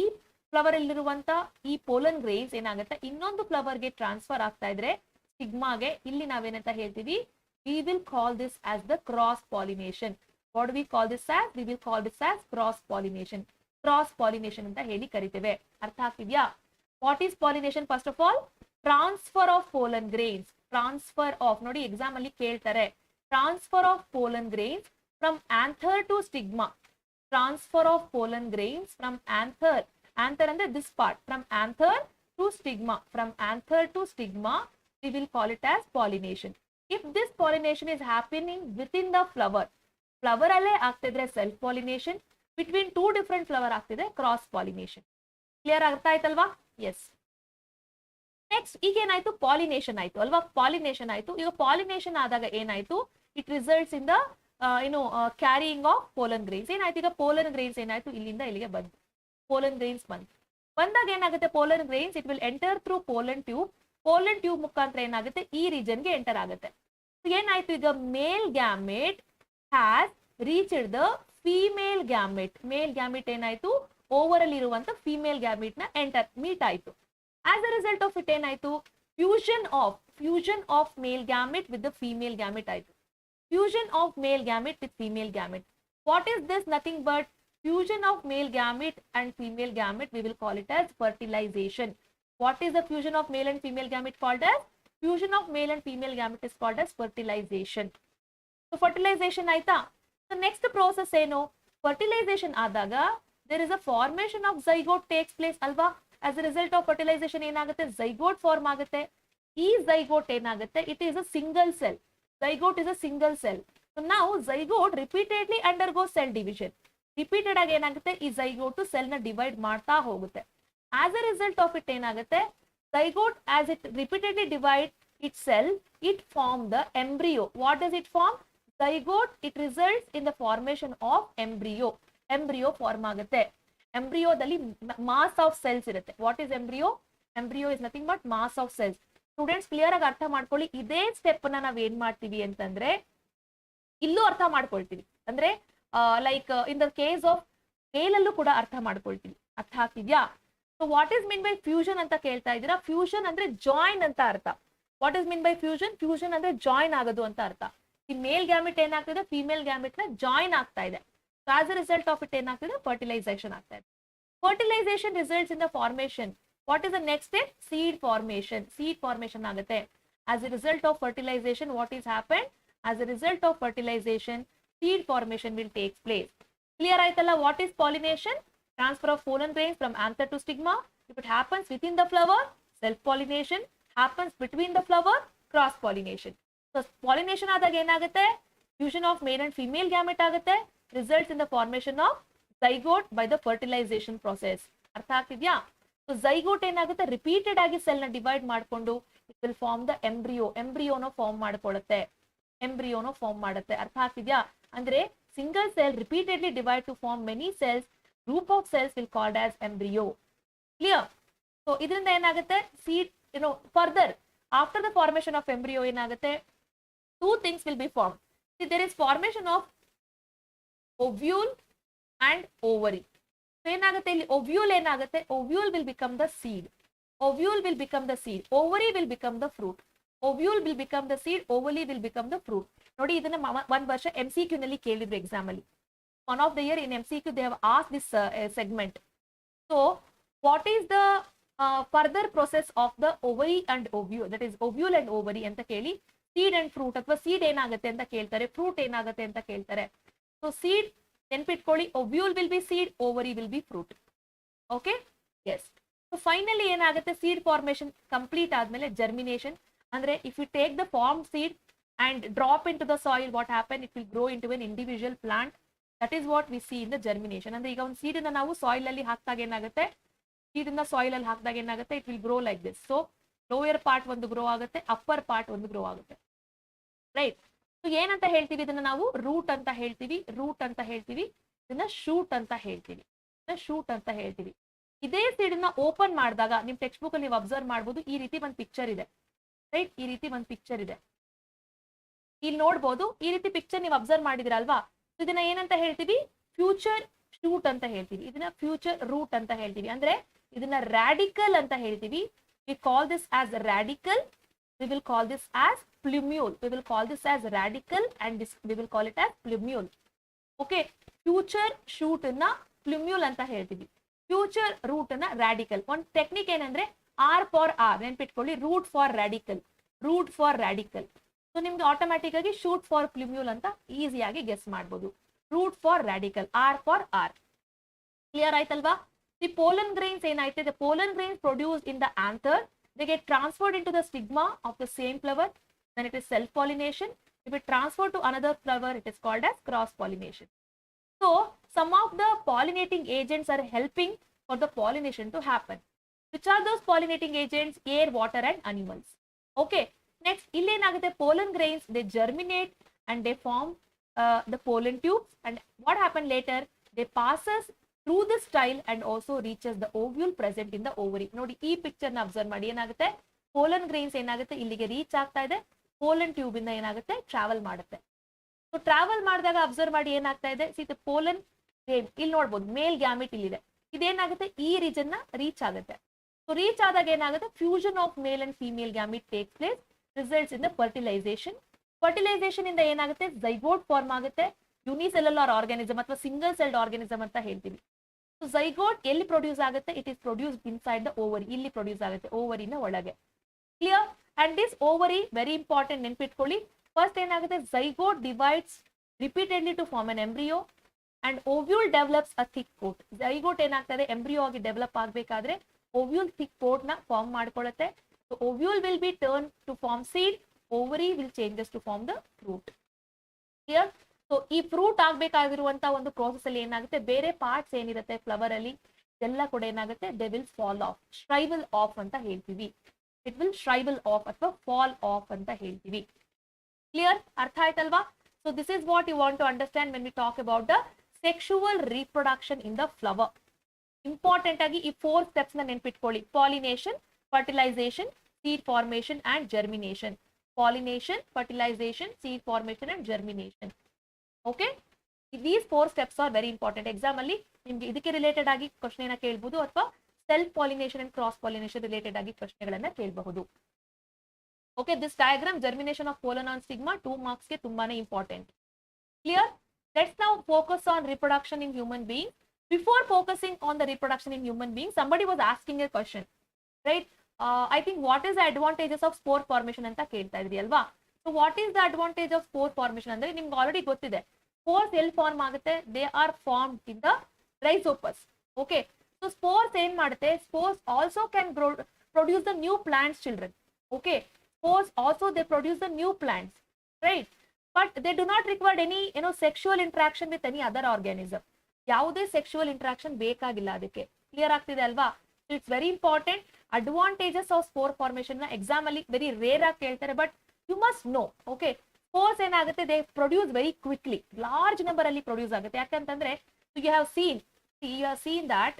ಫ್ಲವರ್ ಇಲ್ಲಿರುವಂತ ಈ ಪೋಲನ್ ಗ್ರೇನ್ಸ್ ಏನಾಗುತ್ತೆ ಇನ್ನೊಂದು ಫ್ಲವರ್ ಗೆ ಟ್ರಾನ್ಸ್ಫರ್ ಆಗ್ತಾ ಇದ್ರೆ ಸ್ಟಿಗ್ಮಾಗೆ, ಇಲ್ಲಿ ನಾವೇನಂತ ಹೇಳ್ತೀವಿ? we will call this as the cross pollination. What do we call this as? We will call this as cross pollination. Cross pollination ಅಂತ ಹೇಳಿ ಕರಿತೇವೆ. ಅರ್ಥ ಆಗ್ತಿದ್ಯಾ? What is pollination? First of all, transfer of pollen grains. Transfer of, ನೋಡಿ exam ಅಲ್ಲಿ ಕೇಳ್ತಾರೆ, transfer of pollen grains from anther to stigma. Transfer of pollen grains from anther. Anther ಅಂದ್ರೆ this part. From anther to stigma. From anther to stigma, we will call it as pollination. If this pollination is happening within the flower, flower ಅಲ್ಲೇ ಆಗ್ತಿದ್ರೆ self pollination, between 2 different flower ಆಗ್ತಿದೆ cross pollination. Clear ಆಗ್ತಾ ಆಯ್ತಲ್ವಾ? S. Next ಈಗ ಏನಾಯ್ತು? Pollination ಆಯ್ತು ಅಲ್ವಾ? Pollination ಆಯ್ತು. ಈಗ ಪಾಲಿನೇಷನ್ ಆದಾಗ ಏನಾಯ್ತು? It results in the carrying of pollen grains. ಏನಾಯ್ತು? ಈಗ ಪೋಲನ್ ಗ್ರೇನ್ಸ್ ಏನಾಯ್ತು? ಇಲ್ಲಿಂದ ಇಲ್ಲಿಗೆ ಬಂತು. ಪೋಲನ್ ಗ್ರೇನ್ಸ್ ಬಂದಾಗ ಏನಾಗುತ್ತೆ? Pollen grains it will enter through pollen tube. Pollen tube ಮುಖಾಂತರ ಏನಾಗುತ್ತೆ? ಈ ರೀಜನ್ಗೆ ಎಂಟರ್ ಆಗುತ್ತೆ. ಏನಾಯ್ತು? ಈಗ male gamete has reached the female gamete. Male gamete ಏನಾಯ್ತು? ಓವರ್ ಅಲ್ಲಿ ಇರುವಂತ ಫಿಮೇಲ್ ಗ್ಯಾಮೆಟ್ ನ ಮೀಟ್ ಆಯ್ತು. As a result of it ಏನಾಯ್ತು? Fusion of male gamete with the female gamete ಆಯ್ತು. Fusion of male gamete with female gamete. What is this? Nothing but fusion of male gamete and female gamete. We will call it as fertilisation. What is the fusion of male and female gamete called as? Fusion of male and female gamete is called as fertilization. So fertilization ಆಯ್ತಾ? So next process ಏನು? Fertilization ಆದಾಗ there is a formation of zygote takes place ಅಲ್ವಾ? As a result of fertilization ಏನಾಗುತ್ತೆ? Zygote form ಆಗುತ್ತೆ. ಈ zygote ಏನಾಗುತ್ತೆ? It is a single cell. Zygote is a single cell. So now zygote repeatedly undergoes cell division. Repeated ಆಗಿ ಏನಾಗುತ್ತೆ? ಈ zygote cell ನ divide ಮಾಡ್ತಾ ಹೋಗುತ್ತೆ. As a result of it ಏನಾಗುತ್ತೆ? Zygote as it repeatedly divide its cell, it form the embryo. What does it form? Zygote, it results in the formation of embryo. Embryo form ಆಗುತ್ತೆ. Embryoದಲ್ಲಿ mass of cells ಇರುತ್ತೆ. What is embryo? Embryo is nothing but mass of cells. Students clear ಆಗಿ ಅರ್ಥ ಮಾಡ್ಕೊಳ್ಳಿ. ಇದೇ step ನ ನಾವ್ ಏನ್ ಮಾಡ್ತೀವಿ ಅಂತಂದ್ರೆ ಇಲ್ಲೂ ಅರ್ಥ ಮಾಡ್ಕೊಳ್ತೀವಿ. ಅಂದ್ರೆ like in the case of ಮೇಲಲ್ಲೂ ಕೂಡ ಅರ್ಥ ಮಾಡ್ಕೊಳ್ತೀವಿ. ಅರ್ಥ ಆಗ್ತಿದ್ಯಾ? So what is mean by fusion ಅಂತ ಕೇಳ್ತಾ ಇದ್ದೀರಾ? ಫ್ಯೂಷನ್ ಅಂದ್ರೆ ಜಾಯಿನ್ ಅಂತ ಅರ್ಥ. What is mean by fusion? Fusion ಅಂದ್ರೆ ಜಾಯಿನ್ ಆಗೋದು ಅಂತ ಅರ್ಥ. ಈ ಮೇಲ್ ಗ್ಯಾಮೆಟ್ ಏನಾಗ್ತಿದೆ? ಫಿಮೇಲ್ ಗ್ಯಾಮೆಟ್ ನ ಜಾಯಿನ್ ಆಗ್ತಾ ಇದೆ. So as a result of it ಏನಾಗ್ತಿದೆ? ಫರ್ಟಿಲೈಸೇಷನ್ ಆಗ್ತಾ ಇದೆ. Fertilisation results in the formation. What is the next step? Seed formation. Seed formation ಆಗುತ್ತೆ. As a result of fertilisation what is happen? As a result of fertilisation seed formation will take place. Clear ಆಯ್ತಲ್ಲ? What is pollination? Transfer of pollen grains from anther to stigma. If it happens within the flower, self pollination. Happens between the flower, cross pollination. So pollination ಆದಾಗ ಏನಾಗುತ್ತೆ? Fusion of male and female gamete ಆಗುತ್ತೆ. Results in the formation of zygote by the fertilization process. ಅರ್ಥ ಆಗ್ತಿದ್ಯಾ? So zygote ಏನಾಗುತ್ತೆ? Repeated ಆಗಿ cell ನ divide ಮಾಡ್ಕೊಂಡು it will form the embryo. ಎಂಬ್ರಿಯೋನ ಫಾರ್ಮ್ ಮಾಡ್ಕೊಳ್ಳುತ್ತೆ. ಎಂಬ್ರಿಯೋನ ಫಾರ್ಮ್ ಮಾಡುತ್ತೆ. ಅರ್ಥ ಆಗ್ತಿದ್ಯಾ? ಅಂದ್ರೆ single cell repeatedly divide to form many cells. Group of cells will called as embryo. Clear? So ಇದರಿಂದ ಏನಾಗುತ್ತೆ? Seed further after the formation of embryo ಏನಾಗುತ್ತೆ? Two things will be form. There is formation of ovule and ovary. ಏನಾಗುತ್ತೆ ಇಲ್ಲಿ? Ovule ಏನಾಗುತ್ತೆ? Ovule will become the seed. Ovule will become the seed. Ovary will become the fruit. Ovule will become the seed, ovary will become the fruit. ನೋಡಿ ಇದನ್ನ ಒಂದು ವರ್ಷ MCQ ನಲ್ಲಿ ಕೇಳಿದ್ರು exam ಅಲ್ಲಿ. One of the year in MCQ they have asked this segment. So what is the further process of the ovary and ovule? That is ovule and ovary ಅಂತ ಕೇಳಿ seed and fruit ಅಥವಾ seed ಏನಾಗುತ್ತೆ ಅಂತ ಕೇಳ್ತಾರೆ, fruit ಏನಾಗುತ್ತೆ ಅಂತ ಕೇಳ್ತಾರೆ. So seed ನೆನ್ಪಿಟ್ಕೊಳ್ಳಿ, ovule will be seed, ovary will be fruit. Okay? Yes. So finally ಏನಾಗುತ್ತೆ? seed formation complete ಆದ್ಮೇಲೆ germination. ಅಂದ್ರೆ if you take the formed seed and drop into the soil, what happen? It will grow into an individual plant. That is what we see in the germination. ಅಂದ್ರೆ ಈಗ ಒಂದು seed ಅನ್ನ ನಾವು soil ಅಲ್ಲಿ ಹಾಕಿದಾಗ ಏನಾಗುತ್ತೆ? Seed ಅನ್ನ soil ಅಲ್ಲಿ ಹಾಕಿದಾಗ ಏನಾಗುತ್ತೆ? It will grow like this. So lower part ಒಂದು ಗ್ರೋ ಆಗುತ್ತೆ, upper part ಒಂದು ಗ್ರೋ ಆಗುತ್ತೆ. ರೈಟ್? ಸೊ ಏನಂತ ಹೇಳ್ತೀವಿ ಇದನ್ನ ನಾವು? ರೂಟ್ ಅಂತ ಹೇಳ್ತೀವಿ. ರೂಟ್ ಅಂತ ಹೇಳ್ತೀವಿ. ಇದನ್ನ ಶೂಟ್ ಅಂತ ಹೇಳ್ತೀವಿ. ಶೂಟ್ ಅಂತ ಹೇಳ್ತೀವಿ. ಇದೇ ಸೀಡ್ ನ ಓಪನ್ ಮಾಡಿದಾಗ ನಿಮ್ ಟೆಕ್ಸ್ಟ್ ಬುಕ್ ಅಲ್ಲಿ ನೀವು ಅಬ್ಸರ್ವ್ ಮಾಡಬಹುದು. ಈ ರೀತಿ ಒಂದು ಪಿಕ್ಚರ್ ಇದೆ. ರೈಟ್? ಈ ರೀತಿ ಒಂದು ಪಿಕ್ಚರ್ ಇದೆ. ಇಲ್ಲಿ ನೋಡ್ಬೋದು. ಈ ರೀತಿ ಪಿಕ್ಚರ್ ನೀವು ಅಬ್ಸರ್ವ್ ಮಾಡಿದಿರಲ್ವಾ? ಇದನ್ನ ಏನಂತ ಹೇಳ್ತೀವಿ? ಫ್ಯೂಚರ್ ಶೂಟ್ ಅಂತ ಹೇಳ್ತೀವಿ. ಇದನ್ನ ಫ್ಯೂಚರ್ ರೂಟ್ ಅಂತ ಹೇಳ್ತೀವಿ. ಅಂದ್ರೆ ಇದನ್ನ ರಾಡಿಕಲ್ ಅಂತ ಹೇಳ್ತೀವಿ. We call this as radical. We will call this as plumule. We will call this as radical and this we will call it as plumule. Okay? Future shoot ನ plumule ಅಂತ ಹೇಳ್ತೀವಿ. Future root ನ radical. ಒಂದು technique ಏನಂದ್ರೆ R for R ನೆನ್ಪಿಟ್ಕೊಳ್ಳಿ. Root for radical. Root for radical. So ನಿಮ್ಗೆ automatic ಆಗಿ shoot for plumule ಅಂತ ಈಸಿಯಾಗಿ ಗೆಸ್ ಮಾಡ್ಬೋದು. Root for radical, R for R. Clear ಆಯ್ತಲ್ವಾ? ದಿ ಪೋಲನ್ ಗ್ರೈನ್ಸ್ ಏನಾಯ್ತು? The pollen grains produce in the anther, they get transferred into the stigma of the same flower. Then it is self pollination. If it transferred to another flower, it is called as cross pollination. So some of the pollinating agents are helping for the pollination to happen. Which are those pollinating agents? Air, water and animals. Okay. Next, illénagutte? Pollen grains, they germinate and they form the pollen tubes. And what happen later? They passes through the style and also reaches the ovule present in the ovary. Nodi ee picture na observe ಮಾಡಿ. ಏನಾಗುತ್ತೆ? pollen grains ಏನಾಗುತ್ತೆ? ಇಲ್ಲಿಗೆ reach ಆಗ್ತಾ ಇದೆ. pollen tube ಇಂದ ಏನಾಗುತ್ತೆ? Travel ಮಾಡುತ್ತೆ. So travel ಮಾಡಿದಾಗ ಅಬ್ಸರ್ವ್ ಮಾಡಿ ಏನಾಗ್ತಾ ಇದೆ? ಸಿ ದ pollen grain ಇಲ್ಲಿ ನೋಡ್ಬೋದು. ಮೇಲ್ ಗ್ಯಾಮೆಟ್ ಇಲ್ಲಿದೆ. ಇದೇನಾಗುತ್ತೆ? ಈ ರೀಜನ್ ನ ರೀಚ್ ಆಗುತ್ತೆ. ಸೊ ರೀಚ್ ಆದಾಗ ಏನಾಗುತ್ತೆ? Fusion of male and female gamete takes place. Results in the fertilisation. Fertilisation ಇಂದ ಏನಾಗುತ್ತೆ? ಝೈಗೋಟ್ ಫಾರ್ಮ್ ಆಗುತ್ತೆ. ಯುನಿಸೆಲ್ಯುಲರ್ ಆರ್ಗಾನಿಸಮ್ ಅಥವಾ ಸಿಂಗಲ್ ಸೆಲ್ಡ್ ಆರ್ಗಾನಿಸಮ್ ಅಂತ ಹೇಳ್ತೀವಿ. zygote ಎಲ್ಲಿ ಪ್ರೊಡ್ಯೂಸ್ ಆಗುತ್ತೆ? It is produced inside the ovary. ಇಲ್ಲಿ ಪ್ರೊಡ್ಯೂಸ್ ಆಗುತ್ತೆ ಓವರಿನ ಒಳಗೆ. Clear? And this ovary very important, ನೆನ್ಪಿಟ್ಕೊಳ್ಳಿ. ಫಸ್ಟ್ ಏನಾಗುತ್ತೆ, zygote divides repeatedly to form an embryo and ovule develops a thick coat. zygote ಏನಾಗ್ತದೆ, ಎಂಬ್ರಿಯೋ ಆಗಿ ಡೆವಲಪ್ ಆಗಬೇಕಾದ್ರೆ ovule thick coat ನ form ಮಾಡ್ಕೊಳ್ಳುತ್ತೆ. So ovule will be turned to form seed, ovary will changes to form the fruit. Clear? So ಈ fruit ಆಗ್ಬೇಕಾಗಿರುವಂತ ಒಂದು process ಅಲ್ಲಿ ಏನಾಗುತ್ತೆ, ಬೇರೆ parts ಏನಿರುತ್ತೆ ಫ್ಲವರ್ ಅಲ್ಲಿ ಎಲ್ಲ ಕೂಡ ಏನಾಗುತ್ತೆ, they will fall off, shrivel off ಅಂತ ಹೇಳ್ತೀವಿ. ಇಟ್ ವಿಲ್ ಶ್ರೈವಲ್ ಆಫ್ ಅಥವಾ ಫಾಲ್ ಆಫ್ ಅಂತ ಹೇಳ್ತೀವಿ. ಕ್ಲಿಯರ್? ಅರ್ಥ ಆಯ್ತಲ್ವಾ? So this is what you want to understand when we talk about the sexual reproduction in the flower. Important ಆಗಿ ಈ 4 steps ನ ನೆನ್ಪಿಟ್ಕೊಳ್ಳಿ. Pollination, fertilization, seed formation and germination. Pollination, fertilization, seed formation and germination. Okay, these 4 steps are very important. Exam ಅಲ್ಲಿ ನಿಮ್ಗೆ ಇದಕ್ಕೆ related ಆಗಿ question ಕೇಳಬಹುದು, ಅಥವಾ self pollination and cross pollination related ಆಗಿ ಪ್ರಶ್ನೆಗಳನ್ನ ಕೇಳಬಹುದು. Okay, this diagram germination of pollen on stigma 2 marks ಗೆ ತುಂಬಾನೇ important. Clear? Let's now focus on reproduction in human being. Before focusing on the reproduction in human beings, somebody was asking a question, right? I think what is the advantages of spore formation anta kelta idri alva. So what is the advantage of spore formation andre nimge already gottide. Spores el form agutte, they are formed in the rhizopus. Okay, so spores en madutte, spores also can produce the new plants, children. Okay, spores also they produce the new plants, right? But they do not require any sexual interaction with any other organism. ಯಾವುದೇ sexual interaction ಬೇಕಾಗಿಲ್ಲ ಅದಕ್ಕೆ. Clear ಆಗ್ತಿದೆ ಅಲ್ವಾ? It's very important. Advantages of spore formation ನ exam ಅಲ್ಲಿ very rare ಆಗಿ ಕೇಳ್ತಾರೆ, but you must know. Okay, spores ಏನಾಗುತ್ತೆ, they produce very quickly, large number ಅಲ್ಲಿ ಪ್ರೊಡ್ಯೂಸ್ ಆಗುತ್ತೆ. ಯಾಕಂತಂದ್ರೆ you have seen that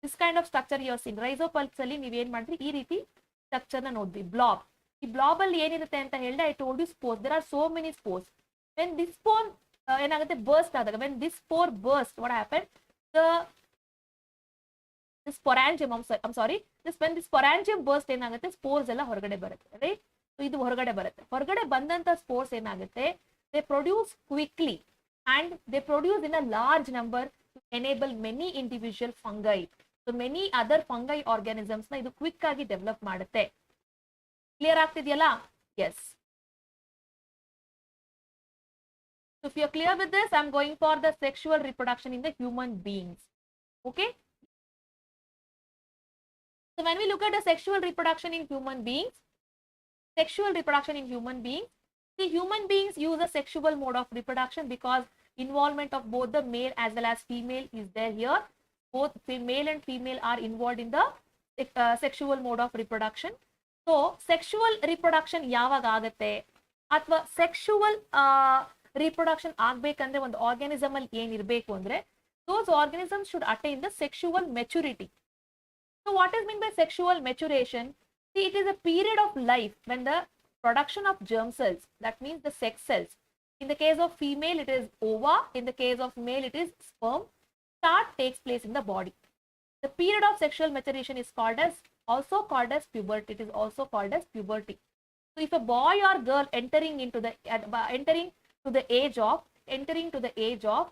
this kind of structure you have seen. Rhizopus ಅಲ್ಲಿ ನೀವ್ ಏನ್ ಮಾಡಿದ್ರಿ, ಈ ರೀತಿ ಸ್ಟ್ರಕ್ಚರ್ ನ ನೋಡಿದ್ವಿ, ಬ್ಲಾಬ್. ಈ ಬ್ಲಾಬ್ ಅಲ್ಲಿ ಏನಿರುತ್ತೆ ಅಂತ ಹೇಳಿದ್ರೆ, I told you spores, there are so many spores. When this spore ಏನಾಗುತ್ತೆ, ಬರ್ಸ್ಟ್ ಆದಾಗ, when this spore burst, what happened, this sporangium, when this sporangium burst ಏನಾಗುತ್ತೆ, ಸ್ಪೋರ್ಸ್ ಎಲ್ಲ ಹೊರಗಡೆ ಬರುತ್ತೆ, ರೈಟ್? ಸೊ ಇದು ಹೊರಗಡೆ ಬರುತ್ತೆ. ಹೊರಗಡೆ ಬಂದಂತ ಸ್ಪೋರ್ಸ್ ಏನಾಗುತ್ತೆ, they produce quickly and they produce in a large number to enable many individual fungi. So many other fungi organisms ನ ಇದು ಕ್ವಿಕ್ ಆಗಿ ಡೆವಲಪ್ ಮಾಡುತ್ತೆ. ಕ್ಲಿಯರ್ ಆಗ್ತಿದೆಯಲ್ಲ? Yes. So if you're clear with this, I'm going for the sexual reproduction in the human beings. Okay. So when we look at the sexual reproduction in human beings, the human beings use a sexual mode of reproduction because involvement of both the male as well as female is there here. Both male and female are involved in the sexual mode of reproduction. So sexual reproduction ಯಾವಾಗ ಆಗುತ್ತೆ, ಅಥವಾ sexual reproduction ಆಗ್ಬೇಕಂದ್ರೆ ಒಂದು organism ಅಲ್ಲಿ ಏನಿರಬೇಕು ಅಂದ್ರೆ, those organisms should attain the sexual maturity. So what is meant by sexual maturation? See, it is a period of life when the production of germ cells, that means the sex cells, in the case of female it is ova, in the case of male it is sperm, takes place in the body. The period of sexual maturation is also called as puberty. It is also called as puberty. So if a boy or girl entering to the age of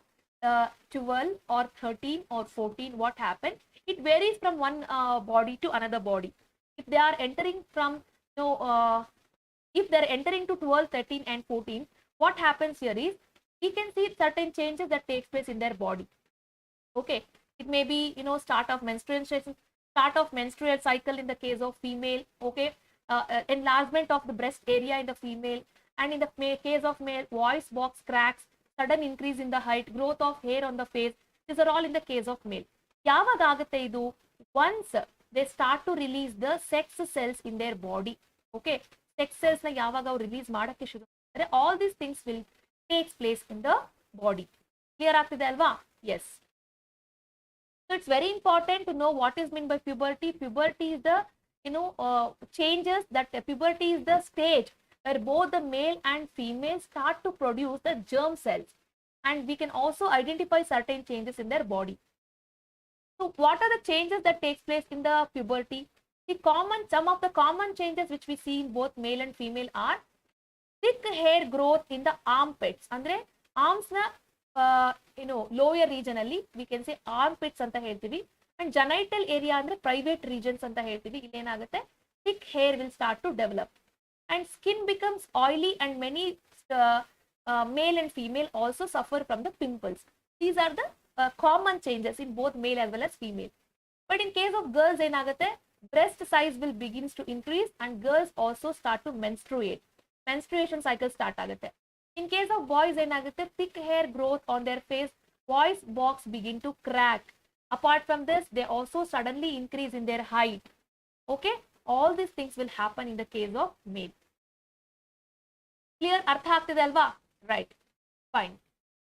12 or 13 or 14, what happened? It varies from one body to another body. If they are entering from, if they are entering to 12, 13 and 14, what happens here is, we can see certain changes that takes place in their body. Okay, it may be, start of menstrual cycle in the case of female. Okay, enlargement of the breast area in the female. And in the case of male, voice box cracks, sudden increase in the height, growth of hair on the face. These are all in the case of male. ಯಾವಾಗ ಆಗುತ್ತೆ ಇದು? Once they start to release the sex cells in their body. Okay, sex cells ನ ಯಾವಾಗ ಅವರು release ಮಾಡಕ್ಕೆ ಶುರು ಮಾಡ್ತಾರೆ, all these things will take place in the body. Clear ಆಗ್ತಿದೆ ಅಲ್ವಾ? Yes. So it's very important to know what is meant by puberty. Puberty is the changes that puberty is the stage where both the male and female start to produce the germ cells, and we can also identify certain changes in their body. So what are the changes that takes place in the puberty? Some of the common changes which we see in both male and female are thick hair growth in the armpits. Andre arms na lower region ಅಲ್ಲಿ we can say armpits ಅಂತ ಹೇಳ್ತೀವಿ. And genital area ಅಂದ್ರೆ private regions ಅಂತ ಹೇಳ್ತೀವಿ. ಇಲ್ಲೇನಾಗುತ್ತೆ, thick hair will start to develop and skin becomes oily and many male and female also suffer from the pimples. These are the common changes in both male as well as female. But in case of girls ಏನಾಗುತ್ತೆ, breast size will begins to increase and girls also start to menstruate. Menstruation cycle start ಆಗುತ್ತೆ. In case of boys ಏನಾಗುತ್ತೆ, thick hair growth on their face, voice box begin to crack. Apart from this, they also suddenly increase in their height. Okay, all these things will happen in the case of male. Clear? ಅರ್ಥ ಆಗ್ತಿದೆ ಅಲ್ವಾ? Right, fine.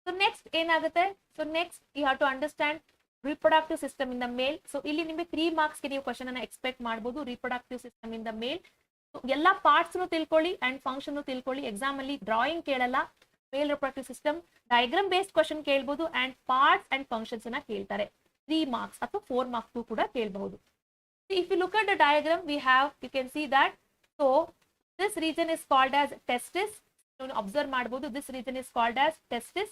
So next ಏನಾಗುತ್ತೆ, so next you have to understand reproductive system in the male. So ಇಲ್ಲಿ ನಿಮಗೆ 3 marks ಗೆ ನೀವು question ಅನ್ನ expect ಮಾಡಬಹುದು. reproductive system in the male, ಎಲ್ಲ ಪಾರ್ಟ್ಸ್ ತಿಳ್ಕೊಳ್ಳಿ ಅಂಡ್ ಫಂಕ್ಷನ್ ತಿಳ್ಕೊಳ್ಳಿ. ಎಕ್ಸಾಮ್ ಅಲ್ಲಿ ಡ್ರಾಯಿಂಗ್ ಕೇಳಲ್ಲ, male reproductive system diagram based question ಕೇಳಬಹುದು ಅಂಡ್ ಪಾರ್ಟ್ಸ್ ಅಂಡ್ ಫಂಕ್ಷನ್ಸ್ ಅನ್ನ ಕೇಳ್ತಾರೆ. 3 marks ಅಥವಾ 4 marks ಕೂಡ ಕೇಳಬಹುದು. If you look at the diagram, you can see that, so this region is called as testis. Observe ಮಾಡಬಹುದು, this region is called as testis.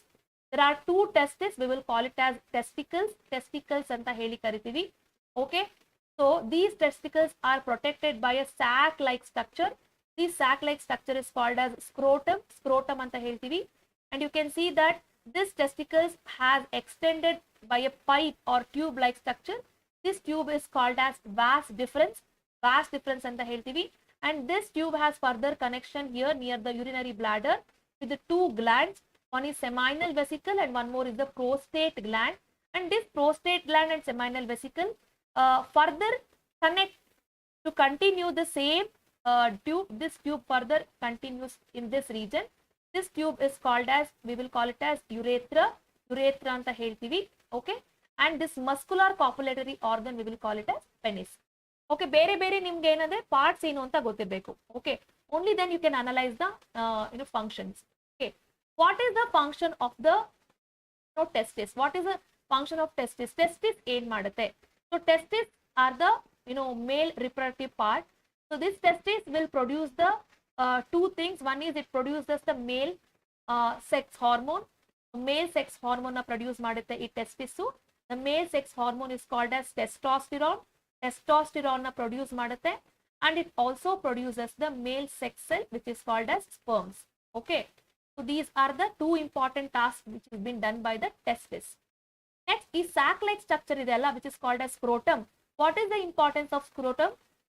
There are 2 testes, we will call it as testicles ಅಂತ ಹೇಳಿ ಕರಿತೀವಿ. Okay, so these testicles are protected by a sac like structure. This sac like structure is called as scrotum ಅಂತ ಹೇಳ್ತೀವಿ. And you can see that this testicles has extended by a pipe or tube like structure. This tube is called as vas deferens ಅಂತ ಹೇಳ್ತೀವಿ. And this tube has further connection here near the urinary bladder with the 2 glands. One is seminal vesicle and one more is the prostate gland. And this prostate gland and seminal vesicle further connect to continue the same tube. This tube further continues in this region. This tube is called as, we will call it as urethra ಅಂತ ಹೇಳ್ತೀವಿ. Okay, and this muscular copulatory organ we will call it as penis. Okay, ಬೇರೆ ಬೇರೆ ನಿಮ್ಗೆ ಏನಂದ್ರೆ parts ಏನು ಅಂತ ಗೊತ್ತಿರಬೇಕು. Okay, only then you can analyze the functions. Okay, what is the function of the testis? What is the function of testis? Testis ಏನ್ ಮಾಡುತ್ತೆ? So testis are the male reproductive part. So this testis will produce the 2 things. One is it produces the male sex hormone. Male sex hormone na produce ಮಾಡುತ್ತೆ ಈ testis. The male sex hormone is called as testosterone. Testosterone na produce ಮಾಡುತ್ತೆ, and it also produces the male sex cell which is called as sperms. Okay, so these are the 2 important tasks which have been done by the testis. Next is sac like structure ಇದೆಲ್ಲ which is called as scrotum. What is the importance of scrotum?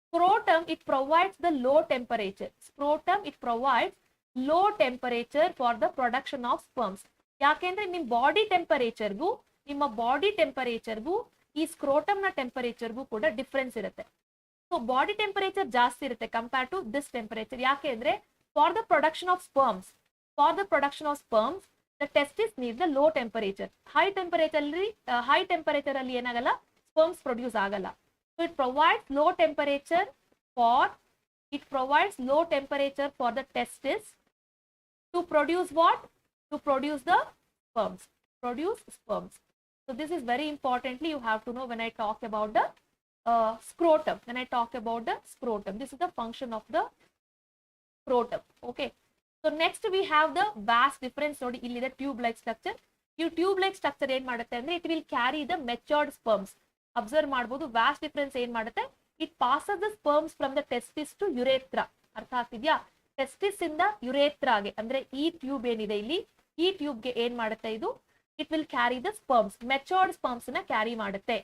Scrotum, it provides the low temperature. Scrotum, it provides low temperature for the production of sperms. ಯಾಕೆಂದ್ರೆ ನಿಮ್ಮ body ಟೆಂಪರೇಚರ್ಗೂ ಈ ಸ್ಕ್ರೋಟಮ್ ನ ಟೆಂಪರೇಚರ್ಗೂ ಕೂಡ difference ಇರುತ್ತೆ. So body temperature ಜಾಸ್ತಿ ಇರುತ್ತೆ compare to this temperature. ಯಾಕೆ ಅಂದ್ರೆ for the production of sperms the testis need the low temperature. High temperature ಅಲ್ಲಿ ಏನಾಗಲ್ಲ, ಸ್ಪರ್ಮ್ಸ್ ಪ್ರೊಡ್ಯೂಸ್ ಆಗಲ್ಲ. So it provides low temperature for the testis to produce what? To produce the sperms. So this is very importantly you have to know when I talk about the scrotum. This is the function of the scrotum. Okay, so next we have the vas deferens. ನೋಡಿ ಇಲ್ಲಿದೆ tube like structure. ಈ tube like structure ಏನ್ ಮಾಡುತ್ತೆ ಅಂದ್ರೆ it will carry the matured sperms. Observe ಮಾಡಬಹುದು, vas deferens ಏನ್ ಮಾಡುತ್ತೆ, it passes the sperms from the testis to urethra. ಅರ್ಥ ಆಗ್ತಿದ್ಯಾ? ಟೆಸ್ಟಿಸ್ ಇಂದ ಯುರೇತ್ರಾಗೆ ಅಂದ್ರೆ ಈ ಟ್ಯೂಬ್ ಏನಿದೆ ಇಲ್ಲಿ, ಈ ಟ್ಯೂಬ್ಗೆ ಏನ್ ಮಾಡುತ್ತೆ ಇದು, it will carry the sperms, matured sperms ನ ಕ್ಯಾರಿ ಮಾಡುತ್ತೆ.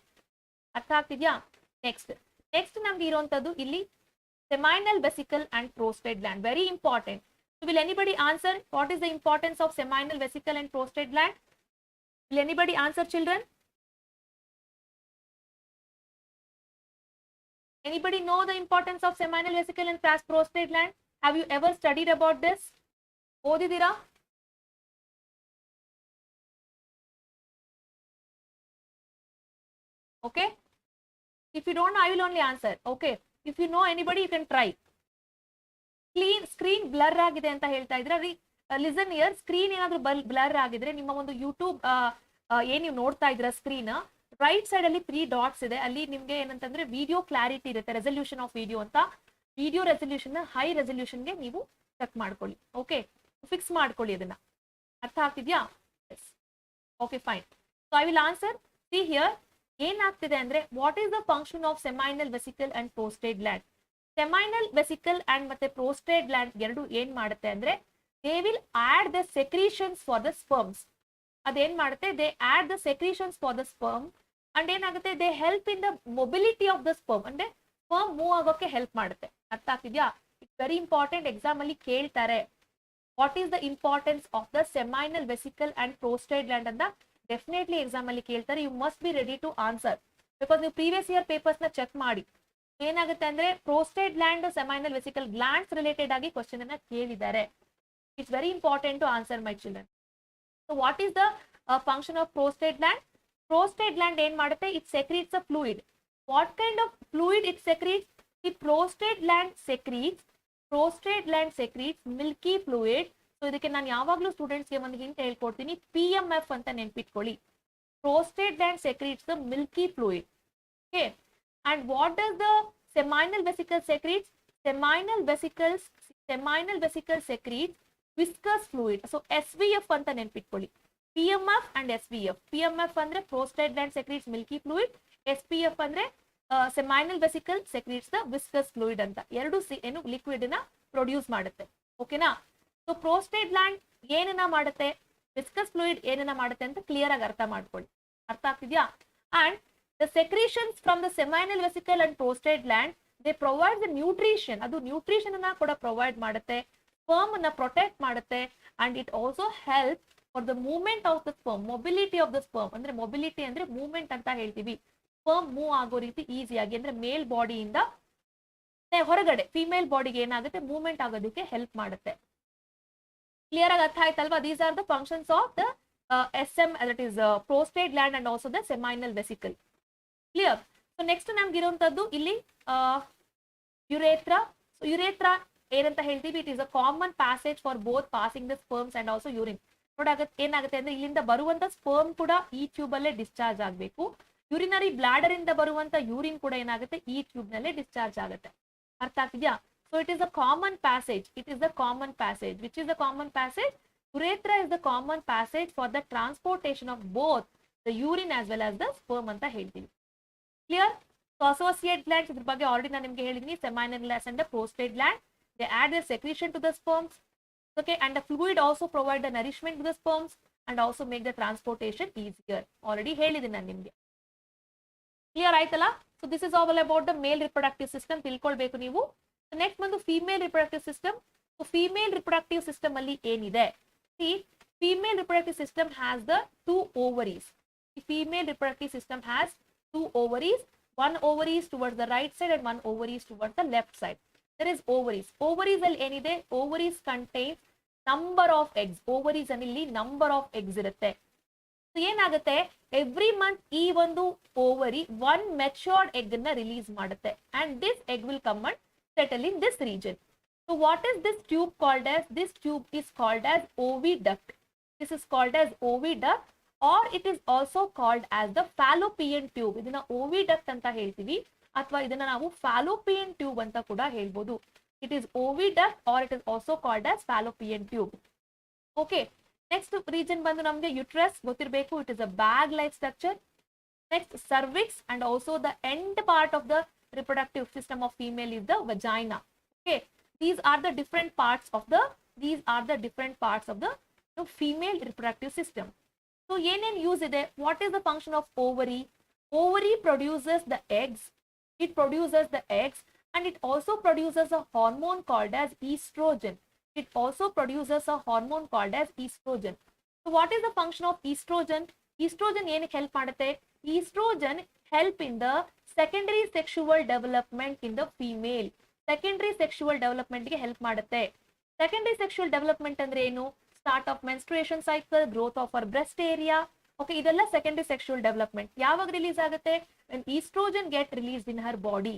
ಅರ್ಥ ಆಗ್ತಿದ್ಯಾ? ನೆಕ್ಸ್ಟ್ ನಮ್ಗೆ ಇರುವಂತದ್ದು ಇಲ್ಲಿ seminal vesicle and prostate gland. Very important. So will anybody answer what is the importance of seminal vesicle and prostate gland? Will anybody answer, children? Anybody know the importance of seminal vesicle and prostate gland? Have you ever studied about this? ಓದಿದ್ದೀರಾ? Okay, if you don't know I will only answer. Okay, if you know anybody you can try. Screen blur ಆಗಿದೆ ಅಂತ ಹೇಳ್ತಾ ಇದ್ರೆ listen year. Screen ಏನಾದ್ರು blur ಆಗಿದ್ರೆ ನಿಮ್ಮ ಒಂದು YouTube ಏನ್ ನೀವು ನೋಡ್ತಾ ಇದ್ರ ಸ್ಕ್ರೀನ್ ರೈಟ್ ಸೈಡ್ ಅಲ್ಲಿ 3 ಡಾಟ್ಸ್ ಇದೆ. ಅಲ್ಲಿ ನಿಮ್ಗೆ ಏನಂತಂದ್ರೆ ವಿಡಿಯೋ ಕ್ಲಾರಿಟಿ ಇರುತ್ತೆ, ರೆಸಲ್ಯೂಷನ್ ಆಫ್ ವಿಡಿಯೋ ಅಂತ. ವಿಡಿಯೋ ರೆಸಲ್ಯೂಷನ್ ಹೈ ರೆಸಲ್ಯೂಷನ್ಗೆ ನೀವು ಚೆಕ್ ಮಾಡ್ಕೊಳ್ಳಿ. ಓಕೆ, ಫಿಕ್ಸ್ ಮಾಡ್ಕೊಳ್ಳಿ ಅದನ್ನ. ಅರ್ಥ ಆಗ್ತಿದ್ಯಾ? Okay, fine. So I will answer. See here, ಏನಾಗ್ತಿದೆ ಅಂದ್ರೆ what is the function of seminal vesicle and prostate gland. Seminal vesicle and ಮತ್ತೆ ಪ್ರೋಸ್ಟೇಟ್ ಗ್ಲ್ಯಾಂಡ್ ಎರಡು ಏನ್ ಮಾಡುತ್ತೆ ಅಂದ್ರೆ they will add the secretions for the sperms. ಅದೇನ್ ಮಾಡುತ್ತೆ, they add the secretions for the sperm and ಏನಾಗುತ್ತೆ, they help in the mobility of the sperm, ಅಂದ್ರೆ sperm move ಆಗೋಕೆ ಹೆಲ್ಪ್ ಮಾಡುತ್ತೆ. ಅರ್ಥ ಆಗ್ತಿದ್ಯಾ? ಇಟ್ಸ್ ವೆರಿ ಇಂಪಾರ್ಟೆಂಟ್, ಎಕ್ಸಾಮ್ ಅಲ್ಲಿ ಕೇಳ್ತಾರೆ. What is the importance of the seminal vesicle and prostate gland ಅಂತ definitely exam ಅಲ್ಲಿ ಕೇಳ್ತಾರೆ. You must be ready to answer, because ನೀವು ಪ್ರೀವಿಯಸ್ ಇಯರ್ ಪೇಪರ್ಸ್ ನ ಚೆಕ್ ಮಾಡಿ. ಏನಾಗುತ್ತೆ ಅಂದ್ರೆ prostate gland seminal vesicle glands related ಆಗಿ ಕ್ವಶನ್ ಅನ್ನ ಕೇಳಿದ್ದಾರೆ. It's very important to answer my children. So what is the function of prostate gland? Prostate gland ಏನ್ ಮಾಡುತ್ತೆ, it secretes a fluid. What kind of fluid it secretes? The prostate gland secretes milky fluid. So ಇದಕ್ಕೆ ನಾನು ಯಾವಾಗಲೂ ಸ್ಟೂಡೆಂಟ್ಸ್ಗೆ ಒಂದು hint ಹೇಳ್ಕೊಡ್ತೀನಿ, PMF ಅಂತ ನೆನ್ಪಿಟ್ಕೊಳ್ಳಿ. Prostate gland secretes the milky fluid. Okay, and what does the seminal vesicle secretes? Seminal vesicle secretes viscous fluid. So SVF ಅಂತ ನೆನ್ಪಿಟ್ಕೊಳ್ಳಿ. PMF and SVF. PMF ಅಂದ್ರೆ prostate gland secretes milky fluid, SPF ಅಂದ್ರೆ seminal vesicle secretes the viscous fluid ಅಂತ. ಎರಡು ಏನು liquid ನ produce ಮಾಡುತ್ತೆ. ಓಕೆನಾ? ಸೊ ಪ್ರೋಸ್ಟೇಟ್ ಗ್ಲ್ಯಾಂಡ್ ಏನನ್ನ ಮಾಡುತ್ತೆ, ವಿಸ್ಕಸ್ ಫ್ಲೂಯಿಡ್ ಏನನ್ನ ಮಾಡುತ್ತೆ ಅಂತ ಕ್ಲಿಯರ್ ಆಗಿ ಅರ್ಥ ಮಾಡ್ಕೊಳ್ಳಿ. ಅರ್ಥ ಆಗ್ತಿದ್ಯಾ? And the secretions from the seminal vesicle and prostate gland they provide the nutrition. ಅದು ನ್ಯೂಟ್ರಿಷನ್ ಅನ್ನ ಕೂಡ ಪ್ರೊವೈಡ್ ಮಾಡುತ್ತೆ, ಸ್ಪರ್ಮ್ ಅನ್ನ ಪ್ರೊಟೆಕ್ಟ್ ಮಾಡುತ್ತೆ, and it also help for the movement of the sperm, mobility of the sperm. ಅಂದ್ರೆ mobility ಅಂದ್ರೆ movement ಅಂತ ಹೇಳ್ತೀವಿ. ಸ್ಪರ್ಮ್ ಮೂವ್ ಆಗೋ ರೀತಿ ಈಸಿಯಾಗಿ, ಅಂದ್ರೆ ಮೇಲ್ ಬಾಡಿಯಿಂದ ಹೊರಗಡೆ ಫಿಮೇಲ್ ಬಾಡಿಗೆ ಏನಾಗುತ್ತೆ, ಮೂವ್ಮೆಂಟ್ ಆಗೋದಕ್ಕೆ ಹೆಲ್ಪ್ ಮಾಡುತ್ತೆ. ಕ್ಲಿಯರ್ ಆಗಿ ಅರ್ಥ ಆಯ್ತಲ್ವಾ? These are the functions of the SM, that is prostate gland and also the seminal vesicle. Clear? So next ನಮ್ಗೆ ಇರುವಂತದ್ದು ಇಲ್ಲಿ ಯುರೇತ್ರಾ. ಸೊ ಯುರೇತ್ರಾ ಏನಂತ ಹೇಳ್ತೀವಿ, it is a common passage for both passing the sperms and also urine. ನೋಡಾಗತ್ತೆ ಏನಾಗುತ್ತೆ ಅಂದ್ರೆ ಇಲ್ಲಿಂದ ಬರುವಂತ ಸ್ಪರ್ಮ್ ಕೂಡ ಈ ಟ್ಯೂಬ್ ಅಲ್ಲೇ ಡಿಸ್ಚಾರ್ಜ್ ಆಗಬೇಕು. ಯುರಿನರಿ ಬ್ಲಾಡರ್ ಇಂದ ಬರುವಂತ ಯೂರಿನ್ ಕೂಡ ಏನಾಗುತ್ತೆ, ಈ ಟ್ಯೂಬ್ ನಲ್ಲೇ ಡಿಸ್ಚಾರ್ಜ್ ಆಗುತ್ತೆ. ಅರ್ಥ ಆಗ್ತಿದ್ಯಾ? So it is a common passage. Which is the common passage? Urethra is the common passage for the transportation of both the urine as well as the sperm ಅಂತ ಹೇಳ್ತೀವಿ. Clear? So associate glands ಇದ್ರ ಬಗ್ಗೆ already ನಾನು ನಿಮಗೆ ಹೇಳಿದೀನಿ. Seminal glands and the prostate gland, they add their secretion to the sperms. Okay, and the fluid also provide the nourishment to the sperms and also make the transportation easier. Already ಹೇಳಿದೀನಿ ನಾನು ನಿಮಗೆ. Clear ಆಯ್ತಲ್ಲ? So this is all about the male reproductive system. ತಿಳ್ಕೊಳ್ಬೇಕು ನೀವು. Next ಬಂದು female reproductive system. So female reproductive system ಅಲ್ಲಿ ಏನಿದೆ, C female reproductive system has the 2 ovaries. The female reproductive system has 2 ovaries. One ovary is towards the right side and one ovary is towards the left side. There is ovaries. Ovaries ಅಲ್ಲಿ ಏನಿದೆ, ovaries contain number of eggs. Ovaries ಅಲ್ಲಿ number of eggs ಇರುತ್ತೆ. So ಏನಾಗುತ್ತೆ, every month ಈ ಒಂದು ovary 1 matured egg ಅನ್ನ release ಮಾಡುತ್ತೆ. And this egg will come and settle in this region. So what is this tube called as? This tube is called as oviduct. This is called as oviduct, or it is also called as the fallopian tube. ಇದನ್ನ oviduct ಅಂತ ಹೇಳ್ತೀವಿ, ಅಥವಾ ಇದನ್ನ ನಾವು fallopian tube ಅಂತ ಕೂಡ ಹೇಳ್ಬೋದು. It is oviduct or it is also called as fallopian tube. Okay, next region ಬಂದು ನಮಗೆ uterus ಗೊತ್ತಿರಬೇಕು. It is a bag like structure. Next cervix, and also the end part of the reproductive system of female is the vagina. Okay, these are the different parts of the female reproductive system. So ಏನೇನ್ use ಇದೆ? What is the function of ovary? Ovary produces the eggs. It produces the eggs and it also produces a hormone called as estrogen. So what is the function of estrogen? Estrogen ಏನಕ್ಕೆ help ಮಾಡುತ್ತೆ? Estrogen help in the secondary sexual development in the female. Secondary sexual development ಗೆ help ಮಾಡುತ್ತೆ. Secondary sexual development ಅಂದ್ರೆ ಏನು? Start of menstruation cycle, growth of her breast area. Okay, ಇದೆಲ್ಲ secondary sexual development. ಯಾವಾಗ release ಆಗುತ್ತೆ? When estrogen get released in her body.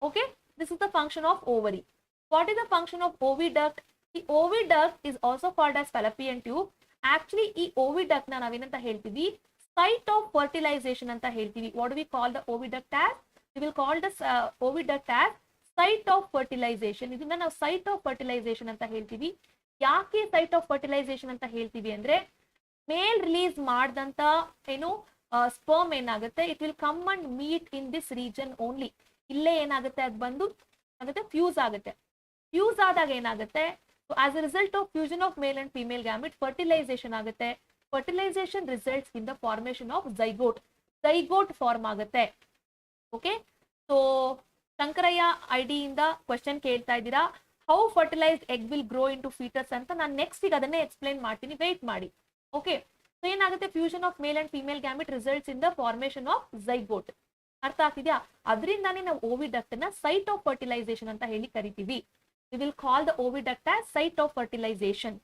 Okay, this is the function of ovary. What is the function of oviduct? The oviduct is also called as fallopian tube. Actually ಈ oviduct ನ ನಾವೇನಂತ ಹೇಳ್ತೀವಿ? Site of fertilization ಅಂತ ಹೇಳ್ತೀವಿ. What do we call the oviduct as? We will call this oviduct as site of fertilization. ಇದನ್ನ ನಾವು site of fertilization ಅಂತ ಹೇಳ್ತೀವಿ. ಯಾಕೆ site of fertilization ಅಂತ ಹೇಳ್ತೀವಿ ಅಂದ್ರೆ ಮೇಲ್ ರಿಲೀಸ್ ಮಾಡಿದಂತ ಏನು ಸ್ಪರ್ಮ್ ಏನಾಗುತ್ತೆ, it will come and meet in this region only. ಇಲ್ಲೇ ಏನಾಗುತ್ತೆ, ಅದು ಬಂದು ಆಗುತ್ತೆ ಫ್ಯೂಸ್ ಆಗುತ್ತೆ. ಫ್ಯೂಸ್ ಆದಾಗ ಏನಾಗುತ್ತೆ, as a result of fusion of male and female gamete fertilization ಆಗುತ್ತೆ. Fertilization results in the formation of zygote. Zygote form ಆಗುತ್ತೆ. ಓಕೆ, ಸೊ ಶಂಕರಯ್ಯ ಐಡಿ ಇಂದ ಕ್ವಶನ್ ಕೇಳ್ತಾ ಇದ್ದೀರಾ, how fertilized egg will grow into fetus ಅಂತ. ನಾನು next ಈಗ ಅದನ್ನೇ explain ಮಾಡ್ತೀನಿ, ವೇಟ್ ಮಾಡಿ. ಓಕೆ, ಸೊ ಏನಾಗುತ್ತೆ, fusion of male and female gamete results in the formation of zygote. ಅರ್ಥ ಆಗ್ತಿದ್ಯಾ? ಅದರಿಂದಾನೇ ನಾವು ಓವಿಡಕ್ಟ್ ನ ಸೈಟ್ ಆಫ್ ಫರ್ಟಿಲೈಸೇಷನ್ ಅಂತ ಹೇಳಿ ಕರಿತೀವಿ. We will call the oviduct as site of fertilization.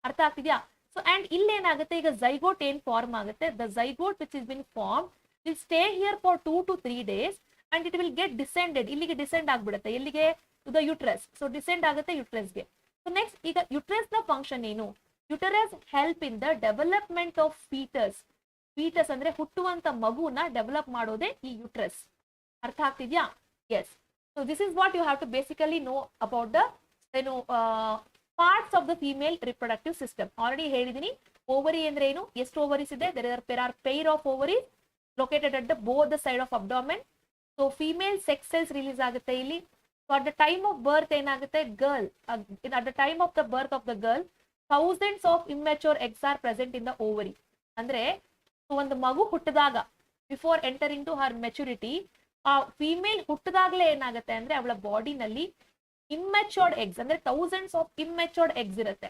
ಅರ್ಥ ಆಗ್ತಿದ್ಯಾ? ಸೊ ಅಂಡ್ ಇಲ್ಲೇನಾಗುತ್ತೆ, ಈಗ ಝೈಗೋಟ್ ಏನ್ ಫಾರ್ಮ್ ಆಗುತ್ತೆ, the zygote which is been form will stay here for 2 to 3 days and it will get descended. ಇಲ್ಲಿಗೆ descend ಆಗ್ಬಿಡುತ್ತೆ, ಎಲ್ಲಿಗೆ, to the uterus. So descend ಆಗುತ್ತೆ ಯುಟ್ರಸ್ಗೆ. ಸೊ ನೆಕ್ಸ್ಟ್ ಈಗ ಯುಟ್ರಸ್ ನ ಫಂಕ್ಷನ್ ಏನು, uterus help in the development of foetus. Foetus ಅಂದ್ರೆ ಹುಟ್ಟುವಂತ ಮಗುನ ಡೆವಲಪ್ ಮಾಡೋದೇ ಈ ಯುಟ್ರಸ್. ಅರ್ಥ ಆಗ್ತಿದ್ಯಾ? Yes. So this is what you have to basically know about the ಏನು parts of the female reproductive system. Already ಹೇಳಿದೀನಿ, ಓವರಿ ಅಂದ್ರೆ ಏನು, ಎಷ್ಟು ಓವರೀಸ್ ಇದೆ, there are pair of ovaries located at the both the side of abdomen. So female sex cells release ಆಗುತ್ತೆ ಇಲ್ಲಿ. So at the time of birth ಏನಾಗುತ್ತೆ, girl at the time of the birth of the girl thousands of immature eggs are present in the ovary. ಅಂದ್ರೆ ಒಂದು ಮಗು ಹುಟ್ಟಿದಾಗ before entering to her maturity, ಆ female ಹುಟ್ಟಿದಾಗ್ಲೇ ಏನಾಗುತ್ತೆ ಅಂದ್ರೆ ಅವಳ ಬಾಡಿನಲ್ಲಿ ಇಮ್ಮೆಚೋರ್ಡ್ ಎಗ್ಸ್ ಅಂದ್ರೆ ಥೌಸಂಡ್ಸ್ ಆಫ್ ಇಮ್ಮೆಚೋರ್ಡ್ ಎಗ್ಸ್ ಇರುತ್ತೆ.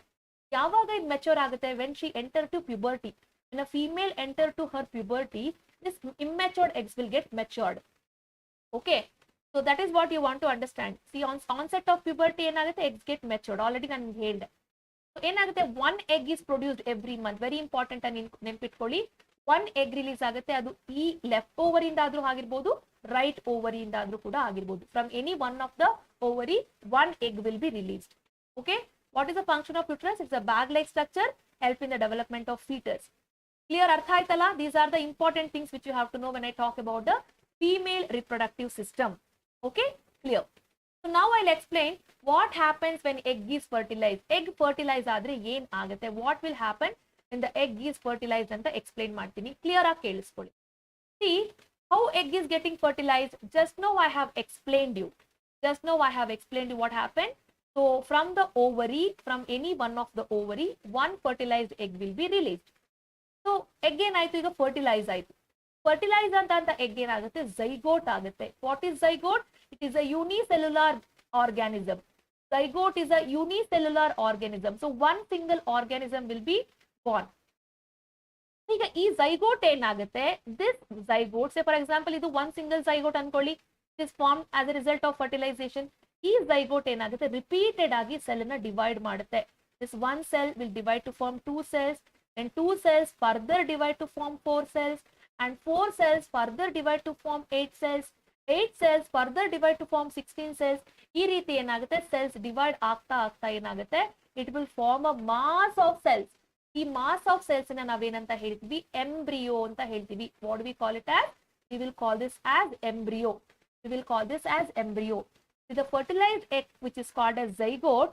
ಯಾವಾಗ ಇದು ಮೆಚೂರ್ ಆಗುತ್ತೆ, when she enter to puberty. when a female enter to her puberty, this immature eggs will get matured. Okay, so that is what you want to understand. See, on onset of puberty ಏನಾಗುತ್ತೆ, eggs get matured. Already ನಾನು ಹೇಳಿದೆ. So ಏನಾಗುತ್ತೆ, one egg is produced every month. Very important ಅಂತ ನೆನಪಿಟ್ಕೊಳ್ಳಿ. one egg release ಆಗುತ್ತೆ, ಅದು ಈ left ovary ಇಂದ ಆದ್ರೂ ಆಗಿರ್ಬೋದು, ರೈಟ್ ಓವರಿ ಇಂದ ಆದ್ರೂ ಕೂಡ ಆಗಿರ್ಬೋದು. From any one of the ovary, one egg will be released. Okay, what is the function of uterus? It's a bag like structure, help in the development of fetus. Clear? Artha aitala? These are the important things which you have to know when I talk about the female reproductive system. Okay, clear? So now I'll explain what happens when egg is fertilized. Egg fertilized ಆದ್ರೆ ಏನ್ ಆಗುತ್ತೆ, what will happen when the egg is fertilized ಅಂತ explain ಮಾಡ್ತೀನಿ. Clear ಆಗಿ ಕೇಳಿಸ್ಕೊಳ್ಳಿ. See how egg is getting fertilized. Just now I have explained you. What happened. So from the ovary, from any one of the ovary, one fertilized egg will be released. So egg ಏನಾಯ್ತು, ಈಗ fertilise ಆಯ್ತು. Fertilise ಅಂತ egg ಏನಾಗುತ್ತೆ, zygote ಆಗುತ್ತೆ. What is zygote? It is a unicellular organism. Zygote is a unicellular organism. So one single organism will be born. ಈಗ ಈ zygote ಏನಾಗುತ್ತೆ, this zygote, say for example ಇದು ಒನ್ ಸಿಂಗಲ್ ಝೈಗೋಟ್ ಅನ್ಕೊಳ್ಳಿ, is form as a result of fertilisation. ಈ zygote ಏನಾಗುತ್ತೆ, repeated ಆಗಿ cell ಅನ್ನ divide ಮಾಡುತ್ತೆ. This one cell will divide to form 2 cells, and 2 cells further divide to form 4 cells, and 4 cells further divide to form 8 cells, 8 cells further divide to form 16 cells. ಈ ರೀತಿ ಏನಾಗುತ್ತೆ, cells divide ಆಗ್ತಾ ಏನಾಗುತ್ತೆ, it will form a mass of cells. ಈ mass of cells ನ ನಾವೇನಂತ ಹೇಳ್ತೀವಿ, embryo ಅಂತ ಹೇಳ್ತೀವಿ. What we call it as, we will call this as embryo. The fertilized egg, which is called as zygote,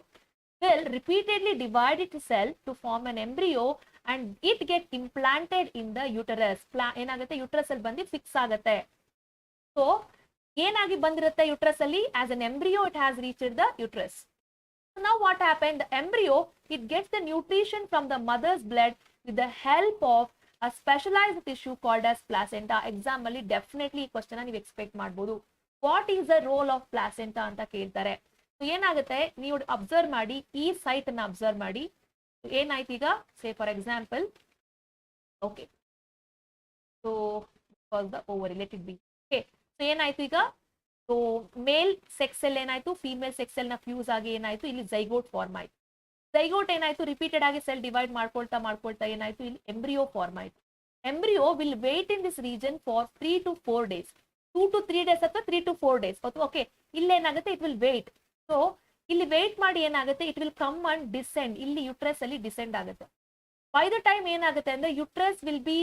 will repeatedly divide its cell to form an embryo and it get implanted in the uterus. ಏನಾಗುತ್ತೆ, uterus ಅಲ್ಲಿ ಬಂದು fix ಆಗುತ್ತೆ. So ಏನಾಗಿ ಬಂದಿರುತ್ತೆ uterus ಅಲ್ಲಿ, as an embryo it has reached the uterus. So now what happened, the embryo, it gets the nutrition from the mother's blood with the help of a specialized tissue called as placenta. Exam ಅಲ್ಲಿ definitely ಈ question ನೀವು expect ಮಾಡಬಹುದು. What is the role of placenta ಅಂತ ಕೇಳ್ತಾರೆ. So ಏನಾಗುತ್ತೆ, ನೀವು observe ಮಾಡಿ, ಈ ಸೈಟ್ ಅನ್ನ ಅಬ್ಸರ್ವ್ ಮಾಡಿ. ಏನಾಯ್ತು ಈಗ, say for example, okay, so the ovary, let it be. Okay, so ಏನಾಯ್ತು ಈಗ, ಸೊ ಮೇಲ್ ಸೆಕ್ಸ್ ಸೆಲ್ ಏನಾಯ್ತು, ಫೀಮೇಲ್ ಸೆಕ್ಸ್ ಸೆಲ್ ನ ಫ್ಯೂಸ್ ಆಗಿ ಏನಾಯ್ತು, ಇಲ್ಲಿ ಝೈಗೋಟ್ ಫಾರ್ಮ್ ಆಯ್ತು. ಝೈಗೋಟ್ ಏನಾಯ್ತು, ರಿಪೀಟೆಡ್ ಆಗಿ ಸೆಲ್ ಡಿವೈಡ್ ಮಾಡ್ಕೊಳ್ತಾ ಏನಾಯ್ತು, ಇಲ್ಲಿ ಎಂಬ್ರಿಯೋ ಫಾರ್ಮ್ ಆಯ್ತು. Embryo will wait in this region for 3 to 4 days. 2 to 3 days ಅಥವಾ 3 to 4 days. ಓಕೆ, ಇಲ್ಲೇನಾಗುತ್ತೆ, ಇಟ್ ವಿಲ್ ವೇಟ್. ಸೊ ಇಲ್ಲಿ ವೇಟ್ ಮಾಡಿ ಏನಾಗುತ್ತೆ, it will come and descend, ಇಲ್ಲಿ ಯುಟ್ರಸ್ ಅಲ್ಲಿ ಡಿಸೆಂಡ್ ಆಗುತ್ತೆ. ಬೈ ದ ಟೈಮ್ ಏನಾಗುತ್ತೆ ಅಂದ್ರೆ, uterus will be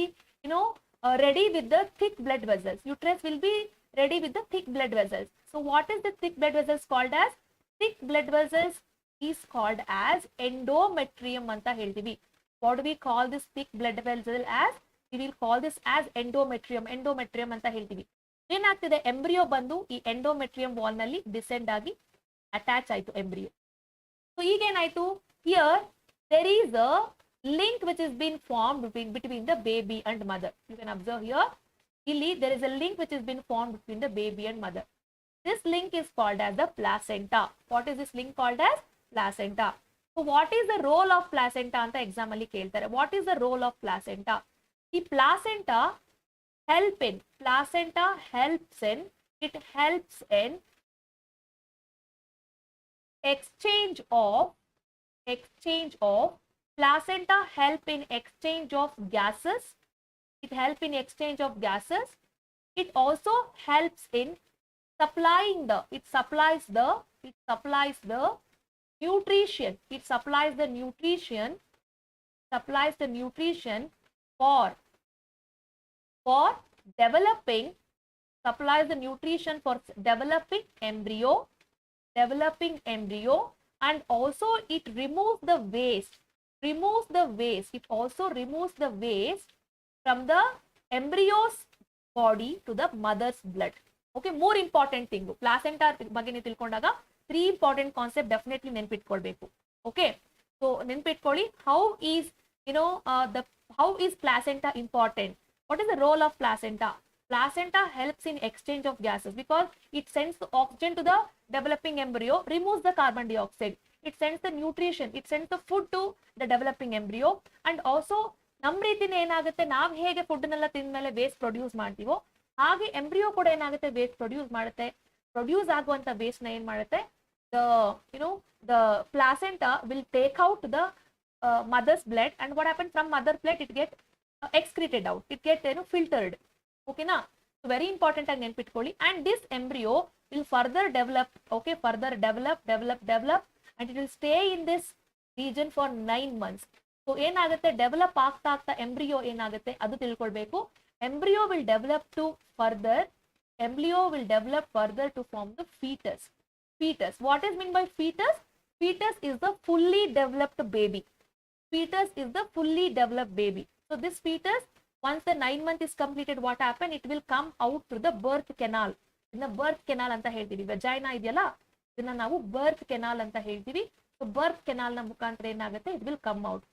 ready with the thick blood vessels. So what is the thick blood vessels called as? Thick blood vessels is called as endometrium ಅಂತ ಹೇಳ್ತೀವಿ. What do we call this thick blood vessel as? We will call this as endometrium. Endometrium ಅಂತ ಹೇಳ್ತೀವಿ. ಏನಾಗ್ತಿದೆ, embryo ಬಂದು ಈ endometrium wall ನಲ್ಲಿ descend ಆಗಿ attach ಆಯ್ತು ಎಂಬ್ರಿಯೋ. ಸೊ ಈಗೇನಾಯ್ತು, here there is a link which is been formed between the baby and mother. You can observe here, illi there is a link which has been formed between the baby and mother. This link is called as the placenta. What is this link called as? Placenta. So what is the role of placenta anta exam alli keltare. What is the role of placenta? The placenta helps in exchange of placenta help in exchange of gases. It helps in exchange of gases. It also helps in supplying the nutrition. It supplies the nutrition for developing embryo, and also it removes the waste. It also removes the waste from the embryo's body to the mother's blood. Okay, more important thing, placenta ಬಗ್ಗೆ ನೀವು ತಿಳ್ಕೊಂಡಾಗ 3 important concept definitely ನೆನಪಿಟ್ಕೊಳ್ಬೇಕು. Okay, so ನೆನಪಿಟ್ಕೊಳ್ಳಿ, how is placenta important? What is the role of placenta? Placenta helps in exchange of gases because it sends the oxygen to the developing embryo, removes the carbon dioxide. It sends the nutrition, it sends the food to the developing embryo, and also ನಮ್ಮ ರೀತಿನೇ ಏನಾಗುತ್ತೆ, ನಾವು ಹೇಗೆ food ನೆಲ್ಲ ತಿಂದ್ಮೇಲೆ waste produce ಮಾಡ್ತೀವೋ ಹಾಗೆ embryo ಕೂಡ ಏನಾಗುತ್ತೆ, ವೇಸ್ಟ್ ಪ್ರೊಡ್ಯೂಸ್ ಮಾಡುತ್ತೆ. ಪ್ರೊಡ್ಯೂಸ್ ಆಗುವಂತ ವೇಸ್ಟ್ ನ ಏನ್ ಮಾಡುತ್ತೆ, the placenta will take out the mother's blood, and what happens from mother blood, it get excreted out, it get filtered. Okay na? So very important agi ನೆನಪಿಟ್ಕೊಳ್ಳಿ. And this embryo will further develop, okay, develop, and it will stay in this region for 9 months. So ಏನಾಗುತ್ತೆ, develop ಆಗ್ತಾ embryo ಏನಾಗುತ್ತೆ ಅದು ತಿಳ್ಕೊಳ್ಬೇಕು. Embryo will develop further to form the fetus. What is meant by fetus? Fetus is the fully developed baby. So this fetus, once the 9 month is completed, what happen? It will come out through the birth canal. In the birth canal ಅಂತ ಹೇಳ್ತೀವಿ. Vagina ಇದೆಯಲ್ಲ, ಇದನ್ನ ನಾವು birth canal ಅಂತ ಹೇಳ್ತೀವಿ. So birth canal ನ ಮುಖಾಂತರ ಏನಾಗುತ್ತೆ, it will come out.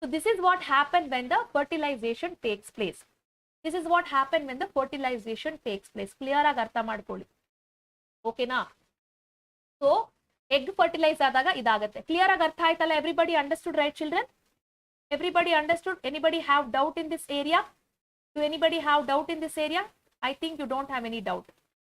So this is what happens when the fertilization takes place. Clear ಆಗಿ ಅರ್ಥ ಮಾಡ್ಕೊಳ್ಳಿ. ಓಕೆನಾ? ಸೊ ಎಗ್ ಫರ್ಟಿಲೈಸ್ ಆದಾಗ ಇದಾಗುತ್ತೆ. ಕ್ಲಿಯರ್ ಆಗಿ ಅರ್ಥ ಆಯ್ತಲ್ಲ? Everybody understood, right children? Everybody understood? Anybody have doubt in this area? Do anybody have doubt in this area? I think you don't have any doubt.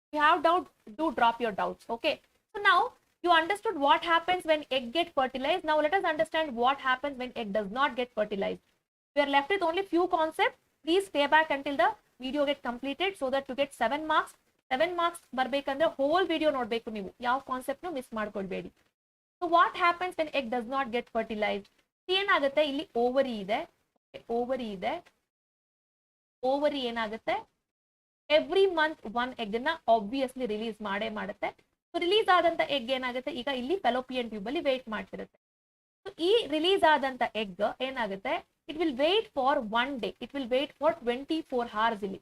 If you have doubt, do drop your doubts. Okay. So now you understood what happens when egg get fertilized. Now let us understand what happens when egg does not get fertilized. We are left with only few concepts. Please stay back until the video get completed so that you get 7 marks. 7 marks ಬರ್ಬೇಕಂದ್ರೆ whole video ನೋಡ್ಬೇಕು ನೀವು. ಯಾವ concept miss ಮಾಡ್ಕೊಳ್ಬೇಡಿ. So what happens when egg does not get fertilized? ಏನಾಗುತ್ತೆ, ಇಲ್ಲಿ ovary ಇದೆ. Ovary ಏನಾಗುತ್ತೆ, every month 1 egg ನ ಆಬ್ವಿಯಸ್ಲಿ ರಿಲೀಸ್ ಮಾಡುತ್ತೆ. ಸೊ ರಿಲೀಸ್ ಆದಂತ ಎಗ್ ಏನಾಗುತ್ತೆ, ಈಗ ಇಲ್ಲಿ ಫೆಲೋಪಿಯನ್ ಟ್ಯೂಬ್ ಅಲ್ಲಿ ವೇಟ್ ಮಾಡ್ತಿರುತ್ತೆ. ಸೊ ಈ ರಿಲೀಸ್ ಆದಂತ ಎಗ್ ಏನಾಗುತ್ತೆ, it will wait for 1 day. It will wait for 24 hours. ಇಲ್ಲಿ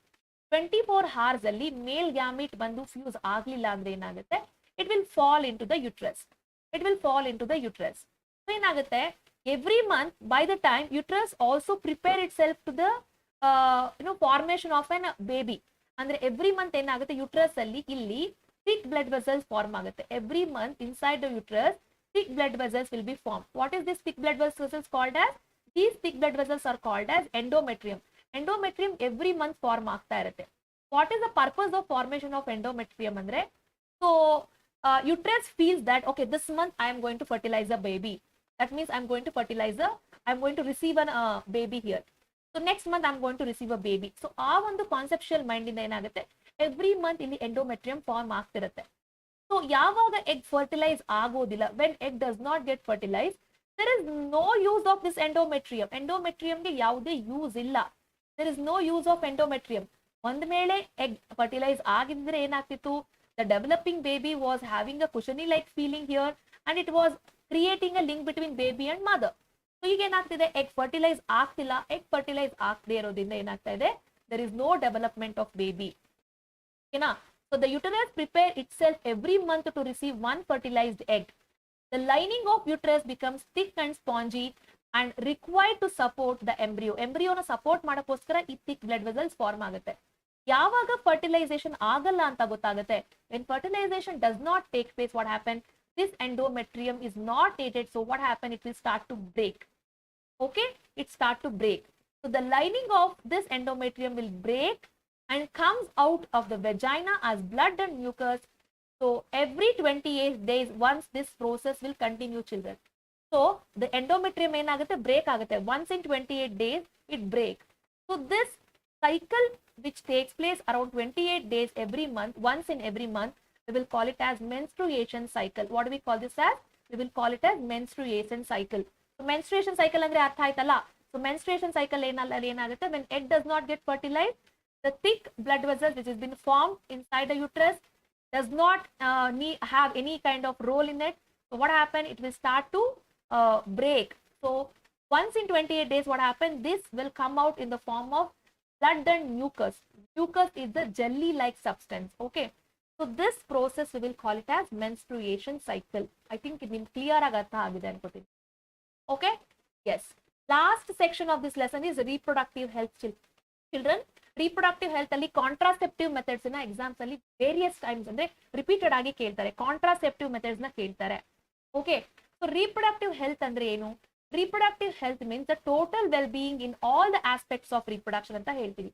24 hours ಅಲ್ಲಿ ಮೇಲ್ ಗ್ಯಾಮಿಟ್ ಬಂದು ಫ್ಯೂಸ್ ಆಗ್ಲಿಲ್ಲ ಅಂದ್ರೆ ಏನಾಗುತ್ತೆ, it will fall into the uterus. So ಏನಾಗುತ್ತೆ, every month, by the time uterus also prepare itself to the formation of an baby. ಅಂದ್ರೆ every month ಏನಾಗುತ್ತೆ, uterus ಅಲ್ಲಿ ಇಲ್ಲಿ thick blood vessels form ಆಗುತ್ತೆ. Every month inside the uterus thick blood vessels will be formed. What is this thick blood vessels called as? These thick blood vessels are called as endometrium. Endometrium every month form ಆಗ್ತಾ ಇರುತ್ತೆ. What is the purpose of formation of endometrium ಅಂದ್ರೆ, so uterus feels that okay, this month I am going to fertilize a baby. That means I'm going to receive a baby here. So next month I'm going to receive a baby. So ಆ ಒಂದು conceptual mind ಇಂದ ಏನಾಗುತ್ತೆ, every month ಇಲ್ಲಿ endometrium form ಆಗ್ತಿರುತ್ತೆ. So ಯಾವಾಗ egg fertilise ಆಗೋದಿಲ್ಲ, when egg does not get fertilise, there is no use of this endometrium. ಎಂಡೋಮೆಟ್ರಿಯಂಗೆ ಯಾವುದೇ use ಇಲ್ಲ. there is no use of endometrium. ಒಂದ್ ವೇಳೆ ಎಗ್ ಫರ್ಟಿಲೈಸ್ ಆಗಿದ್ರೆ ಏನಾಗ್ತಿತ್ತು, the developing baby was having a cushiony like feeling here, and it was creating a link between baby and mother. So ಈಗ ಏನಾಗ್ತಿದೆ, egg fertilise ಆಗ್ತಿಲ್ಲ. Egg fertilise ಆಗದೆ ಇರೋದ್ರಿಂದ ಏನಾಗ್ತಾ ಇದೆ, there is no development of baby. ಓಕೆನಾ? So the uterus prepare itself every month to receive one fertilized egg. The lining of uterus becomes thick and spongy and required to support the embryo. ಎಂಬ್ರಿಯೋನ support ಮಾಡೋಕ್ಕೋಸ್ಕರ ಈ thick blood vessels form ಆಗುತ್ತೆ. ಯಾವಾಗ fertilisation ಆಗಲ್ಲ ಅಂತ ಗೊತ್ತಾಗುತ್ತೆ, when fertilization does not take place, what happen, this endometrium is not aided, so what happen, it will start to break. Okay, it start to break. So the lining of this endometrium will break and comes out of the vagina as blood and mucus. So every 28 days once this process will continue, children. So the endometrium ಏನಾಗುತ್ತೆ, break ಆಗುತ್ತೆ. Once in 28 days it break. So this cycle which takes place around 28 days every month, once in every month, we will call it as menstruation cycle. What do we call this as? We will call it as menstruation cycle. So menstruation cycle ಅಂದ್ರೆ ಅರ್ಥ ಆಯ್ತಲ್ಲ. So menstruation cycle ಏನಾಗುತ್ತೆ, when egg does not get fertilized, the thick blood vessels which has been formed inside the uterus does not have any kind of role in it. So what happen, it will start to break. So once in 28 days, what happen, this will come out in the form of blood and mucus. Mucus is the jelly like substance. Okay, so this process we will call it as menstruation cycle. I think it will clear ಆಗಿ ಅರ್ಥ ಆಗಿದೆ ಅನ್ಕೋತೀನಿ. Okay, yes, last section of this lesson is reproductive health. Children, reproductive health ಅಲ್ಲಿ contraceptive methods ನ exams ಅಲ್ಲಿ various times ಅಂದ್ರೆ repeated ಆಗಿ ಕೇಳ್ತಾರೆ. ಕಾಂಟ್ರಾಸೆಪ್ಟಿವ್ ಮೆಥಡ್ಸ್ ನ ಕೇಳ್ತಾರೆ. ಓಕೆ, ಸೊ reproductive health ಅಂದ್ರೆ ಏನು? reproductive health means the total well-being in all the aspects of reproduction ಅಂತ ಹೇಳ್ತೀವಿ.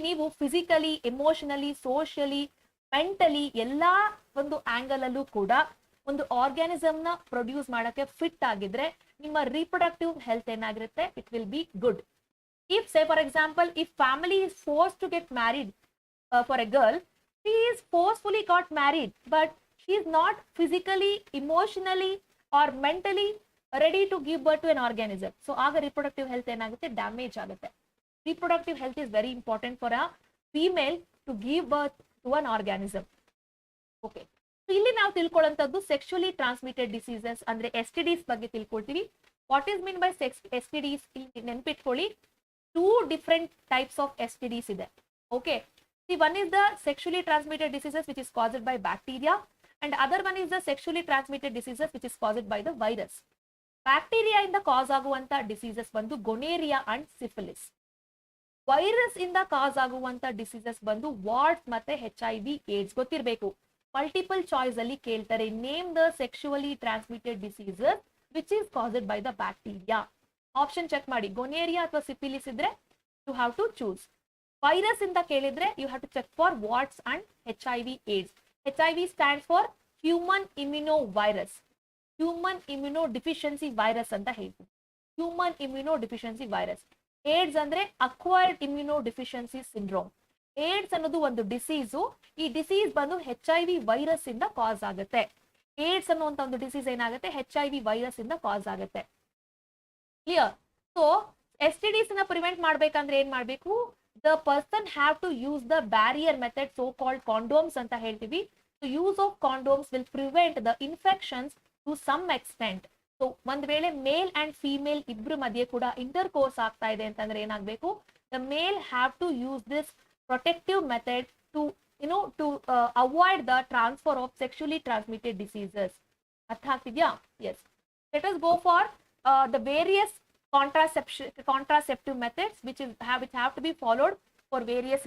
ನೀವು ಫಿಸಿಕಲಿ, ಎಮೋಷನಲಿ, ಸೋಷಿಯಲಿ, ಮೆಂಟಲಿ ಎಲ್ಲಾ ಒಂದು ಆಂಗಲ್ ಅಲ್ಲೂ ಕೂಡ ಒಂದು ಆರ್ಗ್ಯಾನಿಸಮ್ ನ ಪ್ರೊಡ್ಯೂಸ್ ಮಾಡಕ್ಕೆ ಫಿಟ್ ಆಗಿದ್ರೆ ನಿಮ್ಮ reproductive health ಏನಾಗಿರುತ್ತೆ, it will be good. If, say for example, if family is forced to get married for a girl, she is forcefully got married, but she is not physically, emotionally or mentally ready to give birth to an organism. So ಆಗ reproductive health ಏನಾಗುತ್ತೆ, damage ಆಗುತ್ತೆ. Reproductive health is very important for a female to give birth to an organism. Okay, so ಇಲ್ಲಿ ನಾವು ತಿಳ್ಕೊಳ್ಳುವಂತದ್ದು sexually transmitted diseases ಅಂದ್ರೆ STDs ಬಗ್ಗೆ ತಿಳ್ಕೊಳ್ತೀವಿ. What is mean by STDs? ಇಲ್ಲಿ ನೆನಪಿಟ್ಕೊಳ್ಳಿ, two different types of STDs ಇದೆ. Okay, see, one is the sexually transmitted diseases which is caused by bacteria, and other one is the sexually transmitted diseases which is caused by the virus. Bacteria ಇಂದ ಕಾಸ್ ಆಗುವಂತ diseases ಬಂದು ಗೊನೇರಿಯಾ and syphilis. Virus ಇಂದ ಕಾಸ್ ಆಗುವಂತ diseases ಬಂದು wards ಮತ್ತೆ HIV AIDS. ಗೊತ್ತಿರಬೇಕು, multiple choice ಅಲ್ಲಿ ಕೇಳ್ತಾರೆ, name the sexually transmitted diseases which is caused by the bacteria. Option check ಮಾಡಿ, ಗೊನೇರಿಯಾ ಅಥವಾ ಸಿಫಿಲಿಸ್ ಇದ್ರೆ you have to choose. Virus ಇಂದ ಕೇಳಿದ್ರೆ you have to check for warts and HIV AIDS. HIV stands for human immuno virus. Human immuno deficiency virus ಅಂತ ಹೇಳ್ತೀವಿ. Human immuno deficiency virus. AIDS ಅಂದ್ರೆ acquired immuno deficiency syndrome. AIDS ಅನ್ನೋದು ಒಂದು disease. ಈ disease ಬಂದು HIV virus ಇಂದ cause ಆಗುತ್ತೆ. AIDS ಅನ್ನುವಂತ ಒಂದು ಡಿಸೀಸ್ ಏನಾಗುತ್ತೆ, HIV ವೈರಸ್ ಇಂದ ಕಾಸ್ ಆಗುತ್ತೆ. ಕ್ಲಿಯರ್? ಸೊ STDs ನ ಪ್ರಿವೆಂಟ್ ಮಾಡ್ಬೇಕಂದ್ರೆ ಏನ್ ಮಾಡ್ಬೇಕು, the person have to use the barrier method, so called condoms ಅಂತ ಹೇಳ್ತೀವಿ. So use of condoms will prevent the infections to some extent. So ಒಂದ್ ವೇಳೆ ಮೇಲ್ ಅಂಡ್ ಫೀಮೇಲ್ ಇಬ್ರು ಮಧ್ಯೆ ಕೂಡ ಇಂಟರ್ ಕೋರ್ಸ್ ಆಗ್ತಾ ಇದೆ ಅಂತಂದ್ರೆ ಏನಾಗಬೇಕು, the male have to use this protective method to to avoid the transfer of sexually transmitted diseases. ಅರ್ಥ ಆಗ್ತಿದ್ಯಾ? Yes. Let us go for the various contraceptive methods which have to be followed for various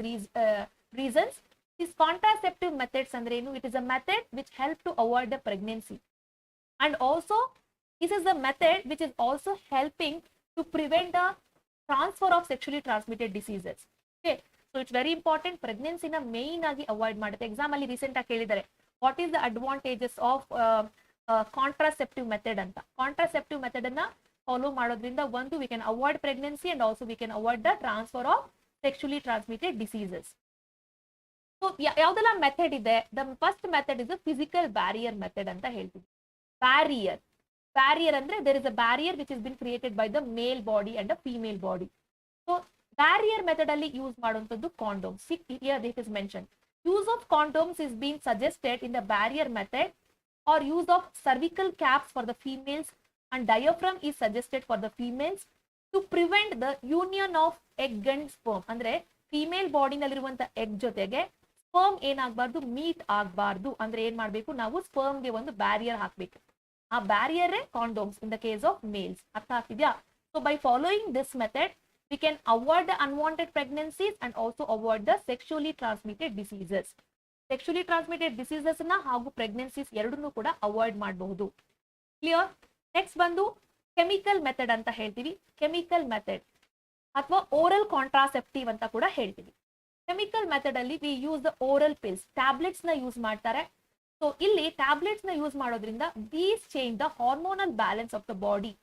reasons. These contraceptive methods andre enu, it is a method which help to avoid the pregnancy, and also this is the method which is also helping to prevent the transfer of sexually transmitted diseases. Okay, so it's very important. Pregnancy na main agi avoid ಮಾಡುತ್ತೆ. Exam ಅಲ್ಲಿ recent ಆಗಿ ಕೇಳಿದ್ದಾರೆ, what is the advantages of contraceptive method ಅಂತ. Contraceptive method ಅನ್ನ follow ಮಾಡೋದ್ರಿಂದ ಒಂದು, we can avoid pregnancy and also we can avoid the transfer of sexually transmitted diseases. So ಯಾವ್ದೆಲ್ಲ method ಇದೆ, the first method is physical barrier method ಅಂತ ಹೇಳ್ತೀವಿ. Barrier ಅಂದ್ರೆ there is a barrier which is been created by the male body and a female body. So barrier method ಅಲ್ಲಿ use ಮಾಡುವಂತದ್ದು condoms. Here it is mention, use of condoms is been suggested in the barrier method, or use of cervical caps for the females and diaphragm is suggested for the females to prevent the union of egg and sperm. ಅಂದ್ರೆ female ಬಾಡಿನಲ್ಲಿರುವಂತ egg ಜೊತೆಗೆ sperm ಏನಾಗಬಾರ್ದು, meet ಆಗಬಾರ್ದು. ಅಂದ್ರೆ ಏನ್ ಮಾಡ್ಬೇಕು, ನಾವು ಸ್ಪರ್ಮ್ಗೆ ಒಂದು barrier ಹಾಕ್ಬೇಕು. ಆ barrier condoms in the case of males. ಅರ್ಥ ಆಗ್ತಿದ್ಯಾ? So by following this method we can avoid the unwanted pregnancies and also avoid the sexually transmitted diseases. Sexually transmitted diseases na ಹಾಗೂ pregnancies ಎರಡನ್ನೂ ಕೂಡ avoid ಮಾಡಬಹುದು. Clear? Next ಬಂದು chemical method ಅಂತ ಹೇಳ್ತೀವಿ. Chemical method ಅಥವಾ ಓರಲ್ ಕಾಂಟ್ರಾಸೆಪ್ಟಿವ್ ಅಂತ ಕೂಡ ಹೇಳ್ತೀವಿ. ಕೆಮಿಕಲ್ ಮೆಥಡ್ ಅಲ್ಲಿ we use the oral pills, tablets ನ ಯೂಸ್ ಮಾಡ್ತಾರೆ. ಸೊ ಇಲ್ಲಿ ಟ್ಯಾಬ್ಲೆಟ್ಸ್ ನ ಯೂಸ್ ಮಾಡೋದ್ರಿಂದ these change the hormonal balance of the body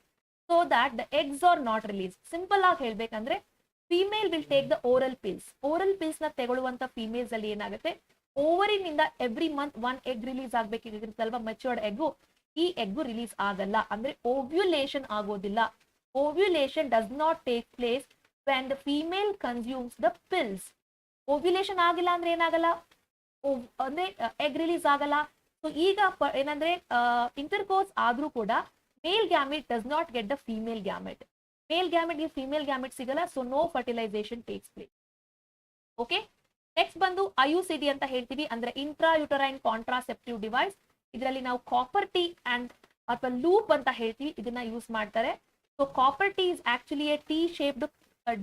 so that the eggs are not released. Simple ಆಗಿ ಹೇಳ್ಬೇಕಂದ್ರೆ female will take the oral pills. Oral pills ನ ತಗೊಳ್ಳುವಂತ females ಅಲ್ಲಿ ಏನಾಗುತ್ತೆ, ಓವರಿನಿಂದ every month one egg release ಆಗ್ಬೇಕಿರುತ್ತಲ್ವಾ, matured egg, ಈ egg release ಆಗಲ್ಲ. ಅಂದ್ರೆ ovulation ಆಗೋದಿಲ್ಲ. Ovulation does not take place when the female consumes the pills. Ovulation ಆಗಿಲ್ಲ ಅಂದ್ರೆ ಏನಾಗಲ್ಲ, ಅಂದ್ರೆ ಎಗ್ ರಿಲೀಸ್ ಆಗಲ್ಲ. ಸೊ ಈಗ ಏನಂದ್ರೆ ಇಂಟರ್ಕೋರ್ಸ್ ಆದ್ರೂ ಕೂಡ male gamete does not get the female gamete. Male gamete ಗೆ female gamete ಸಿಗಲ್ಲ. So no fertilisation takes place. Okay, next ಬಂದು IUCD ಅಂತ ಹೇಳ್ತೀವಿ, ಅಂದ್ರೆ ಇಂಟ್ರಾ ಯುಟರೈನ್ ಕಾಂಟ್ರಾಸೆಪ್ಟಿವ್ ಡಿವೈಸ್. ಇದರಲ್ಲಿ ನಾವು ಕಾಪರ್ ಟಿ ಅಂಡ್ ಅಥವಾ ಲೂಪ್ ಅಂತ ಹೇಳ್ತೀವಿ, ಇದನ್ನ ಯೂಸ್ ಮಾಡ್ತಾರೆ. So copper T is actually a T shaped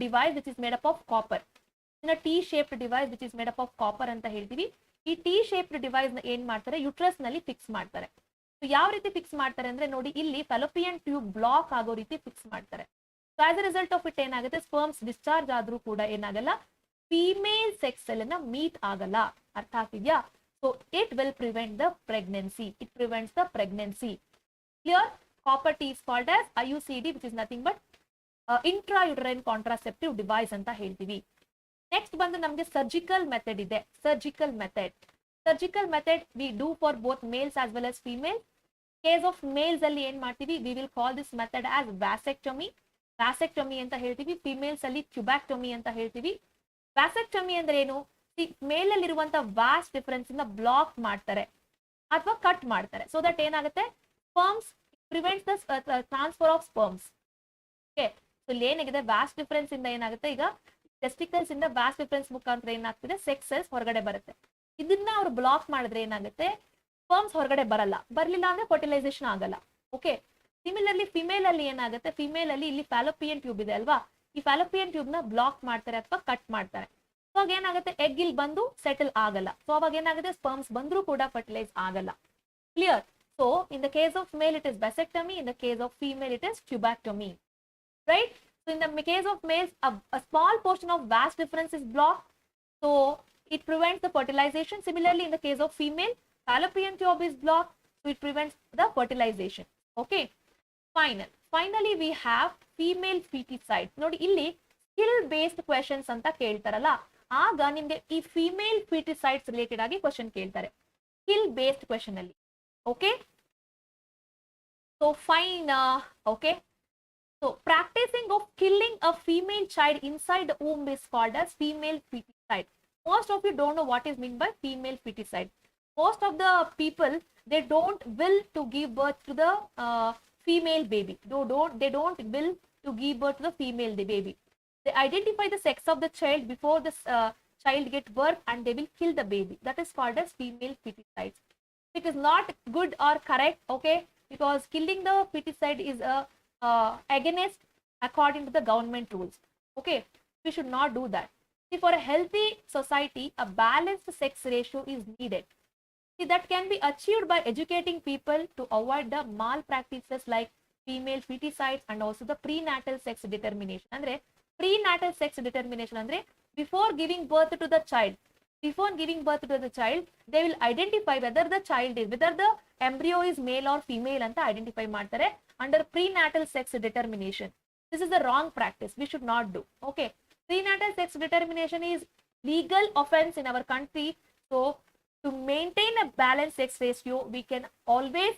device which is made up of copper. ಇದನ್ನ T shaped device which is made up of copper ಅಂತ ಹೇಳ್ತೀವಿ. ಈ ಟಿ ಶೇಪ್ಡ್ ಡಿವೈಸ್ ನ ಏನ್ ಮಾಡ್ತಾರೆ, ಯುಟ್ರಸ್ ನಲ್ಲಿ ಫಿಕ್ಸ್ ಮಾಡ್ತಾರೆ. ಯಾವ ರೀತಿ ಫಿಕ್ಸ್ ಮಾಡ್ತಾರೆ ಅಂದ್ರೆ ನೋಡಿ, ಇಲ್ಲಿ ಫೆಲೋಪಿಯನ್ ಟ್ಯೂಬ್ ಬ್ಲಾಕ್ ಆಗೋ ರೀತಿ ಫಿಕ್ಸ್ ಮಾಡ್ತಾರೆ. So as a result of it ಏನಾಗುತ್ತೆ, ಸ್ಪರ್ಮ್ಸ್ ಡಿಸ್ಚಾರ್ಜ್ ಆದ್ರೂ ಕೂಡ ಏನಾಗಲ್ಲ, ಫಿಮೇಲ್ ಸೆಕ್ಸ್ ಸೆಲ್ ಅನ್ನ ಮೀಟ್ ಆಗಲ್ಲ. ಅರ್ಥ ಆಗ್ತಿದ್ಯಾ? So it will prevent the pregnancy. It prevents the pregnancy. Clear? Copper T is called as IUCD which is nothing but intra uterine contraceptive device ಅಂತ ಹೇಳ್ತೀವಿ. Next ಬಂದು ನಮಗೆ ಸರ್ಜಿಕಲ್ ಮೆಥಡ್ ಇದೆ. Surgical method we do for both males as well as female. Case of mails ಅಲ್ಲಿ ಏನ್ ಮಾಡ್ತೀವಿ, V will call this method as vasectomy. Vasectomy ಅಂತ ಹೇಳ್ತೀವಿ. ಫಿಮೇಲ್ಸ್ ಅಲ್ಲಿ ಟ್ಯುಬ್ಯಾಕ್ಟಮಿ ಅಂತ ಹೇಳ್ತೀವಿ. ವ್ಯಾಸೆಕ್ಟಮಿ ಅಂದ್ರೆ ಏನು, ಮೇಲ್ ಅಲ್ಲಿ ಇರುವಂತ ವ್ಯಾಸ್ಟ್ ಡಿಫರೆನ್ಸ್ ಇಂದ ಬ್ಲಾಕ್ ಮಾಡ್ತಾರೆ ಅಥವಾ ಕಟ್ ಮಾಡ್ತಾರೆ. ಸೊ ದಟ್ ಏನಾಗುತ್ತೆ, sperms prevents the transfer of sperms. Okay, so ಇಲ್ಲಿ ಏನಾಗಿದೆ, ವ್ಯಾಸ್ಟ್ ಡಿಫರೆನ್ಸ್ ಇಂದ ಏನಾಗುತ್ತೆ, ಈಗ ಟೆಸ್ಟಿಕಲ್ಸ್ ಇಂದ ವ್ಯಾಸ್ಟ್ ಡಿಫರೆನ್ಸ್ ಮುಖಾಂತರ ಏನಾಗ್ತಿದೆ, ಸೆಕ್ಸ್ ಸೆಲ್ಸ್ ಹೊರಗಡೆ ಬರುತ್ತೆ. ಇದನ್ನ ಅವ್ರು ಬ್ಲಾಕ್ ಮಾಡಿದ್ರೆ ಏನಾಗುತ್ತೆ, ಸ್ಪರ್ಮ್ಸ್ ಹೊರಗಡೆ ಬರ್ಲಿಲ್ಲ ಅಂದ್ರೆ ಫರ್ಟಿಲೈಸೇಷನ್ ಆಗಲ್ಲ. ಓಕೆ, ಸಿಮಿಲರ್ಲಿ ಫಿಮೇಲ್ ಅಲ್ಲಿ ಏನಾಗುತ್ತೆ, ಫಿಮೇಲ್ ಅಲ್ಲಿ ಇಲ್ಲಿ ಫ್ಯಾಲೋಪಿಯನ್ ಟ್ಯೂಬ್ ಇದೆ ಅಲ್ವಾ, ಈ ಫ್ಯಾಲೋಪಿಯನ್ ಟ್ಯೂಬ್ ನ ಬ್ಲಾಕ್ ಮಾಡ್ತಾರೆ ಅಥವಾ ಕಟ್ ಮಾಡ್ತಾರೆ. ಸೊ ಅವಾಗ ಏನಾಗುತ್ತೆ, ಎಗ್ ಇಲ್ಲಿ ಬಂದು ಸೆಟಲ್ ಆಗಲ್ಲ. ಸೊ ಅವಾಗ ಏನಾಗುತ್ತೆ, ಸ್ಪರ್ಮ್ಸ್ ಬಂದ್ರೂ ಕೂಡ ಫರ್ಟಿಲೈಸ್ ಆಗಲ್ಲ. Clear? So in the case of male it is vasectomy, in the case of female it is tubectomy. Right? So in the case of males, a small portion of vast difference is blocked. So it prevents the fertilization. Similarly, in the case of female, fallopian tube is blocked. So it prevents the fertilization. Okay. Finally, we have female feticide. ನೋಡಿ ಇಲ್ಲಿ skill based questions ಅಂತ ಕೇಳ್ತಾರಲ್ಲ, ಆಗ ನಿಮ್ಗೆ ಈ female ಫಿಟಿಸೈಡ್ಸ್ related ಆಗಿ question ಕೇಳ್ತಾರೆ skill based question ಅಲ್ಲಿ. Okay, so fine. Okay, so practicing of killing a female child inside the womb is called as female feticide. Most of you don't know what is meant by female feticide. Most of the people, they don't will to give birth to the female baby. They don't will to give birth to the female baby. They identify the sex of the child before the child get birth and they will kill the baby. That is called as female feticide. It is not good or correct, okay, because killing the feticide is a against according to the government rules. Okay, we should not do that. See, for a healthy society, a balanced sex ratio is needed. See, that can be achieved by educating people to avoid the malpractices like female feticides and also the prenatal sex determination. Andre prenatal sex determination andre before giving birth to the child, they will identify whether the embryo is male or female anta identify ಮಾಡ್ತಾರೆ under prenatal sex determination. This is the wrong practice. We should not do. Okay, prenatal sex determination is legal offense in our country. So to maintain a balanced sex ratio, we can always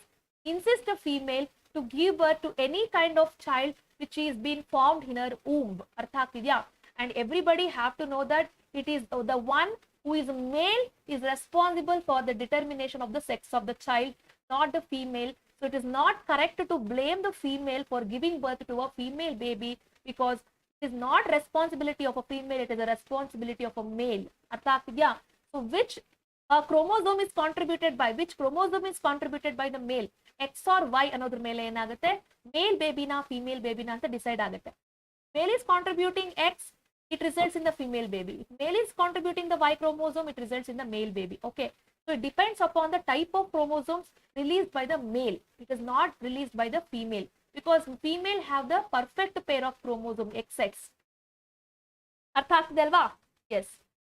insist a female to give birth to any kind of child which is being formed in her womb. Artha ಆಗ್ತಿದ್ಯಾ? And everybody have to know that it is the one who is male is responsible for the determination of the sex of the child, not the female. So it is not correct to blame the female for giving birth to a female baby, because it is not responsibility of a female, it is a responsibility of a male. So which chromosome is contributed by the male? X or Y ಅನ್ನೋದ್ರ ಮೇಲೆ ಏನಾಗುತ್ತೆ, ಮೇಲ್ ಬೇಬಿನ female ಬೇಬಿನ ಅಂತ decide ಆಗುತ್ತೆ. Male is contributing X, it results in the female baby. If male is contributing the Y chromosome, it results in the male baby. Okay, so it depends upon the type of chromosomes released by the male. It is not released by the female, because female have the perfect pair of chromosome XX. ಅರ್ಥ ಆಗ್ತಿದೆ ಅಲ್ವಾ? Yes.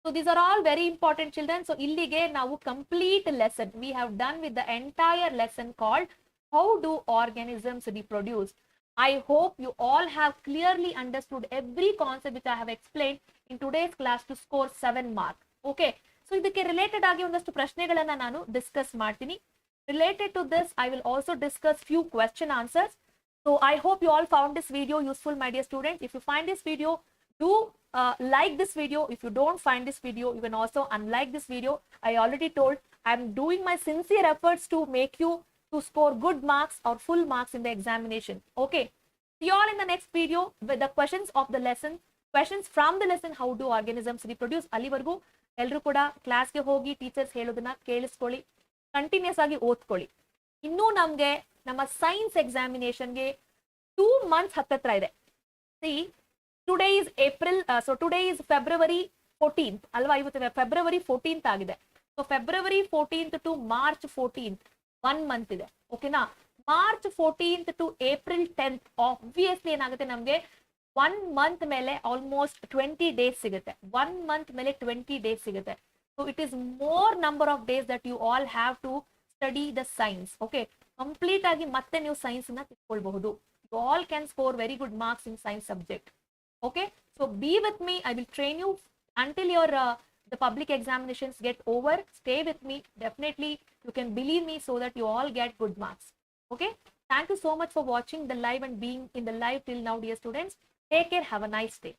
So these are all very important, children. So illige ನಾವು complete lesson we have done with the entire lesson called how do organisms reproduce. I hope you all have clearly understood every concept which I have explained in today's class to score 7 mark. Okay, so ಇದಕ್ಕೆ related ಆಗಿ ಒಂದಷ್ಟು ಪ್ರಶ್ನೆಗಳನ್ನ ನಾನು discuss ಮಾಡ್ತೀನಿ. Related to this, I will also discuss few question answers. So I hope you all found this video useful, my dear students. If you find this video, do like this video. If you don't find this video, you can also unlike this video. I already told I am doing my sincere efforts to make you to score good marks or full marks in the examination. Okay, see you all in the next video with the questions of the lesson, questions from the lesson how do organisms reproduce. ಅಲ್ಲಿವರೆಗೂ ಎಲ್ಲರೂ ಕೂಡ ಕ್ಲಾಸ್ಗೆ ಹೋಗಿ teachers ಹೇಳೋದನ್ನ ಕೇಳಿಸ್ಕೊಳ್ಳಿ, continuous ಆಗಿ ಓದ್ಕೊಳ್ಳಿ. ಇನ್ನೂ ನಮಗೆ ನಮ್ಮ ಸೈನ್ಸ್ ಎಕ್ಸಾಮಿನೇಷನ್ಗೆ 2 months ಹತ್ತತ್ರ ಇದೆ. C today is April, so today is February 14th ಅಲ್ವಾ, ಇವತ್ತು February 14th ಆಗಿದೆ. So February 14th to March 14th 1 month ಇದೆ. ಓಕೆನಾ? March 14th to April 10th obviously ಏನಾಗುತ್ತೆ, ನಮಗೆ 1 month ಮೇಲೆ ಆಲ್ಮೋಸ್ಟ್ 20 days ಸಿಗುತ್ತೆ. 1 month ಮೇಲೆ 20 days ಸಿಗುತ್ತೆ. So it is more number of days that you all have to study the science. Okay, complete ಆಗಿ ಮತ್ತೆ ನೀವು ಸೈನ್ಸ್ ನ ತಿಳ್ಕೊಳ್ಬಹುದು. You all can score very good marks in science subject. Okay, so be with me. I will train you until your the public examinations get over. Stay with me. Definitely, you can believe me so that you all get good marks. Okay, thank you so much for watching the live and being in the live till now, dear students. Take care. Have a nice day.